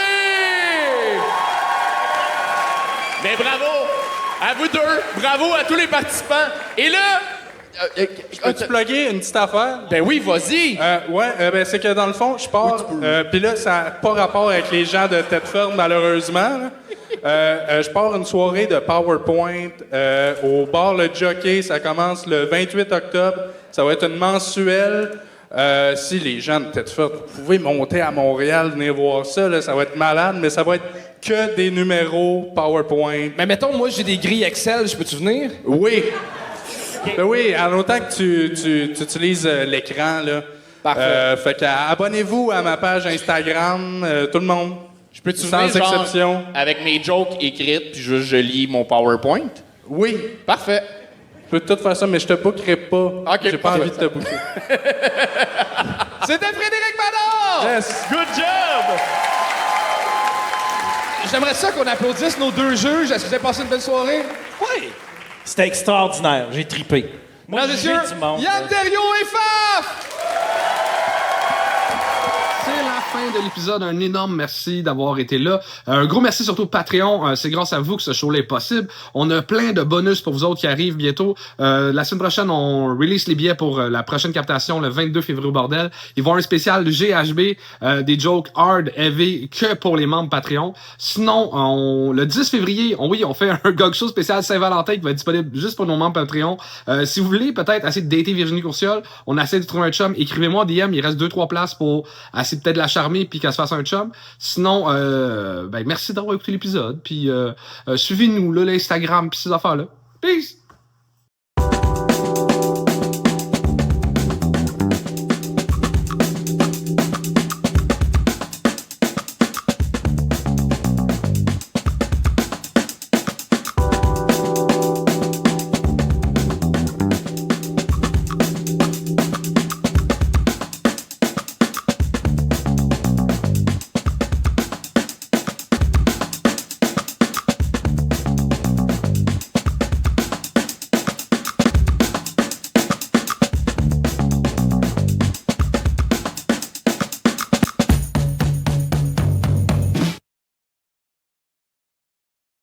Mais bravo à vous deux, bravo à tous les participants. Et là, Peux-tu plugger une petite affaire? Ben oui, vas-y! Ben c'est que dans le fond, je pars. Puis là, ça n'a pas rapport avec les gens de Thetford, malheureusement. Je pars une soirée de PowerPoint au bar Le Jockey. Ça commence le 28 octobre. Ça va être une mensuelle. Si les gens de Thetford, vous pouvez monter à Montréal, venir voir ça, là, ça va être malade, mais ça va être que des numéros PowerPoint. Mais mettons, moi, j'ai des grilles Excel, je peux-tu venir? Oui. Ben oui, en autant que tu utilises l'écran, là. Parfait. Fait que abonnez-vous à ma page Instagram, tout le monde. Je peux-tu sans venir, genre, exception. avec mes jokes écrites, puis juste je lis mon PowerPoint? Oui. Parfait. Je peux tout faire ça, mais je te bookerai pas. OK, j'ai pas envie de te booker. C'était Frédéric Mador! Yes. Good job! J'aimerais ça qu'on applaudisse nos deux juges. Est-ce que vous avez passé une belle soirée? Oui! C'était extraordinaire. J'ai tripé. Mesdames et messieurs, Yann Terriot et Faf! C'est la fin de l'épisode. Un énorme merci d'avoir été là. Un gros merci surtout au Patreon. C'est grâce à vous que ce show-là est possible. On a plein de bonus pour vous autres qui arrivent bientôt. La semaine prochaine, on release les billets pour la prochaine captation le 22 février au bordel. Ils vont avoir un spécial GHB, des jokes hard, heavy, que pour les membres Patreon. Sinon, le 10 février, on fait un gog show spécial Saint-Valentin qui va être disponible juste pour nos membres Patreon. Si vous voulez peut-être essayer de dater Virginie Courciol, on essaie de trouver un chum. Écrivez-moi en DM, il reste 2-3 places pour essayer peut-être de la charmer puis qu'elle se fasse un chum. Sinon, merci d'avoir écouté l'épisode. Puis suivez-nous là, l'Instagram puis ces affaires-là. Peace!